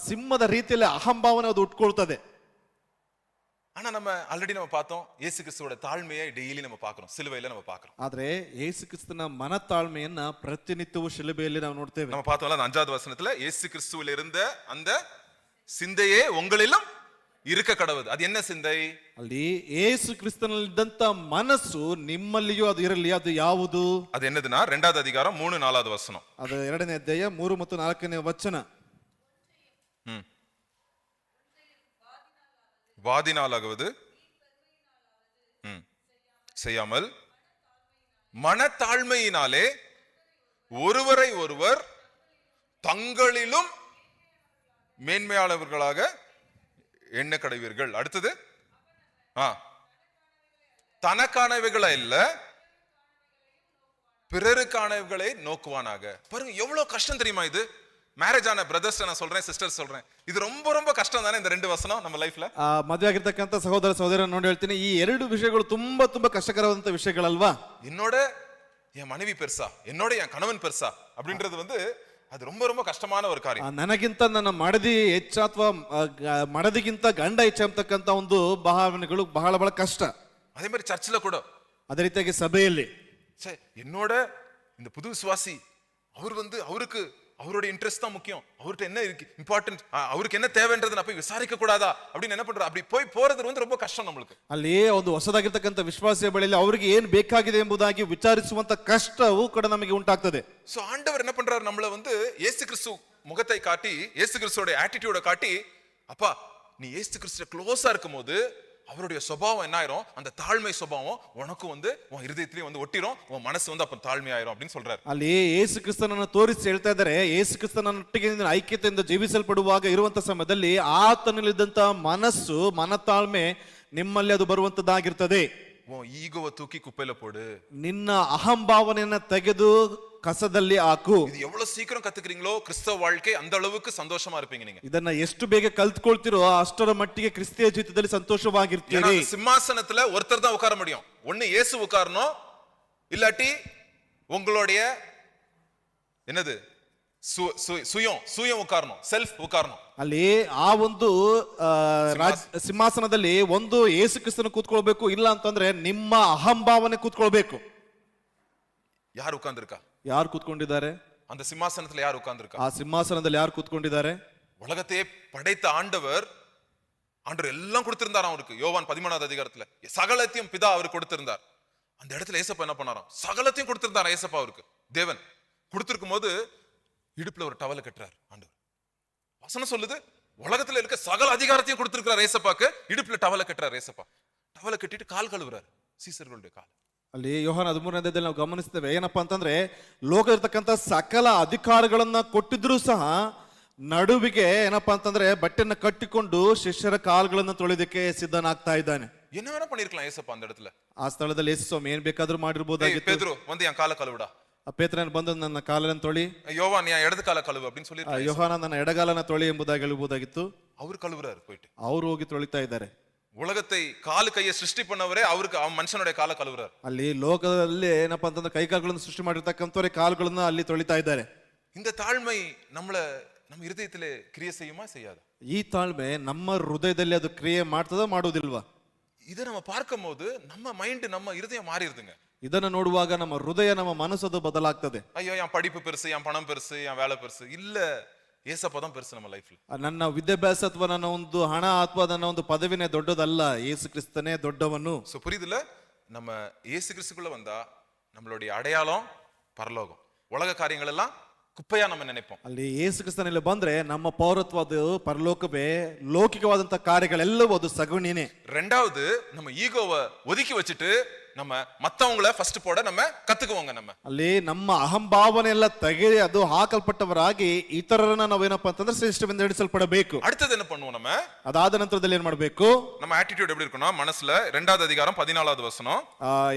ಸಿಂಹದ ರೀತಿಯಲ್ಲಿ ಅಹಂಭಾವನೆ ಅದು ಉಟ್ಕೊಳ್ತದೆ. ஆனா நம்ம ஆல்ரெடி நம்ம பார்த்தோம், இயேசு கிறிஸ்துவோட தாழ்மையை டெய்லி நம்ம பார்க்கிறோம், சிலுவையில நம்ம பார்க்கிறோம். ಆದ್ರೆ ಯೇಸು ಕ್ರಿಸ್ತನ ಮನತಾಳ್ಮೆಯನ್ನ ಪ್ರತಿನಿತ್ಯವೂ ಶಿಲುಬೆಯಲ್ಲಿ ನಾವು ನೋಡ್ತೇವೆ. நம்ம பார்த்தோம்ல அந்த 5வது வசனத்துல, இயேசு கிறிஸ்துவில் இருந்த அந்த சிந்தையே உங்களிலும் இருக்க கடவுது. அது என்ன சிந்தை? ಅಲ್ಲಿ ಯೇಸು ಕ್ರಿಸ್ತನಲ್ಲಿದ್ದಂತ ಮನಸ್ಸು ನಿಮ್ಮಲ್ಲಿಯೂ ಅದು ಇರಲಿ. ಅದು ಯಾವುದು? அது என்னதுன்னா 2வது அதிகாரம் 3-4வது வசனம். ಅದು 2ನೇ ಅಧ್ಯಾಯ 3 ಮತ್ತು 4ನೇ ವಚನ. வாதினாலாவது செய்யாமல் மனத்தாழ்மையினாலே ஒருவரை ஒருவர் தங்களிலும் மேன்மையாளவர்களாக எண்ண கடவீர்கள். அடுத்தது தனக்கானவைகளை இல்ல பிறருக்கானவைகளை நோக்குவானாக. பாருங்க எவ்வளவு கஷ்டம் தெரியுமா இது. மேரேஜ் ஆன பிரதர்ஸ் நான் சொல்றேன், சிஸ்டர்ஸ் சொல்றேன், இது ரொம்ப ரொம்ப கஷ்டம் தானே இந்த 2 வசனம் நம்ம லைஃப்ல. ಮದುವೆ ಆಗಿರ್ತಕ್ಕಂಥ ಸಹೋದರ ಸಹೋದರ ನೋಡಿ ಹೇಳ್ತೀನಿ, ಈ 2 ವಿಷಯಗಳು ತುಂಬಾ ತುಂಬಾ ಕಷ್ಟಕರವಾದಂತ ವಿಷಯಗಳಲ್ವಾ. என்னோட என் மனைவி பெருசா, என்னோட என் கணவன் பெருசா அப்படின்றது வந்து அது ரொம்ப ரொம்ப ಕಷ್ಟமான ஒரு ಕಾರ್ಯ. ನನಗಿಂತ ನನ್ನ ಮಡದಿ ಹೆಚ್ಚ ಅಥವಾ ಮಡದಿಗಿಂತ ಗಂಡ ಹೆಚ್ಚ ಅಂತಕ್ಕಂಥ ಒಂದು ಭಾವನೆಗಳು ಬಹಳ ಬಹಳ ಕಷ್ಟ. அதே மாதிரி சர்ச்சில் கூட ಅದೇ ರೀತಿಯಾಗಿ ಸಭೆಯಲ್ಲಿ என்னோட இந்த புது விசுவாசி அவர் வந்து அவருக்கு அவருடைய இன்ட்ரெஸ்ட் தான் முக்கியம், அவர்கிட்ட என்ன இருக்கு இம்பார்ட்டன்ட், அவருக்கு என்ன தேவைன்றது நான் போய் விசாரிக்க கூடாதா அப்படின்னு என்ன பண்ற, அப்படி போறது வந்து ரொம்ப ಕಷ್ಟ நம்மளுக்கு. ಅಲ್ಲಿ ಒಂದು ಹೊಸದಾಗಿರ್ತಕ್ಕಂಥ ವಿಶ್ವಾಸಿಯ ಬಳಿಯಲ್ಲಿ ಅವರಿಗೆ ಏನು ಬೇಕಾಗಿದೆ ಎಂಬುದಾಗಿ ವಿಚಾರಿಸುವಂತ ಕಷ್ಟವೂ ಕೂಡ ನಮಗೆ ಉಂಟಾಗ್ತದೆ. சோ ஆண்டவர் என்ன பண்றாரு, நம்மள வந்து இயேசு கிறிஸ்து முகத்தை காட்டி, இயேசு கிறிஸ்துவோட ஆட்டிடியூட காட்டி, அப்பா நீ இயேசு கிறிஸ்துவோட க்ளோஸா இருக்கும்போது அவருடைய சுபாவம் என்ன ஆயிரும், அந்த தாழ்மை சுபாவம் உனக்கு வந்து உன் இருதயத்திலே வந்து ஒட்டிரும், உன் மனசு வந்து அப்ப ತಾಳ್ಮೆ ஆயிரும் அப்படின்னு சொல்றாரு. ಅಲ್ಲಿ ಯೇಸು ಕ್ರಿಸ್ತನನ್ನು ತೋರಿಸಿ ಹೇಳ್ತಾ ಇದ್ದಾರೆ, ಯೇಸು ಕ್ರಿಸ್ತನೊಟ್ಟಿಗೆ ಐಕ್ಯತೆಯಿಂದ ಜೀವಿಸಲ್ಪಡುವಾಗ ಇರುವಂತ ಸಮಯದಲ್ಲಿ ಆತನಲ್ಲಿದ್ದಂತ ಮನಸ್ಸು, ಮನತಾಳ್ಮೆ ನಿಮ್ಮಲ್ಲಿ ಅದು ಬರುವಂತದ್ದಾಗಿರ್ತದೆ. உன் ஈகோவை தூக்கி குப்பையில போடு, ನಿನ್ನ ಅಹಂಭಾವನೆಯನ್ನ ತೆಗೆದು ಕಸದಲ್ಲಿ ಹಾಕು. இது எவ்வளவு சீக்கிரம் கத்துக்கிறீங்களோ கிறிஸ்தவ வாழ்க்கை அந்த அளவுக்கு சந்தோஷமா இருப்பீங்க நீங்க. ಇದನ್ನ ಎಷ್ಟು ಬೇಗ ಕಲ್ತ್ಕೊಳ್ತಿರೋ ಅಷ್ಟರ ಮಟ್ಟಿಗೆ ಕ್ರಿಸ್ತಿಯ ಜೀವಿತದಲ್ಲಿ ಸಂತೋಷವಾಗಿರ್ತೀರಿ. சிம்மாசனத்துல ஒருத்தர் தான் உட்கார முடியும். ஒண்ணு இயேசு உட்காரணும், இல்லாட்டி உங்களுடைய என்னது சுயம் உட்காரணும், செல்ஃப் உட்காரணும். ಅಲ್ಲಿ ಆ ಒಂದು ಸಿಂಹಾಸನದಲ್ಲಿ ಒಂದು ಯೇಸು ಕ್ರಿಸ್ತನ ಕೂತ್ಕೊಳ್ಬೇಕು, ಇಲ್ಲ ಅಂತಂದ್ರೆ ನಿಮ್ಮ ಅಹಂಭಾವನೆ ಕೂತ್ಕೊಳ್ಬೇಕು. ಯಾರು ಉட்கார்ந்திருக்கா? ಯಾರು ಕೂತ್ಕೊಂಡಿದ್ದಾರೆ அந்த சிம்மாசனத்துல? யார் உட்கார்ந்திருக்கா? ಆ ಸಿಂಹಾಸನದಲ್ಲಿ ಯಾರು ಕೂತ್ಕೊಂಡಿದ್ದಾರೆ? உலகத்தையே படைத்த ஆண்டவர் எல்லாம் கொடுத்திருந்தார் அவருக்கு. யோவான் 13வது அதிகாரத்துல சகலத்தையும் பிதா அவருக்கு கொடுத்திருந்தார். அந்த இடத்துல ஏசப்பா என்ன பண்ணாராம், சகலத்தையும் கொடுத்திருந்தார் ஏசப்பா அவருக்கு. தேவன் கொடுத்திருக்கும் போது இடுப்புல ஒரு டவலை கட்டுறார் ஆண்டவர். வசனம் சொல்லுது, உலகத்துல இருக்க சகல அதிகாரத்தையும் கொடுத்திருக்கிறார் ஏசப்பாக்கு, இடுப்புல டவலை கட்டுறார் ஏசப்பா. டவலை கட்டிட்டு கால் கழுவுறார் சீசர்களுடைய கால். ಅಲ್ಲಿ ಯೋಹಾನ 13ನೇ ಅಧ್ಯಾಯದಲ್ಲಿ ನಾವು ಗಮನಿಸ್ತೇವೆ, ಏನಪ್ಪಾ ಅಂತಂದ್ರೆ ಲೋಕ ಇರ್ತಕ್ಕಂಥ ಸಕಲ ಅಧಿಕಾರಗಳನ್ನ ಕೊಟ್ಟಿದ್ರು ಸಹ ನಡುವಿಗೆ ಏನಪ್ಪಾ ಅಂತಂದ್ರೆ ಬಟ್ಟೆನ್ನ ಕಟ್ಟಿಕೊಂಡು ಶಿಷ್ಯರ ಕಾಲುಗಳನ್ನು ತೊಳೆದಕ್ಕೆ ಸಿದ್ಧನಾಗ್ತಾ ಇದ್ದಾನೆ. என்ன வேணா பண்ணிருக்கலாம் ஏசப்பா அந்த இடத்துல. ಆ ಸ್ಥಳದಲ್ಲಿ ಯೇಸು ಸ್ವಾಮಿ ಏನ್ ಬೇಕಾದ್ರೂ ಮಾಡಿರ್ಬೋದಾಗಿತ್ತು. ಪೇದ್ರು வந்து என் கால கழுவுடா. ಪೇತ್ರನ ಬಂದು ನನ್ನ ಕಾಲನ್ನು ತೊಳಿ. யோவான் என் இடது கால கழுவு அப்படின்னு சொல்லிருக்காரு. ಯೋಹಾನ ನನ್ನ ಎಡಗಾಲನ ತೊಳಿ ಎಂಬುದಾಗಿ ಹೇಳ್ಬೋದಾಗಿತ್ತು. ಅವರು ಕழுவுறாரு போயிட்டு. ಅವರು ಹೋಗಿ ತೊಳಿತಾ ಇದ್ದಾರೆ. உலகத்தை காலு கையை சிருஷ்டி பண்ணவரே அவருக்கு மனுஷனுடைய கால கழுவுறாரு. ಅಲ್ಲಿ ಲೋಕದಲ್ಲಿ ಏನಪ್ಪಾ ಅಂತಂದ್ರೆ ಕೈಕಾಲುಗಳನ್ನು ಸೃಷ್ಟಿ ಮಾಡಿರ್ತಕ್ಕಂಥವರೇ ಕಾಲುಗಳನ್ನ ಅಲ್ಲಿ ತೊಳಿತಾ ಇದ್ದಾರೆ. இந்த தாழ்மை ನಮ್ಮ ಹೃದಯದಲ್ಲಿ ಕ್ರಿಯೆ செய்யுமா செய்யாதா? ಈ ತಾಳ್ಮೆ ನಮ್ಮ ಹೃದಯದಲ್ಲಿ ಅದು ಕ್ರಿಯೆ ಮಾಡ್ತದ ಮಾಡುವುದಿಲ್ವಾ? இதை நம்ம பார்க்கும்போது நம்ம மைண்ட், நம்ம இருதயம் மாறிடுதுங்க. ಇದನ್ನು ನೋಡುವಾಗ ನಮ್ಮ ಹೃದಯ, ನಮ್ಮ ಮನಸ್ಸು ಬದಲಾಗ್ತದೆ. ஐயோ என் படிப்பு பெருசு, என் பணம் பெருசு, என் வேலை பெருசு இல்ல, ஏசப்பா தான் பெருசு நம்ம லைஃப்ல. ನನ್ನ ವಿದ್ಯಾಭ್ಯಾಸ ಅಥವಾ ನನ್ನ ಒಂದು ಹಣ ಅಥವಾ ನನ್ನ ಒಂದು ಪದವಿನೇ ದೊಡ್ಡದಲ್ಲ, ಯೇಸು ಕ್ರಿಸ್ತನೇ ದೊಡ್ಡವನು. சோ புரியுதுல? நம்ம இயேசு கிறிஸ்துக்குள்ள வந்தா நம்மளுடைய அடையாளம் பரலோகம். உலக காரியங்கள் எல்லாம் ಕುಪ್ಪೆಯ நம்ம நினைப்போம். ಅಲ್ಲಿ ಯೇಸು ಕ್ರಿಸ್ತನಲ್ಲಿ ಬಂದ್ರೆ ನಮ್ಮ ಪೌರತ್ವ ಅದು ಪರಲೋಕವೇ, ಲೌಕಿಕವಾದಂತ ಕಾರ್ಯಗಳೆಲ್ಲವೂ ಅದು ಸಗುಣಿನೇ. ரெண்டாவது நம்ம ஈகோவை ஒதுக்கி வச்சுட்டு நம்ம மத்தவங்கள ஃபர்ஸ்ட் போட நம்ம கத்துக்குவோங்க. நம்ம ಅಲ್ಲಿ ನಮ್ಮ ಅಹಂಭಾವನೆ ಎಲ್ಲ ತೆಗೆದು ಅದು ಹಾಕಲ್ಪಟ್ಟವರಾಗಿ ಇತರರನ್ನ ನಾವೇನಪ್ಪ ಅಂತಂದ್ರೆ ಶ್ರೇಷ್ಠವೆಂದು ಎಣಿಸಲ್ಪಡಬೇಕು. அடுத்தது என்ன பண்ணுவோம்? நம்ம ಅದಾದ ನಂತರದಲ್ಲಿ ಏನ್ ಮಾಡ್ಬೇಕು? நம்ம ஆட்டிಟ್ಯೂಡ್ எப்படி இருக்கணும்? மனசுல 2வது அதிகாரம் 14வது வசனம்,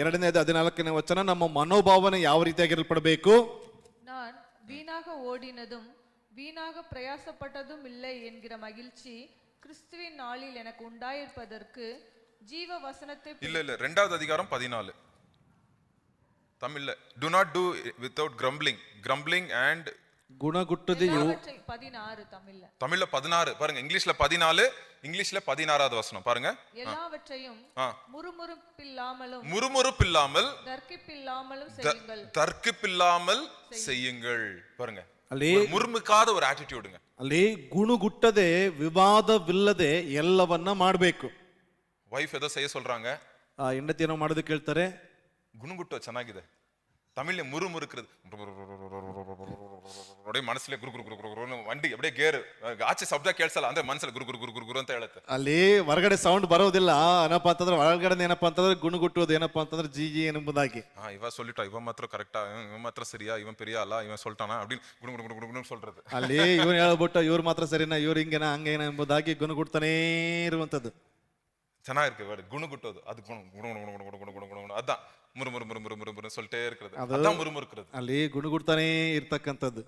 2ನೇದು 14ನೇ ವಚನ, ನಮ್ಮ ಮನೋಭಾವನೆ ಯಾವ ರೀತಿಯಾಗಿರಲ್ಪಡಬೇಕು? நான் வீணாக ஓடினதும் வீணாக பிரயாசப்பட்டதும் இல்லை என்கிற மகிழ்ச்சி கிறிஸ்துவின் நாளில் எனக்கு உண்டாயிருப்பதற்கு ஜீவ வசனத்தை இல்ல 2வது அதிகாரம் 14 தமிழ்ல, do not do without grumbling and ಗುಣಗುಟ್ಟದೆಯು 16 தமிழ்ல 16 பாருங்க, இங்கிலீஷ்ல 14, இங்கிலீஷ்ல 16வது வசனம் பாருங்க. எல்லாவற்றையும் முறுமுறுப்பில்லாமல் தர்க்கிப்பில்லாமல் செய்யுங்கள். பாருங்க, ಅಲ್ಲಿ ಮುರುಮುಕಾದ ஒரு ಆಟಿಟ್ಯೂಡ್ங்க. ಅಲ್ಲಿ ಗುಣಗುಟ್ಟದೆ ವಿವಾದವಿಲ್ಲದೆ ಎಲ್ಲವನ್ನ ಮಾಡಬೇಕು. ವೈಫ್ ಏದೋ செய்ய சொல்றாங்க, ಹೆಂಡತಿ ಏನೋ ಮಾಡೋದಕ್ಕೆ ಹೇಳ್ತಾರೆ, ಗುಣಗುಟ್ಟು ಚೆನ್ನಾಗಿದೆ. தமிழ்ல முறுமுறுக்கிறது, அப்படியே ಮನಸ್ಸಲ್ಲೇ ಗುರು ಗುರು ಗುರು ಗುರು வண்டி அப்படியே ಗೇರ್ ಆಚೆ ಶಬ್ದ ಕೇಳಿಸಲ್ಲ, ಅಂದ್ರೆ ಮನಸ್ಸಲ್ಲಿ ಗುರು ಗುರು ಗುರು ಗುರು ಗುರು ಅಂತ ಹೇಳುತ್ತೆ. ಅಲ್ಲಿ ಹೊರಗಡೆ ಸೌಂಡ್ ಬರೋದಿಲ್ಲ. ಏನಪ್ಪಾ ಅಂತಂದ್ರೆ ಒಳಗಡೆ ಏನಪ್ಪಾ ಅಂತಂದ್ರೆ ಗುಣಗುಟ್ಟುವುದು ಏನಪ್ಪಾ ಅಂತಂದ್ರೆ ಜಿ ಎಂಬುದಾಗಿ. இவ சொல்லிட்டா, இவன் மாத்திரம் கரெக்டா, இவன் மாத்திரம் சரியா, இவன் பெரிய ஆளா, இவன் சொல்லிட்டானா அப்படின்னு ಗುಣು ಗುಣು ಗುಣು ಗುಣು சொல்றது. ಅಲ್ಲಿ ಇವ್ರು ಹೇಳ್ಬಿಟ್ಟು ಇವ್ರು ಮಾತ್ರ ಸರಿನಾ, ಇವ್ರು ಹಿಂಗೇನ ಹಂಗೇನ ಎಂಬುದಾಗಿ ಗುಣಗುಡ್ತಾನೇ ಇರುವಂತದ್ದು. ಚೆನ್ನಾಗಿருக்கு வேர்டு, ಗುಣಗುಟ್ಟೋದು. ಅದು ಗುಣ ಗುಣ ಗುಣ ಗುಣ ಗುಣ ಗುಣ ಗುಣ ಗುಣ ಅதான் முறு முறு முறு முறு முறு முறு சொல்லிட்டே இருக்கிறது. அதான் முறுமுறுக்கிறது. ಅಲ್ಲಿ ಗುಣಗುಡ್ತಾನೇ ಇರ್ತಕ್ಕಂಥದ್ದು.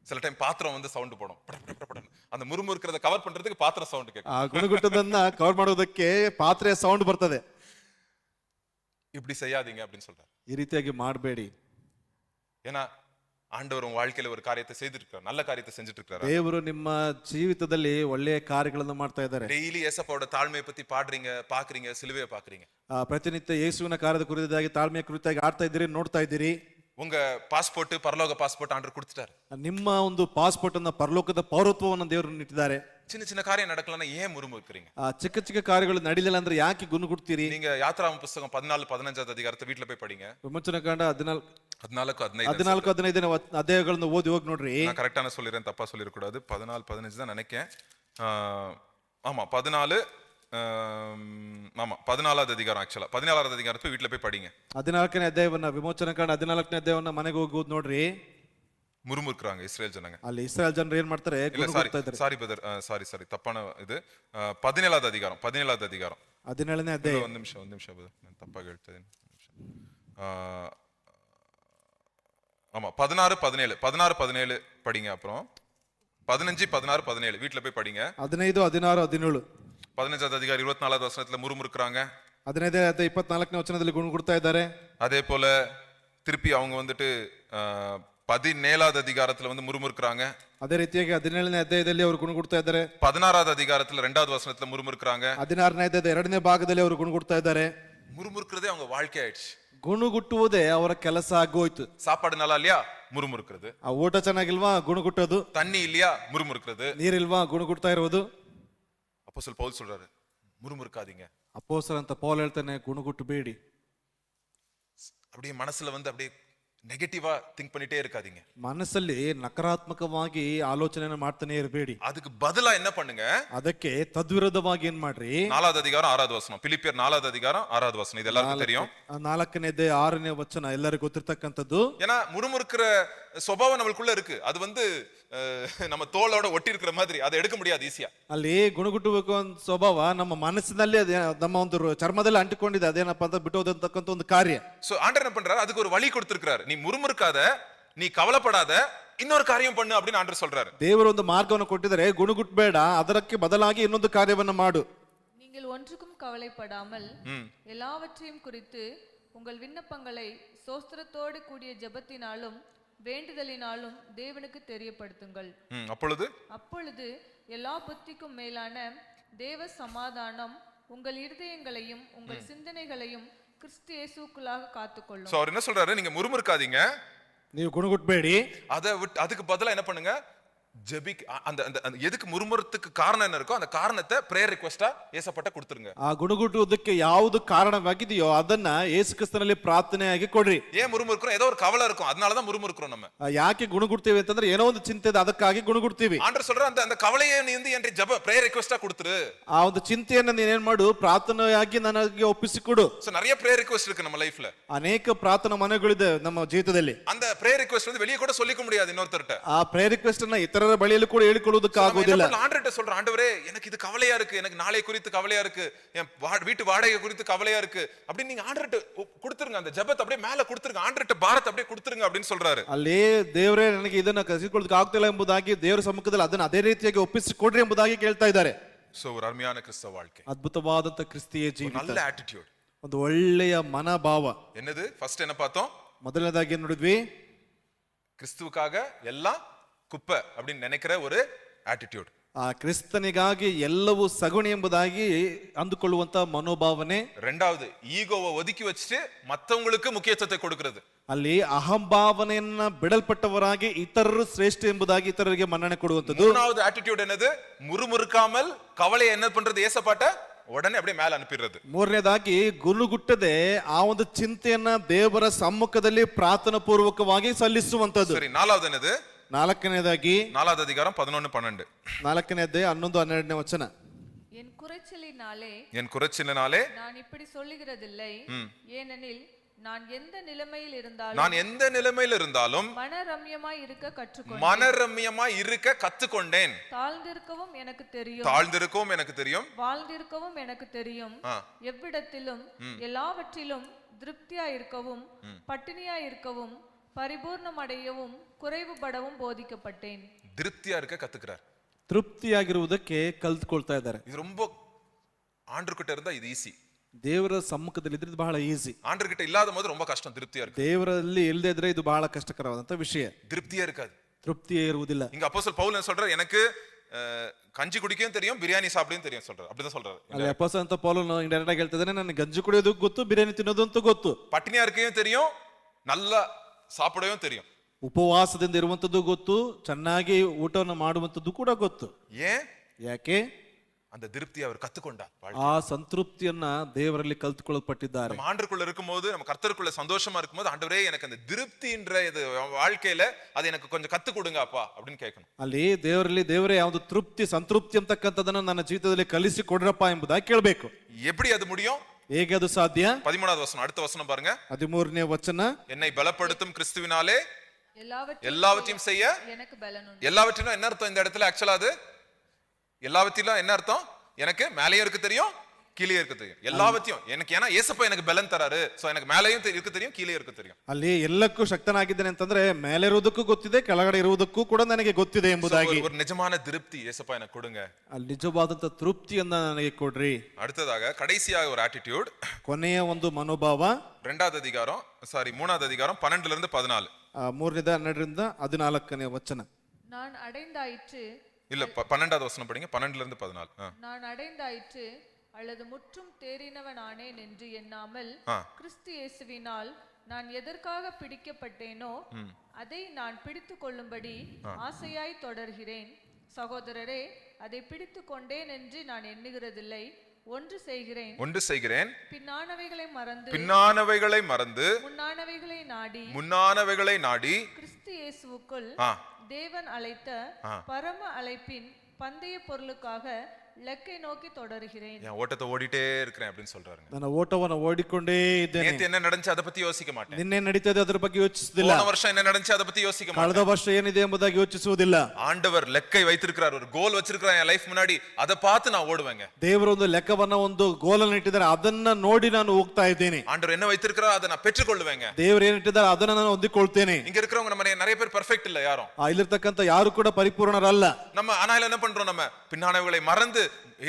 சில டைம் பாத்திரம் வந்து சவுண்ட் போடும், அந்த முறுமுறுக்கிறத கவர் பண்றதுக்கு பாத்திரம் சவுண்ட் கேட்கும். ಆ ಗುಣಗುಟ್ಟದನ್ನ ಕವರ್ ಮಾಡೋದಕ್ಕೆ ಪಾತ್ರೆಯ ಸೌಂಡ್ ಬರ್ತದೆ. இப்படி செய்யாதீங்க அப்படின்னு சொல்றாரு. ಈ ರೀತಿಯಾಗಿ ಮಾಡಬೇಡಿ. ஏன்னா ஆண்டவர் உங்க வாழ்க்கையில ஒரு காரியத்தை செய்திருக்காரு, நல்ல காரியத்தை செஞ்சுட்டு இருக்காரு. ದೇವರು ನಿಮ್ಮ ಜೀವಿತದಲ್ಲಿ ಒಳ್ಳೆಯ ಕಾರ್ಯಗಳನ್ನು ಮಾಡ್ತಾ ಇದ್ದಾರೆ. டெய்லி ஏசப்பாவோட தாழ்மையை பத்தி பாடுறீங்க, பாக்குறீங்க, ಸಿಲುವೆ பாக்குறீங்க. ಪ್ರತಿನಿತ್ಯ ಯೇಸುವಿನ ಕಾರ್ಯದ ಕುರಿತಾಗಿ ತಾಳ್ಮೆಯ ಕುರಿತಾಗಿ ಆಡ್ತಾ ಇದ್ದೀರಿ, ನೋಡ್ತಾ ಇದ್ದೀರಿ. உங்க பாஸ்போர்ட், பரலோக பாஸ்போர்ட் ஆண்டவர் கொடுத்துட்டாரு. ನಿಮ್ಮ ಒಂದು ಪಾಸ್ಪೋರ್ಟ್ ಅನ್ನ, ಪರಲೋಕದ ಪೌರತ್ವವನ್ನು ದೇವರು ನೀಡಿದ್ದಾರೆ. சின்ன சின்ன காரியம் நடக்கலன்னா ஏன் முறுமுறுக்கிறீங்க? ಚಿಕ್ಕ ಚಿಕ್ಕ ಕಾರ್ಯಗಳು ನಡೀಲಿಲ್ಲ ಅಂದ್ರೆ ಯಾಕೆ ಗುಣಗುಡ್ತೀರಿ? நீங்க யாத்ராம புத்தகம் 14-15 அதிகாரத்தை வீட்டுல போய் படிங்க. ವಿಮೋಚನ ಕಾಂಡ 14-15 ಅಧ್ಯಾಯಗಳನ್ನು ಓದಿ ಹೋಗಿ ನೋಡ್ರಿ. நான் கரெக்டான சொல்லிறேன், தப்பா சொல்லிடக்கூடாது. 14-15 தான் நினைக்கிறேன். ஆமா 14, ஆமா 14வது அதிகாரம். ஆக்சுவலா 14வது அதிகாரத்தை வீட்டுல போய் படிங்க. 14ನೇ ಅಧ್ಯಾಯವನ್ನ, ವಿಮೋಚನ ಕಾಂಡ 14ನೇ ಅಧ್ಯಾಯವನ್ನ ಮನೆಗೆ ಹೋಗಿ ಓದಿ ನೋಡ್ರಿ. முறுமுறுக்கிறாங்க இஸ்ரேல் ஜனங்க. ಅಲ್ಲಿ ಇಸ್ರಾಯೇಲ್ ಜನರು ಏನ್ ಮಾಡ್ತಾರೆ? ಸಾರಿ ಬ್ರದರ್, ಸಾರಿ ತಪ್ಪಾன ಇದು. 17வது அதிகாரம், 17வது அதிகாரம் 17ನೇ ಅಧ್ಯಾಯ. ಒಂದು ನಿಮಿಷ ಬ್ರದರ್, ನಾನು ತಪ್ಪಾಗಿ ಹೇಳ್ತಾ ಇದ್ದೀನಿ. ஆமா 16-17 படிங்க. அப்புறம் 15-16-17 வீட்டுல போய் படிங்க. 15, 16, 17. 15வது அதிகாரம் 24வது வசனத்துல முறுமுறுக்கிறாங்க. 15ನೇ ಅಧ್ಯಾಯ 24ನೇ ವಚನದಲ್ಲಿ ಗುಣಗುಡ್ತಾ ಇದ್ದಾರೆ. அதே போல திருப்பி அவங்க வந்துட்டு 17வது அதிகாரத்துல வந்து முறுமுறுக்கிறாங்க. ಅದೇ ರೀತಿಯಾಗಿ 17ನೇ ಅಧ್ಯಾಯದಲ್ಲಿ ಅವರು ಗುಣಗುಡ್ತಾ ಇದ್ದಾರೆ. 16வது அதிகாரத்துல 2வது வசனத்துல முறுமுறுக்கிறாங்க. 16ನೇ ಅಧ್ಯಾಯದ 2ನೇ ಭಾಗದಲ್ಲಿ ಅವರು ಗುಣಗುಡ್ತಾ ಇದ್ದಾರೆ. முறுமுறுக்கிறதே அவங்க வாழ்க்கை ஆயிடுச்சு. ಗುಣಗುಟ್ಟುವುದೇ ಅವರ ಕೆಲಸ ಆಗೋಯ್ತು. சாப்பாடு நல்லா இல்லையா? முறுமுறுக்கிறது. ಆ ಊಟ ಚೆನ್ನಾಗಿಲ್ವಾ? ಗುಣಗುಟ್ಟೋದು. தண்ணி இல்லையா? முறுமுறுக்கிறது. ನೀರಿಲ್ವಾ? ಗುಣಗುಡ್ತಾ ಇರುವುದು. அப்போஸ்தலன் பவுல் சொல்றாரு, முறுமுறுக்காதீங்க. ಅಪೊಸ್ತಲನಂತ ಪೌಲ್ ಹೇಳ್ತಾನೆ, ಗುಣಗುಟ್ಟು ಬೇಡಿ. அப்படியே மனசுல வந்து அப்படியே நெகட்டிவா திங்க் பண்ணிட்டே இருக்காதீங்க. ಮನಸ್ಸಲ್ಲಿ ನಕಾರಾತ್ಮಕವಾಗಿ ಆಲೋಚನೆಯನ್ನು ಮಾಡ್ತಾನೆ ಇರಬೇಡಿ. அதுக்கு பதிலா என்ன பண்ணுங்க? ಅದಕ್ಕೆ ತದ್ವಿರುದ್ಧವಾಗಿ ಏನ್ ಮಾಡ್ರಿ? 4வது அதிகாரம் 6வது வசனம், பிலிப்பியர் 4வது அதிகாரம் 6வது வசனம், இது எல்லாருக்கும் தெரியும். 4ನೇ 6ನೇ ವಚನ ಎಲ್ಲರಿಗೂ ಗೊತ್ತಿರತಕ್ಕಂಥದ್ದು. ஏன்னா முறுமுறுக்கிற சுபாவம் நம்மளுக்குள்ள இருக்கு. அது வந்து நம்ம தோளோட ஒட்டி இருக்கிற மாதிரி, அதை எடுக்க முடியாது ஈஸியா. ಅಲ್ಲಿ ಗುಣಗುಟ್ಟಬೇಕು ಅಂತ ಸ್ವಭಾವ ನಮ್ಮ ಮನಸ್ಸಿನಲ್ಲಿ, ನಮ್ಮ ಒಂದು ಚರ್ಮದಲ್ಲಿ ಅಂಟಿಕೊಂಡಿದೆ. ಅದೇನಪ್ಪ ಅಂತ ಬಿಟ್ಟೋದಂತಕ್ಕಂಥ ಒಂದು ಕಾರ್ಯ. சோ ஆண்டவர் என்ன பண்றாரு? அதுக்கு ஒரு வழி கொடுத்திருக்காரு. நீ முறுமுறுக்காத, நீ கவலைப்படாத, இன்னொரு காரியம் பண்ணு அப்படின்னு ஆண்டவர் சொல்றாரு. ದೇವರು ಒಂದು ಮಾರ್ಗವನ್ನು ಕೊಟ್ಟಿದ್ದಾರೆ. ಗುಣಗುಟ್ಟಬೇಡ, ಅದಕ್ಕೆ ಬದಲಾಗಿ ಇನ್ನೊಂದು ಕಾರ್ಯವನ್ನು ಮಾಡು. நீங்கள் ஒன்றுக்கும் கவலைப்படாமல் எல்லாவற்றையும் குறித்து உங்கள் விண்ணப்பங்களை ஸ்தோத்திரத்தோடு கூடிய ஜெபத்தினாலும் வேண்டுதலினாலும் தேவனுக்கு தெரியப்படுத்துங்கள். அப்பொழுது எல்லா புத்திக்கும் மேலான தேவ சமாதானம் உங்கள் இருதயங்களையும் உங்கள் சிந்தனைகளையும் கிறிஸ்து இயேசுக்குள்ளாக காத்துக்கொள்ளும். சோ அவர் என்ன சொல்றாரு, நீங்க முறுமுறுக்காதீங்க, ನೀವು ಗುಣಗುಟ್ಬೇಡಿ, அதுக்கு பதிலா என்ன பண்ணுங்க, ஜெபிக் அந்த அந்த அந்த எதுக்கு முறுமுறத்துக்கு காரணம் என்ன இருக்கோ அந்த காரணத்தை பிரேயர் ரிக்வெஸ்டா ஏசப்பட்ட கொடுத்துருங்க. ಆ ಗುಣಗುಟ್ಟುವುದಕ್ಕೆ ಯಾವುದು ಕಾರಣವಾಗಿದೆಯೋ ಅದನ್ನ ಯೇಸು ಕ್ರಿಸ್ತನಲ್ಲಿ ಪ್ರಾರ್ಥನೆಯಾಗಿ ಕೊಡ್ರಿ. ஏன் முறுமுறுக்கிறோம், ஏதோ ஒரு கவலை இருக்கும், அதனாலதான் முறுமுறுக்கிறோம் நம்ம. ಯಾಕೆ ಗುಣಗುಡ್ತೀವಿ ಅಂತಂದ್ರೆ ಏನೋ ಒಂದು ಚಿಂತೆ ಇದೆ, ಅದಕ್ಕಾಗಿ ಗುಣಗುಡ್ತೀವಿ. ஆண்டவர் சொல்ற அந்த அந்த கவலையை நீ என் ஜெப பிரேயர் ரிக்வெஸ்டா கொடுத்துரு. ಆ ಒಂದು ಚಿಂತೆಯನ್ನ ನೀನೇನ್ ಮಾಡು, ಪ್ರಾರ್ಥನೆಯಾಗಿ ನನಗೆ ಒಪ್ಪಿಸಿಕೊಡು. சோ நிறைய பிரேயர் ரிக்வெஸ்ட் இருக்கு நம்ம லைஃப்ல, ಅನೇಕ ಪ್ರಾರ್ಥನಾ ಮನೆಗಳಿದೆ ನಮ್ಮ ಜೀವಿತದಲ್ಲಿ. அந்த பிரேயர் ரிக்வெஸ்ட் வந்து வெளியே கூட சொல்லிக்க முடியாது இன்னொருத்தர்ட்ட. ಆ ಪ್ರೇಯರ್ ರಿಕ್ವೆಸ್ಟ್ ಅನ್ನ ಇತರರ ಬಳಿಯಲ್ಲಿ ಕೂಡ ಹೇಳಿಕೊಳ್ಳುವುದಕ್ಕೆ ಆಗುವುದಿಲ್ಲ. ஆண்டவர்ட்ட சொல்ற, ஆண்டவரே எனக்கு இது கவலையா இருக்கு, எனக்கு நாளை குறித்து கவலையா இருக்கு, என் வீட்டு வாடகை குறித்து கவலையா இருக்கு அப்படி நீங்க ஆண்டவர்ட்ட கொடுத்துருங்க. அந்த ஜெபத்தை அப்படியே மேல கொடுத்துருங்க, ஆண்டவர்ட்ட பாரத்தை அப்படியே கொடுத்துருங்க அப்படின்னு சொல்றாரு. ಅಲ್ಲಿ ದೇವರೇ ನನಗೆ ಇದನ್ನ ಕಸಿಕೊಳ್ಳೋದಕ್ಕೆ ಆಗ್ತಿಲ್ಲ ಎಂಬುದಾಗಿ ದೇವರ ಸಮ್ಮುಖದಲ್ಲಿ ಅದನ್ನ ಅದೇ ರೀತಿಯಾಗಿ ಒಪ್ಪಿಸಿಕೊಡ್ರಿ ಎಂಬುದಾಗಿ ಕೇಳ್ತಾ ಇದ್ದಾರೆ. சோ ஒரு அருமையான கிறிஸ்தவ வாழ்க்கை, ಅದ್ಭುತವಾದಂತ ಕ್ರಿಸ್ತಿಯ ಜೀವಿತ, நல்ல ஆட்டிಟ್யூட், ಒಂದು ಒಳ್ಳೆಯ ಮನೋಭಾವ. என்னது ஃபர்ஸ்ட் என்ன பார்த்தோம், ಮೊದಲನೇದಾಗಿ ಏನ್ ನೋಡಿದ್ವಿ, கிறிஸ்துவுக்காக எல்லாம் குப்பை அப்படின்னு நினைக்கிற ஒரு ஆட்டிಟ್ಯೂಡ್. ಆ ಕ್ರಿಸ್ತನಿಗಾಗಿ ಎಲ್ಲವೂ ಸಗುಣಿ ಎಂಬುದಾಗಿ ಅಂದುಕೊಳ್ಳುವಂತ ಮನೋಭಾವನೆ. ரெண்டாவது ஈகோவை ஒதுக்கி வச்சுட்டு மத்தவங்களுக்கு முக்கியத்துவத்தை கொடுக்கிறது. ಅಲ್ಲಿ ಅಹಂಭಾವನೆಯನ್ನ ಬಿಡಲ್ಪಟ್ಟವರಾಗಿ ಇತರರು ಶ್ರೇಷ್ಠ ಎಂಬುದಾಗಿ ಇತರರಿಗೆ ಮನ್ನಣೆ ಕೊಡುವಂತದ್ದು. மூணாவது ஆட்டிಟ್ಯೂಡ್ என்னது, முறுமுறுக்காமல் கவலையை என்ன பண்றது, ஏசப்பாட்ட உடனே அப்படியே மேல அனுப்பிடுறது. ಮೂರನೇದಾಗಿ ಗುನುಗುಟ್ಟದೆ ಆ ಒಂದು ಚಿಂತೆಯನ್ನ ದೇವರ ಸಮ್ಮುಖದಲ್ಲಿ ಪ್ರಾರ್ಥನಾ ಪೂರ್ವಕವಾಗಿ ಸಲ್ಲಿಸುವಂತದ್ದು. சரி, நாலாவது என்னது, ನಾಲ್ಕನೇದಾಗಿ 4வது அதிகாரம் 11-12. 4ನೇ ಅಧ್ಯಾಯ 11-12ನೇ ವಚನ. என் குறைச்சலினாலே என் குறைச்சலினாலே நான் இப்படி சொல்லுகிறதில்லை, ஏனெனில் நான் எந்த நிலைமையில் இருந்தாலும் மனரம்யமாய் இருக்க கற்றுக்கொண்டேன். தாழ்ந்திருக்கவும் எனக்கு தெரியும், வாழ்ந்திருக்கவும் எனக்கு தெரியும். எவ்விடத்திலும் எல்லாவற்றிலும் திருப்தியாய் இருக்கவும் பட்டினியாய் இருக்கவும் பரிபூர்ணம் அடையவும் குறைவுபடவும் போதிக்கப்பட்டேன். திருப்தியா இருக்க கத்துக்கிறார், ತೃಪ್ತಿಯಾಗಿರುವುದಕ್ಕೆ ಕಲ್ತ್ಕೊಳ್ತಾ ಇದ್ದಾರೆ. இது ரொம்ப ஆண்டவர்கிட்ட இருந்தா இது ஈஸி, ದೇವರ ಸಮ್ಮುಖದಲ್ಲಿ ಇದ್ರೆ ಬಹಳ ಈಸಿ. ஆண்டவர்கிட்ட இல்லாத போது ரொம்ப கஷ்டம் திருப்தியா இருக்கு. ದೇವರಲ್ಲಿ ಇಲ್ಲದೆ ಇದ್ರೆ ಇದು ಬಹಳ ಕಷ್ಟಕರವಾದಂತ ವಿಷಯ, திருப்தியா இருக்காது, ತೃಪ್ತಿಯೇ ಇರುವುದಿಲ್ಲ. இங்க அப்போஸ்தலன் பவுல் என்ன சொல்றாரு, எனக்கு கஞ்சி குடிக்கவும் தெரியும், பிரியாணி சாப்பிடவும் தெரியும் சொல்றாரு. அப்படிதான் சொல்றாரு. ಅಲ್ಲಿ ಅಪೊಸ್ತಲನ್ ಅಂತ ಪೌಲನು ಇಂಡೈರೆಕ್ಟ್ ಆಗಿ ಹೇಳ್ತಿದ್ದಾನೆ, ನನಗೆ ಗಂಜಿ ಕುಡಿಯೋದು ಗೊತ್ತು, ಬಿರಿಯಾನಿ ತಿನ್ನೋದು ಅಂತ ಗೊತ್ತು. பட்டினியா இருக்கவும் தெரியும், நல்லா சாப்பிடவும் தெரியும். ಉಪವಾಸದಿಂದ ಇರುವಂತದ್ದು ಗೊತ್ತು, ಚೆನ್ನಾಗಿ ಊಟವನ್ನು ಮಾಡುವಂತದ್ದು ಕೂಡ ಗೊತ್ತು. ஏன்? ಯಾಕೆ? அந்த திருப்தியை அவர் கத்துக்கொண்டார். ಆ ಸಂತೃಪ್ತಿಯನ್ನ ದೇವರಲ್ಲಿ ಕಲ್ತುಕೊಳ್ಳಲ್ಪಟ್ಟಿದ್ದಾರೆ. நம்ம ஆண்டவருக்குள்ள இருக்கும்போது, நம்ம கர்த்தருக்குள்ள சந்தோஷமா இருக்கும்போது, ஆண்டவரே எனக்கு அந்த திருப்தின்ற இது வாழ்க்கையில அது எனக்கு கொஞ்சம் கத்து கொடுங்க அப்பா அப்படின்னு கேட்கணும். ಅಲ್ಲಿ ದೇವರಲ್ಲಿ ದೇವರೇ ಯಾವುದು ತೃಪ್ತಿ ಸಂತೃಪ್ತಿ ಅಂತಕ್ಕಂಥದನ್ನ ನನ್ನ ಜೀವಿತದಲ್ಲಿ ಕಲಿಸಿ ಕೊಡ್ರಪ್ಪ ಎಂಬುದಾಗಿ ಕೇಳಬೇಕು. எப்படி அது முடியும்? ಹೇಗೆ ಅದು ಸಾಧ್ಯ? 13வது வசனம், அடுத்த வசனம் பாருங்க. 13ನೇ ವಚನ. என்னை பலப்படுத்தும் கிறிஸ்துவினாலே எல்லாவற்றையும் செய்ய எனக்கு பலன் உண்டு. எல்லாவற்றிலும் என்ன அர்த்தம் இந்த இடத்துல? ஆக்சுவலா அது எல்லாவற்றிலும் என்ன அர்த்தம்? எனக்கு மேலேயும் இருக்கு தெரியும், கீழே இருக்கு தெரியும். எல்லாவற்றையும் எனக்கு, ஏன்னா ஏசப்பா எனக்கு பலன் தராரு, சோ எனக்கு மேலேயும் இருக்கு தெரியும், கீழே இருக்கு தெரியும். ಅಲ್ಲಿ ಎಲ್ಲಕ್ಕೂ ಶಕ್ತನಾಗಿದ್ದೇನೆ ಅಂತಂದ್ರೆ ಮೇಲೆ ಇರುವುದಕ್ಕೂ ಗೊತ್ತಿದೆ, ಕೆಳಗಡೆ ಇರುವುದಕ್ಕೂ ಕೂಡ ನನಗೆ ಗೊತ್ತಿದೆ ಎಂಬುದಾಗಿ. ஒரு நிஜமான திருப்தி ஏசப்பா எனக்கு கொடுங்க, ಅಲ್ಲಿ ನಿಜವಾದಂತ ತೃಪ್ತಿಯನ್ನ ನನಗೆ ಕೊಡ್ರಿ. அடுத்ததாக கடைசியாக ஒரு ஆட்டிಟ್ಯೂಡ್, ಕೊನೆಯ ಒಂದು ಮನೋಭಾವ. 3வது அதிகாரம் 12லிருந்து 14. 3-12 14ನೇ ವಚನ. நான் அடைந்தாயிற்று, இல்ல 12வது வசனம் படிங்க, 12லிருந்து 14. நான் அடைந்தாயிற்று அல்லது முற்றும் தேறினவனானேன் என்று எண்ணாமல் கிறிஸ்து இயேசுவினால் நான் எதற்காக பிடிக்கப்பட்டேனோ அதை நான் பிடித்து கொள்ளும்படி ஆசையாய் தொடர்கிறேன். சகோதரரே, அதை பிடித்து கொண்டேன் என்று நான் எண்ணுகிறதில்லை, ஒன்று செய்கிறேன், பின்னானவைகளை மறந்து முன்னானவைகளை நாடி கிறிஸ்து இயேசுவுக்குள் தேவன் அழைத்த பரம அழைப்பின் பந்தய பொருளுக்காக லக்கை நோக்கி தொடர்கிறேன். என் ஓட்டத்தை ஓடிட்டே இருக்கிறேன் அப்படின்னு சொல்றாருங்க. ನನ್ನ ಓಟವನ್ನು ಓಡಿಕೊಂಡೇ ಇದ್ದೇನೆ. நேத்து என்ன நடந்துச்சு ಅದ பத்தி யோசிக்க ಮಾட்டேன். ನಿನ್ನೆ ನಡೀತದೆ ಅದರ ಬಗ್ಗೆ ಯೋಚಿಸುವುದಿಲ್ಲ. போன வருஷம் என்ன நடந்துச்சு ಅದ பத்தி யோசிக்க மாட்டேன். ಕಳೆದ ವರ್ಷ ಏನಿದೆ ಎಂಬುದಾಗಿ ಯೋಚಿಸುವುದಿಲ್ಲ. ஆண்டவர் லெக்கை வைத்திருக்கிறார், ஒரு கோல் வச்சிருக்கிறார் என் லைஃப் முன்னாடி, அத பார்த்து நான் ஓடுவேங்க. ದೇವರು ಒಂದು ಲೆಕ್ಕವನ್ನ ಒಂದು ಗೋಲನ್ನು ಇಟ್ಟಿದ್ದಾರೆ, ಅದನ್ನ ನೋಡಿ ನಾನು ಹೋಗ್ತಾ ಇದ್ದೇನೆ. ஆண்டவர் என்ன வைத்திருக்கிறார் அதை நான் பெற்றுக்கொள்வேங்க. ದೇವರು ಏನು ಇಟ್ಟಿದ್ದಾರೆ ಅದನ್ನ ನಾನು ಹೊಂದಿಕೊಳ್ಳುತ್ತೇನೆ. இங்க இருக்கிறவங்க நம்ம நிறைய பேர் பெர்ஃபெக்ட் இல்ல யாரும். ಇಲ್ಲಿರ್ತಕ್ಕಂತ ಯಾರು ಕೂಡ ಪರಿಪೂರ್ಣರಲ್ಲ. நம்ம ஆனாலும் என்ன பண்றோம், நம்ம பின்னானவைகளை மறந்து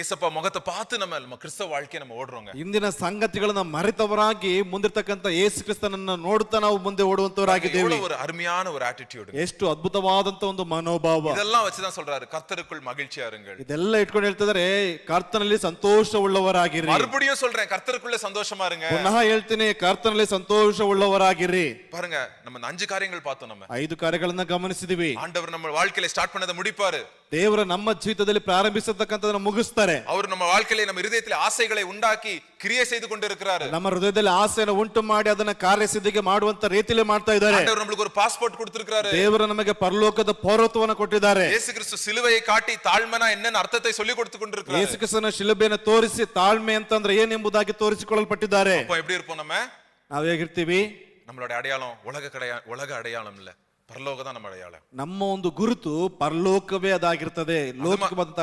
ஏசப்பா முகத்தை பார்த்து நம்ம கிறிஸ்தவ வாழ்க்கையை நம்ம ஓடுறோங்க. ಇಂದಿನ ಸಂಗತಿಗಳನ್ನ ಮರೆತವರಾಗಿ ಮುಂದಿರ್ತಕ್ಕಂಥ ಯೇಸು ಕ್ರಿಸ್ತನನ್ನ ನೋಡುತ್ತಾ ನಾವು ಮುಂದೆ ಓಡುವಂತವರಾಗಿದ್ದೇವೆ. எவ்வளவு ஒரு அருமையான ஒரு ஆட்டிಟ್ಯೂಡ್. ಎಷ್ಟು ಅದ್ಭುತವಾದಂತ ಒಂದು ಮನೋಭಾವ. இதெல்லாம் வச்சுதான் சொல்றாரு கர்த்தருக்குள் மகிழ்ச்சியா இருங்கள். ಇದೆಲ್ಲ ಇಟ್ಕೊಂಡು ಹೇಳ್ತಿದ್ದಾರೆ ಕರ್ತನಲ್ಲಿ ಸಂತೋಷವುಳ್ಳವರಾಗಿರಿ. மறுபடியும் சொல்றேன் கர்த்தருக்குள்ள சந்தோஷமா இருங்க. ಪುನಃ ಹೇಳ್ತೀನಿ ಕರ್ತನಲ್ಲಿ ಸಂತೋಷವುಳ್ಳವರಾಗಿರಿ. பாருங்க நம்ம 5 காரியங்கள் பார்த்தோம். நம்ம 5 ಕಾರ್ಯಗಳನ್ನ ಗಮನಿಸಿದಿವಿ. ஆண்டவர் நம்ம வாழ்க்கையில ஸ்டார்ட் பண்ணதை முடிப்பாரு. ದೇವರ ನಮ್ಮ ಜೀವಿತದಲ್ಲಿ ಪ್ರಾರಂಭಿಸತಕ್ಕಂಥದನ್ನ ಮುಗಿಸ್ತಾರೆ. அவர் நம்ம வாழ்க்கையில நம்ம ಹೃದಯದಲ್ಲಿ ಆಸೆகளை ಉಂಟಾಕಿ ಕ್ರಿಯೆ செய்து கொண்டிருக்கிறாரு. ನಮ್ಮ ಹೃದಯದಲ್ಲಿ ಆಸೆಯನ್ನು ಉಂಟು ಮಾಡಿ ಅದನ್ನ ಕಾರ್ಯಸಿದ್ಧಿಗೆ ಮಾಡುವಂತ ರೀತಿಯಲ್ಲಿ ಮಾಡ್ತಾ ಇದ್ದಾರೆ. ஆண்டவர் நமக்கு ஒரு பாஸ்போர்ட் கொடுத்திருக்கிறாரு. ದೇವರು ನಮಗೆ ಪರಲೋಕದ ಪೌರತ್ವವನ್ನು ಕೊಟ್ಟಿದ್ದಾರೆ. ಯೇಸು ಕ್ರಿಸ್ತು ಸಿಲುವೆயை ಕಾಟಿ ತಾಳ್ಮೆನ என்னென்ன ಅರ್ಥத்தை சொல்லி கொடுத்து கொண்டிருக்கிறாரு. ಯೇಸು ಕ್ರಿಸ್ತನ ಶಿಲುಬೆಯನ್ನು ತೋರಿಸಿ ತಾಳ್ಮೆ ಅಂತಂದ್ರೆ ಏನೆಂಬುದಾಗಿ ತೋರಿಸಿಕೊಳ್ಳಲ್ಪಟ್ಟಿದ್ದಾರೆ. அப்ப எப்படி இருப்போம் நம்ம? ನಾವ್ ಹೇಗಿರ್ತೀವಿ? நம்மளோட அடையாளம் உலக அடையாளம் இல்ல, ಪರಲೋಕ தான் நம்ம அடையாளம். ನಮ್ಮ ಒಂದು ಗುರುತು ಪರಲೋಕವೇ ಅದಾಗಿರ್ತದೆ, ಲೌಕಿಕವಾದಂತ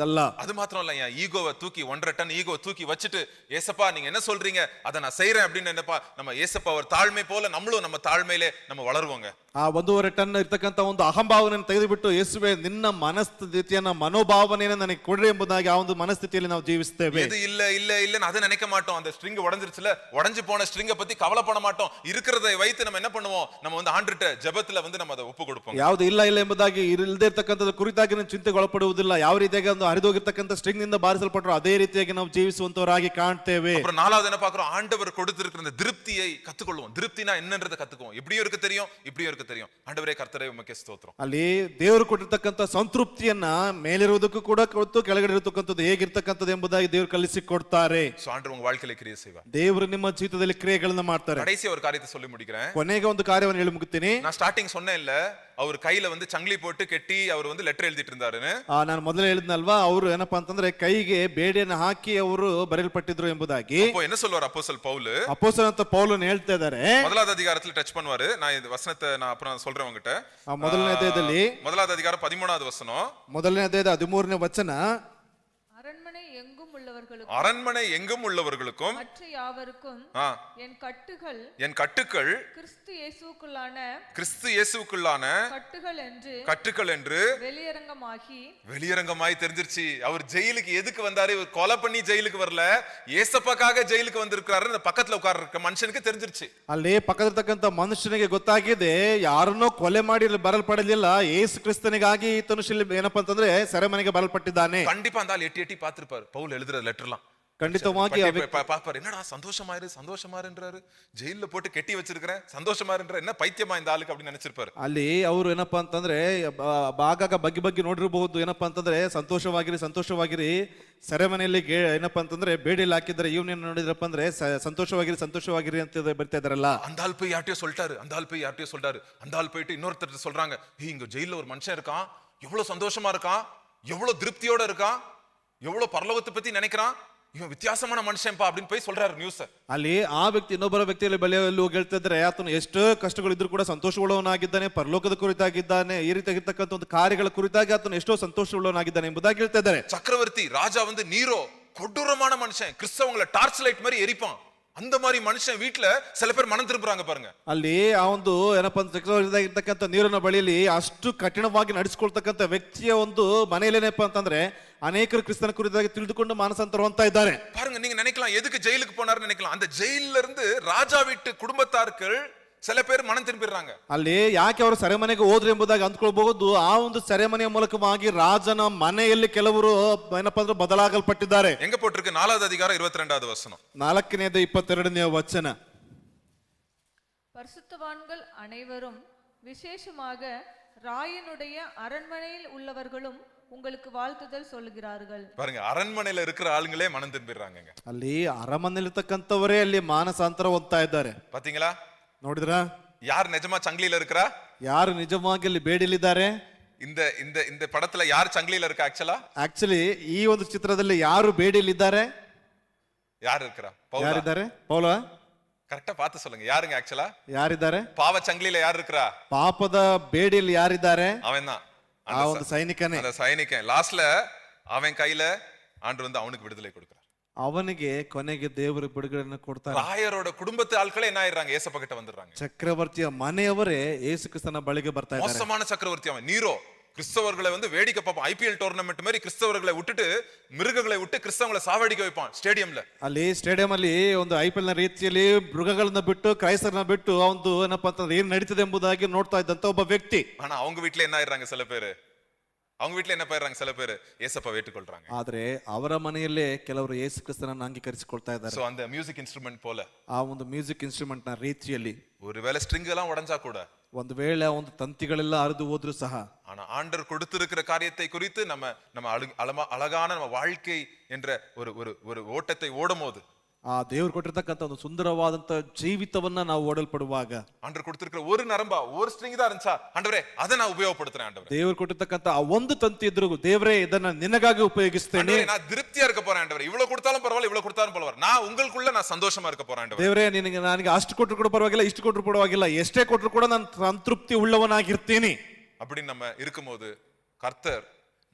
ಅಲ್ಲ. அது மாத்திரம் இல்ல, என் ஈகோவை தூக்கி 1.5 டன் ஈகோவை தூக்கி வச்சுட்டு ஏசப்பா நீங்க என்ன சொல்றீங்க அதை நான் செய்யறேன் அப்படின்னு என்னப்பா நம்ம ஏசப்பா ஒரு தாழ்மை போல நம்மளும் நம்ம தாழ்மையிலே நம்ம வளருவோங்க. ಆ 1.5 ಟನ್ ಇರ್ತಕ್ಕಂಥ ಒಂದು ಅಹಂಭಾವನೆಯನ್ನು ತೆಗೆದುಬಿಟ್ಟು ಯೇಸುವೆ ನಿನ್ನ ಮನಸ್ಥಿತಿಯನ್ನ ಮನೋಭಾವನೆಯನ್ನು ನನಗೆ ಕೊಡ್ರಿ ಎಂಬುದಾಗಿ ಆ ಒಂದು ಮನಸ್ಥಿತಿಯಲ್ಲಿ ನಾವು ಜೀವಿಸ್ತೇವೆ. இது இல்ல இல்ல இல்லன்னு அதை நினைக்க மாட்டோம். அந்த ஸ்ட்ரிங் உடைஞ்சிருச்சுல, உடைஞ்சு போன ஸ்ட்ரிங்கை பத்தி கவலைப்பட மாட்டோம். இருக்கிறதை வைத்து நம்ம என்ன பண்ணுவோம், நம்ம வந்து ஆண்டவர்ட்ட ஜெபத்துல வந்து நம்ம அதை ಒಪ್ಪು ಕೊಡ್ಪೋಂ. ಯಾವುದು ಇಲ್ಲ ಇಲ್ಲ ಎಂಬುದಾಗಿ ಇಲ್ಲದೆ ಇರ್ತಕ್ಕಂಥದ್ದು ಕುರಿತಾಗಿ ನಾವು ಚಿಂತೆಗೆ ಒಳಪಡುವುದಿಲ್ಲ. ಯಾವ ರೀತಿಯಾಗಿ ಒಂದು ಹರಿದೋಗಿರ್ತಕ್ಕಂಥ ಸ್ಟ್ರಿಂಗ್ ನಿಂದ ಬಾರಿಸಲ್ಪಟ್ಟರು ಅದೇ ರೀತಿಯಾಗಿ ನಾವು ಜೀವಿಸುವಂತವರಾಗಿ ಕಾಣ್ತೇವೆ. அப்புறம் 4வது என்ன பார்க்கிறோம், ஆண்டவர் கொடுத்திருக்கிற அந்த திருப்தியை கத்துக்கொள்வோம். திருப்தினா என்னன்றதை கத்துக்குவோம். எப்படியும் இருக்க தெரியும், இப்படியும் இருக்க தெரியும். ஆண்டவரே கர்த்தரே உமக்கு ಸ್ತೋತ್ರ. ಅಲ್ಲಿ ದೇವರು ಕೊಟ್ಟಿರ್ತಕ್ಕಂಥ ಸಂತೃಪ್ತಿಯನ್ನ ಮೇಲಿರುವುದಕ್ಕೂ ಕೂಡ ಕೊಟ್ಟು ಕೆಳಗಡೆ ಇರತಕ್ಕಂಥದ್ದು ಹೇಗಿರ್ತಕ್ಕಂಥದ್ದು ಎಂಬುದಾಗಿ ದೇವರು ಕಲಿಸಿ ಕೊಡ್ತಾರೆ. சோ ஆண்டவர் உங்க வாழ்க்கையில கிரியை செய்வார். ದೇವರು ನಿಮ್ಮ ಜೀವಿತದಲ್ಲಿ ಕ್ರಿಯೆಗಳನ್ನ ಮಾಡ್ತಾರೆ. கடைசி ஒரு காரியத்தை சொல்லி முடிக்கிறேன். ಕೊನೆಗೆ ಒಂದು ಕಾರ್ಯವನ್ನು ಹೇಳಿ ಮುಗಿಸ್ತೀನಿ. நான் ஸ்டார்டிங் சொன்னேன் இல்ல, அவர் கையில வந்து சங்கிலி போட்டு கெட்டி அவர் வந்து ಲೆಟರ್ எழுதிட்டு இருந்தாருன்னு. ನಾನು ಮೊದಲೇ ಹೇಳಿದ್ನಲ್ವಾ, ಅವರು ಏನಪ್ಪಾ ಅಂತಂದ್ರೆ ಕೈಗೆ ಬೇಡಿಯನ್ನು ಹಾಕಿ ಅವರು ಬರೆಯಲ್ಪಟ್ಟಿದ್ರು ಎಂಬುದಾಗಿ. அப்போ என்ன சொல்வார் அப்போஸ்தலன் பவுல்? ಅಪೊಸ್ತಲನಾದ ಪೌಲನು ಹೇಳ್ತಾ ಇದ್ದಾರೆ. முதலாவது அதிகாரத்துல டச் பண்ணுவாரு. நான் இந்த வசனத்தை நான் அப்புறம் சொல்றேன் உங்ககிட்ட. ಮೊದಲನೇ ಅಧ್ಯಾಯದಲ್ಲಿ முதலாவது அதிகாரம் 13வது வசனம். ಮೊದಲನೇ ಅಧ್ಯಾಯದ 13ನೇ ವಚನ. அரண்மனை எங்கும் உள்ளவர்களுக்கும் அரண்மனை எங்கும் உள்ளவர்களுக்கும் மற்ற யாவருக்கும் என் கட்டுகள் கிறிஸ்து இயேசுவுக்குள்ளான கட்டுகள் என்று வெளியரங்கமாய் தெரிஞ்சிருச்சு. அவர் ஜெயிலுக்கு எதுக்கு வந்தாரு? இவர் கொலை பண்ணி ஜெயிலுக்கு வரல, ஏசப்பாக்காக ஜெயிலுக்கு வந்திருக்காரு. இந்த பக்கத்துல உட்கார்ற மனுஷனுக்கு தெரிஞ்சிருச்சு. ಅಲ್ಲಿ ಪಕ್ಕದಲ್ಲಿರ್ತಕ್ಕಂಥ ಮನುಷ್ಯನಿಗೆ ಗೊತ್ತಾಗಿದೆ, ಯಾರನ್ನೋ ಕೊಲೆ ಮಾಡಿ ಬರಲ್ಪಡಲಿಲ್ಲ, ಯೇಸು ಕ್ರಿಸ್ತನಿಗಾಗಿ ಈತನು ಏನಪ್ಪಾ ಅಂತಂದ್ರೆ ಸೆರೆಮನೆಗೆ ಬರಲ್ಪಟ್ಟಿದ್ದಾನೆ. கண்டிப்பா அந்த ஆள் எட்டி எட்டி பார்த்திருப்பாரு பவுல் எழுதுற லெட்டர்லாம். ಖಂಡಿತವಾಗಿ பாப்பாரு, என்னடா சந்தோஷமாருன்றாரு, ஜெயில போட்டு கெட்டி வச்சிருக்கிறேன், சந்தோஷமாருன்ற என்ன பைத்தியமா இந்த ஆளுக்கு அப்படின்னு நினைச்சிருப்பாரு. ಅಲ್ಲಿ ಅವರು ಏನಪ್ಪಾ ಅಂತಂದ್ರೆ ಆಗಾಗ ಬಗ್ಗೆ ನೋಡಿರಬಹುದು. ಏನಪ್ಪಾ ಅಂತಂದ್ರೆ ಸಂತೋಷವಾಗಿರಿ ಸೆರೆಮನೆಯಲ್ಲಿ ಏನಪ್ಪಾ ಅಂತಂದ್ರೆ ಬೇಡಿಯಲ್ಲಿ ಹಾಕಿದ್ರೆ ಇವನೇನ್ ನೋಡಿದ್ರಪ್ಪ ಅಂದ್ರೆ ಸಂತೋಷವಾಗಿರಿ ಅಂತ ಬರ್ತಾ ಇದಾರಲ್ಲ. அந்த ஆள் போய் யார்ட்டையோ சொல்லிட்டாரு, அந்த ஆள் போயிட்டு இன்னொருத்தர் சொல்றாங்க, இங்க ஜெயில ஒரு மனுஷன் இருக்கான், எவ்வளவு சந்தோஷமா இருக்கான், எவ்வளவு திருப்தியோட இருக்கான், எவ்வளவு பரலோகத்தை பத்தி நினைக்கிறான், இவன் வித்தியாசமான மனுஷன்ப்பா அப்படின்னு போய் சொல்றாரு நியூஸ். ಅಲ್ಲಿ ಆ ವ್ಯಕ್ತಿ ಇನ್ನೊಬ್ಬರ ವ್ಯಕ್ತಿಯಲ್ಲಿ ಬಳಿಯಲ್ಲಿ ಹೋಗಿ ಹೇಳ್ತಿದ್ರೆ ಆತನು ಎಷ್ಟೋ ಕಷ್ಟಗಳು ಇದ್ರೂ ಕೂಡ ಸಂತೋಷವುಳ್ಳವನಾಗಿದ್ದಾನೆ, ಪರಲೋಕದ ಕುರಿತಾಗಿದ್ದಾನೆ, ಈ ರೀತಿಯಾಗಿರ್ತಕ್ಕಂಥ ಒಂದು ಕಾರ್ಯಗಳ ಕುರಿತಾಗಿ ಆತನು ಎಷ್ಟೋ ಸಂತೋಷವುಳ್ಳವನಾಗಿದ್ದಾನೆ ಎಂಬುದಾಗಿ ಹೇಳ್ತಾ ಇದ್ದಾರೆ. சக்கரவர்த்தி ராஜா வந்து நீரோ கொடூரமான மனுஷன், கிறிஸ்தவங்களை டார்ச் லைட் மாதிரி எரிப்பான். அந்த மாதிரி மனுஷன் வீட்டுல சில பேர் மனம் திரும்புறாங்க பாருங்க. ಅಲ್ಲಿ ಆ ಒಂದು ಏನಪ್ಪಾ ಚಕ್ರವರ್ತಿಯಾಗಿರ್ತಕ್ಕಂಥ ನೀರಿನ ಬಳಿಯಲ್ಲಿ ಅಷ್ಟು ಕಠಿಣವಾಗಿ ನಡೆಸಿಕೊಳ್ತಕ್ಕಂಥ ವ್ಯಕ್ತಿಯ ಒಂದು ಮನೆಯಲ್ಲೇನಪ್ಪ ಅಂತಂದ್ರೆ ಅನೇಕರು ಕ್ರಿಸ್ತನ ಕುರಿತಾಗಿ ತಿಳಿದುಕೊಂಡು ಮಾನಸಾಂತರ ಹೊಂದ್ತಾ ಇದ್ದಾರೆ. பாருங்க, நீங்க நினைக்கலாம் எதுக்கு ஜெயிலுக்கு போனாருன்னு நினைக்கலாம். அந்த ஜெயில இருந்து ராஜா வீட்டு குடும்பத்தார்கள் சில பேர் மனம் திரும்பிடுறாங்க. ಅಲ್ಲಿ ಯಾಕೆ ಅವರು ಸೆರೆಮನೆಗೆ ಹೋದ್ರು ಎಂಬುದಾಗಿ ಅಂದ್ಕೊಳ್ಬಹುದು. ಆ ಒಂದು ಸೆರೆಮನೆಯ ಮೂಲಕವಾಗಿ ರಾಜನ ಮನೆಯಲ್ಲಿ ಕೆಲವರು ಏನಪ್ಪಾ ಅಂದ್ರೆ ಬದಲಾಗಲ್ಪಟ್ಟಿದ್ದಾರೆ. எங்க போட்டிருக்கு? 4வது அதிகாரம் 22வது வசனம். 4ನೇದು 22ನೇ ವಚನ. பரிசுத்தவான்கள் அனைவரும் விசேஷமாக ராயனுடைய அரண்மனையில் உள்ளவர்களும் உங்களுக்கு வாழ்த்துதல் சொல்லுகிறார்கள். பாருங்க, அரண்மனையில இருக்கிற ஆளுங்களே மனம் திரும்பிடுறாங்க. ಅಲ್ಲಿ ಅರಮನೆಯಲ್ಲಿರ್ತಕ್ಕಂಥವರೇ ಅಲ್ಲಿ ಮಾನಸಾಂತರ ಹೊಂದ್ತಾ ಇದ್ದಾರೆ. பாத்தீங்களா? ನೋಡಿದ್ರ? யார் நிஜமா சங்கிலியில இருக்கறா? ಯಾರು ನಿಜವಾಗಿ ಅಲ್ಲಿ ಬೇಡಿಲಿದ್ದಾರೆ? இந்த இந்த இந்த படத்துல யார் சங்கிலியில இருக்கா? ಆಕ್ಚುಲಿ ಈ ಒಂದು ಚಿತ್ರದಲ್ಲಿ ಯಾರು ಬೇಡಿಲಿದ್ದಾರೆ? யார் இருக்கறா? ಯಾರಿದ್ದಾರೆ? ಪೌಲ கரெக்ட்டா பார்த்து சொல்லுங்க. யாருங்க ஆக்சுவலா? ಯಾರಿದ್ದಾರೆ? பாவ சங்கிலியில யார் இருக்கறா? ಪಾಪದ ಬೇಡಿಯಲ್ಲಿ ಯಾರಿದ್ದಾರೆ? அவன்தான். ಆ ಒಂದು ಸೈನಿಕನೇ. அந்த சைனிಕன் லாஸ்ட்ல அவன் கையில ஆண்டவர் வந்து அவனுக்கு விடுதலை கொடுக்கிறார். ಅವನಿಗೆ ಕೊನೆಗೆ ದೇವರು ಬಿಡುಗಡೆಯನ್ನು ಕೊಡ್ತಾರೆ. ರಾಯரோட குடும்பத்து ஆட்களே என்ன ஆயிடுறாங்க? ஏசப்பா கிட்ட வந்துடுறாங்க. ಚಕ್ರವರ್ತಿಯ ಮನೆಯವರೇ ಯೇಸು ಕ್ರಿಸ್ತನ ಬಳಿಗೆ ಬರ್ತಾ ಇದ್ದಾರೆ. மோசமான சக்கரவர்த்தி அவன், நீரோ கிறிஸ்தவர்களை வந்து வேடிக்கை பார்ப்பான். IPL டோர்னமெண்ட் மாதிரி கிறிஸ்தவர்களை விட்டுட்டு மிருகங்களை விட்டு கிறிஸ்தவங்களை சாவடிக்க வைப்பான் ಸ್ಟೇಡಿಯಂல. ಅಲ್ಲಿ ಸ್ಟೇಡಿಯಂ ಅಲ್ಲಿ ಒಂದು IPL ನ ರೀತಿಯಲ್ಲಿ ಮೃಗಗಳನ್ನ ಬಿಟ್ಟು ಕ್ರೈಸ್ತರನ್ನ ಬಿಟ್ಟು ಒಂದು ಏನಪ್ಪಾ ಅಂತಂದ್ರೆ ಏನ್ ನಡೀತದೆ ಎಂಬುದಾಗಿ ನೋಡ್ತಾ ಇದ್ದಂತ ಒಬ್ಬ ವ್ಯಕ್ತಿ. ஆனா அவங்க வீட்ல என்ன ஆயிடுறாங்க சில பேரு, அவங்க வீட்ல என்ன போயிடுறாங்க சில பேரு, ஏசப்பா ஏற்றுக்கொள்றாங்க. ಆದ್ರೆ ಅವರ ಮನೆಯಲ್ಲೇ ಕೆಲವರು ಯೇಸು ಕ್ರಿಸ್ತನನ್ನ ಅಂಗೀಕರಿಸಿಕೊಳ್ತಾ ಇದ್ದಾರೆ. சோ அந்த மியூசிக் இன்ஸ்ட்ருமெண்ட் போல ಆ ಒಂದು ಮ್ಯೂಸಿಕ್ ಇನ್ಸ್ಟ್ರೂಮೆಂಟ್ ನ ರೀತಿಯಲ್ಲಿ ஒருவேளை ஸ்ட்ரிங் எல்லாம் உடைஞ்சா கூட, ಒಂದು ವೇಳೆ ಆ ಒಂದು ತಂತಿಗಳೆಲ್ಲ ಹರಿದು ಹೋದ್ರು ಸಹ, ஆனா ஆண்டவர் கொடுத்திருக்கிற காரியத்தை குறித்து நம்ம அழகான நம்ம வாழ்க்கை என்ற ஒரு ஒரு ஒரு ஓட்டத்தை ஓடும்போது, ಆ ದೇವ್ರು ಕೊಟ್ಟಿರ್ತಕ್ಕಂಥ ಒಂದು ಸುಂದರವಾದಂತ ಜೀವಿತವನ್ನ ನಾವು ಓಡಲ್ಪಡುವಾಗ, ஆண்டவர் கொடுத்திருக்கிற ஒரு நரம்பா ஒரு ஸ்ட்ரிங் தான் இருந்துச்சா, ஆண்டவரே அதை நான் உபயோகப்படுத்துறேன், ஆண்டவரே ದೇವ್ರು ಕೊಟ್ಟಿರ್ತಕ್ಕಂಥ ಆ ಒಂದು ತಂತಿ ಇದ್ರು ದೇವರೇ ಇದನ್ನ ನಿನಗಾಗಿ ಉಪಯೋಗಿಸ್ತೇನೆ, நான் திருப்தியா இருக்க போறேன், ஆண்டவரே இவ்வளவு கொடுத்தாலும் பரவாயில்ல இவ்வளவு கொடுத்தாலும் பரவாயில்ல, நான் உங்களுக்குள்ள நான் சந்தோஷமா இருக்க போறேன், ஆண்டவரே ದೇವರೇ ನನಗೆ ಅಷ್ಟು ಕೊಟ್ಟರು ಕೂಡ ಪರವಾಗಿಲ್ಲ, ಇಷ್ಟು ಕೊಟ್ಟರು ಪರವಾಗಿಲ್ಲ, ಎಷ್ಟೇ ಕೊಟ್ಟರು ಕೂಡ ನಾನು ಸಂತೃಪ್ತಿ ಉಳ್ಳವನಾಗಿರ್ತೀನಿ. அப்படி நம்ம இருக்கும்போது கர்த்தர்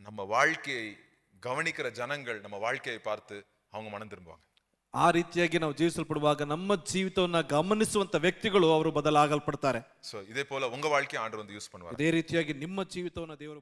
நம்ம வாழ்க்கையை கவனிக்கிற ஜனங்கள் நம்ம வாழ்க்கையை பார்த்து அவங்க மனம் திரும்புவாங்க. ಆ ರೀತಿಯಾಗಿ ನಾವು ಜೀವಿಸಲ್ಪಡುವಾಗ ನಮ್ಮ ಜೀವಿತವನ್ನ ಗಮನಿಸುವಂತ ವ್ಯಕ್ತಿಗಳು ಅವರು ಬದಲಾಗಲ್ಪಡ್ತಾರೆ. சோ இதே போல உங்க வாழ்க்கையை ஆண்டவர் வந்து யூஸ் பண்ணுவார். ಇದೇ ರೀತಿಯಾಗಿ ನಿಮ್ಮ ಜೀವಿತವನ್ನ ದೇವರು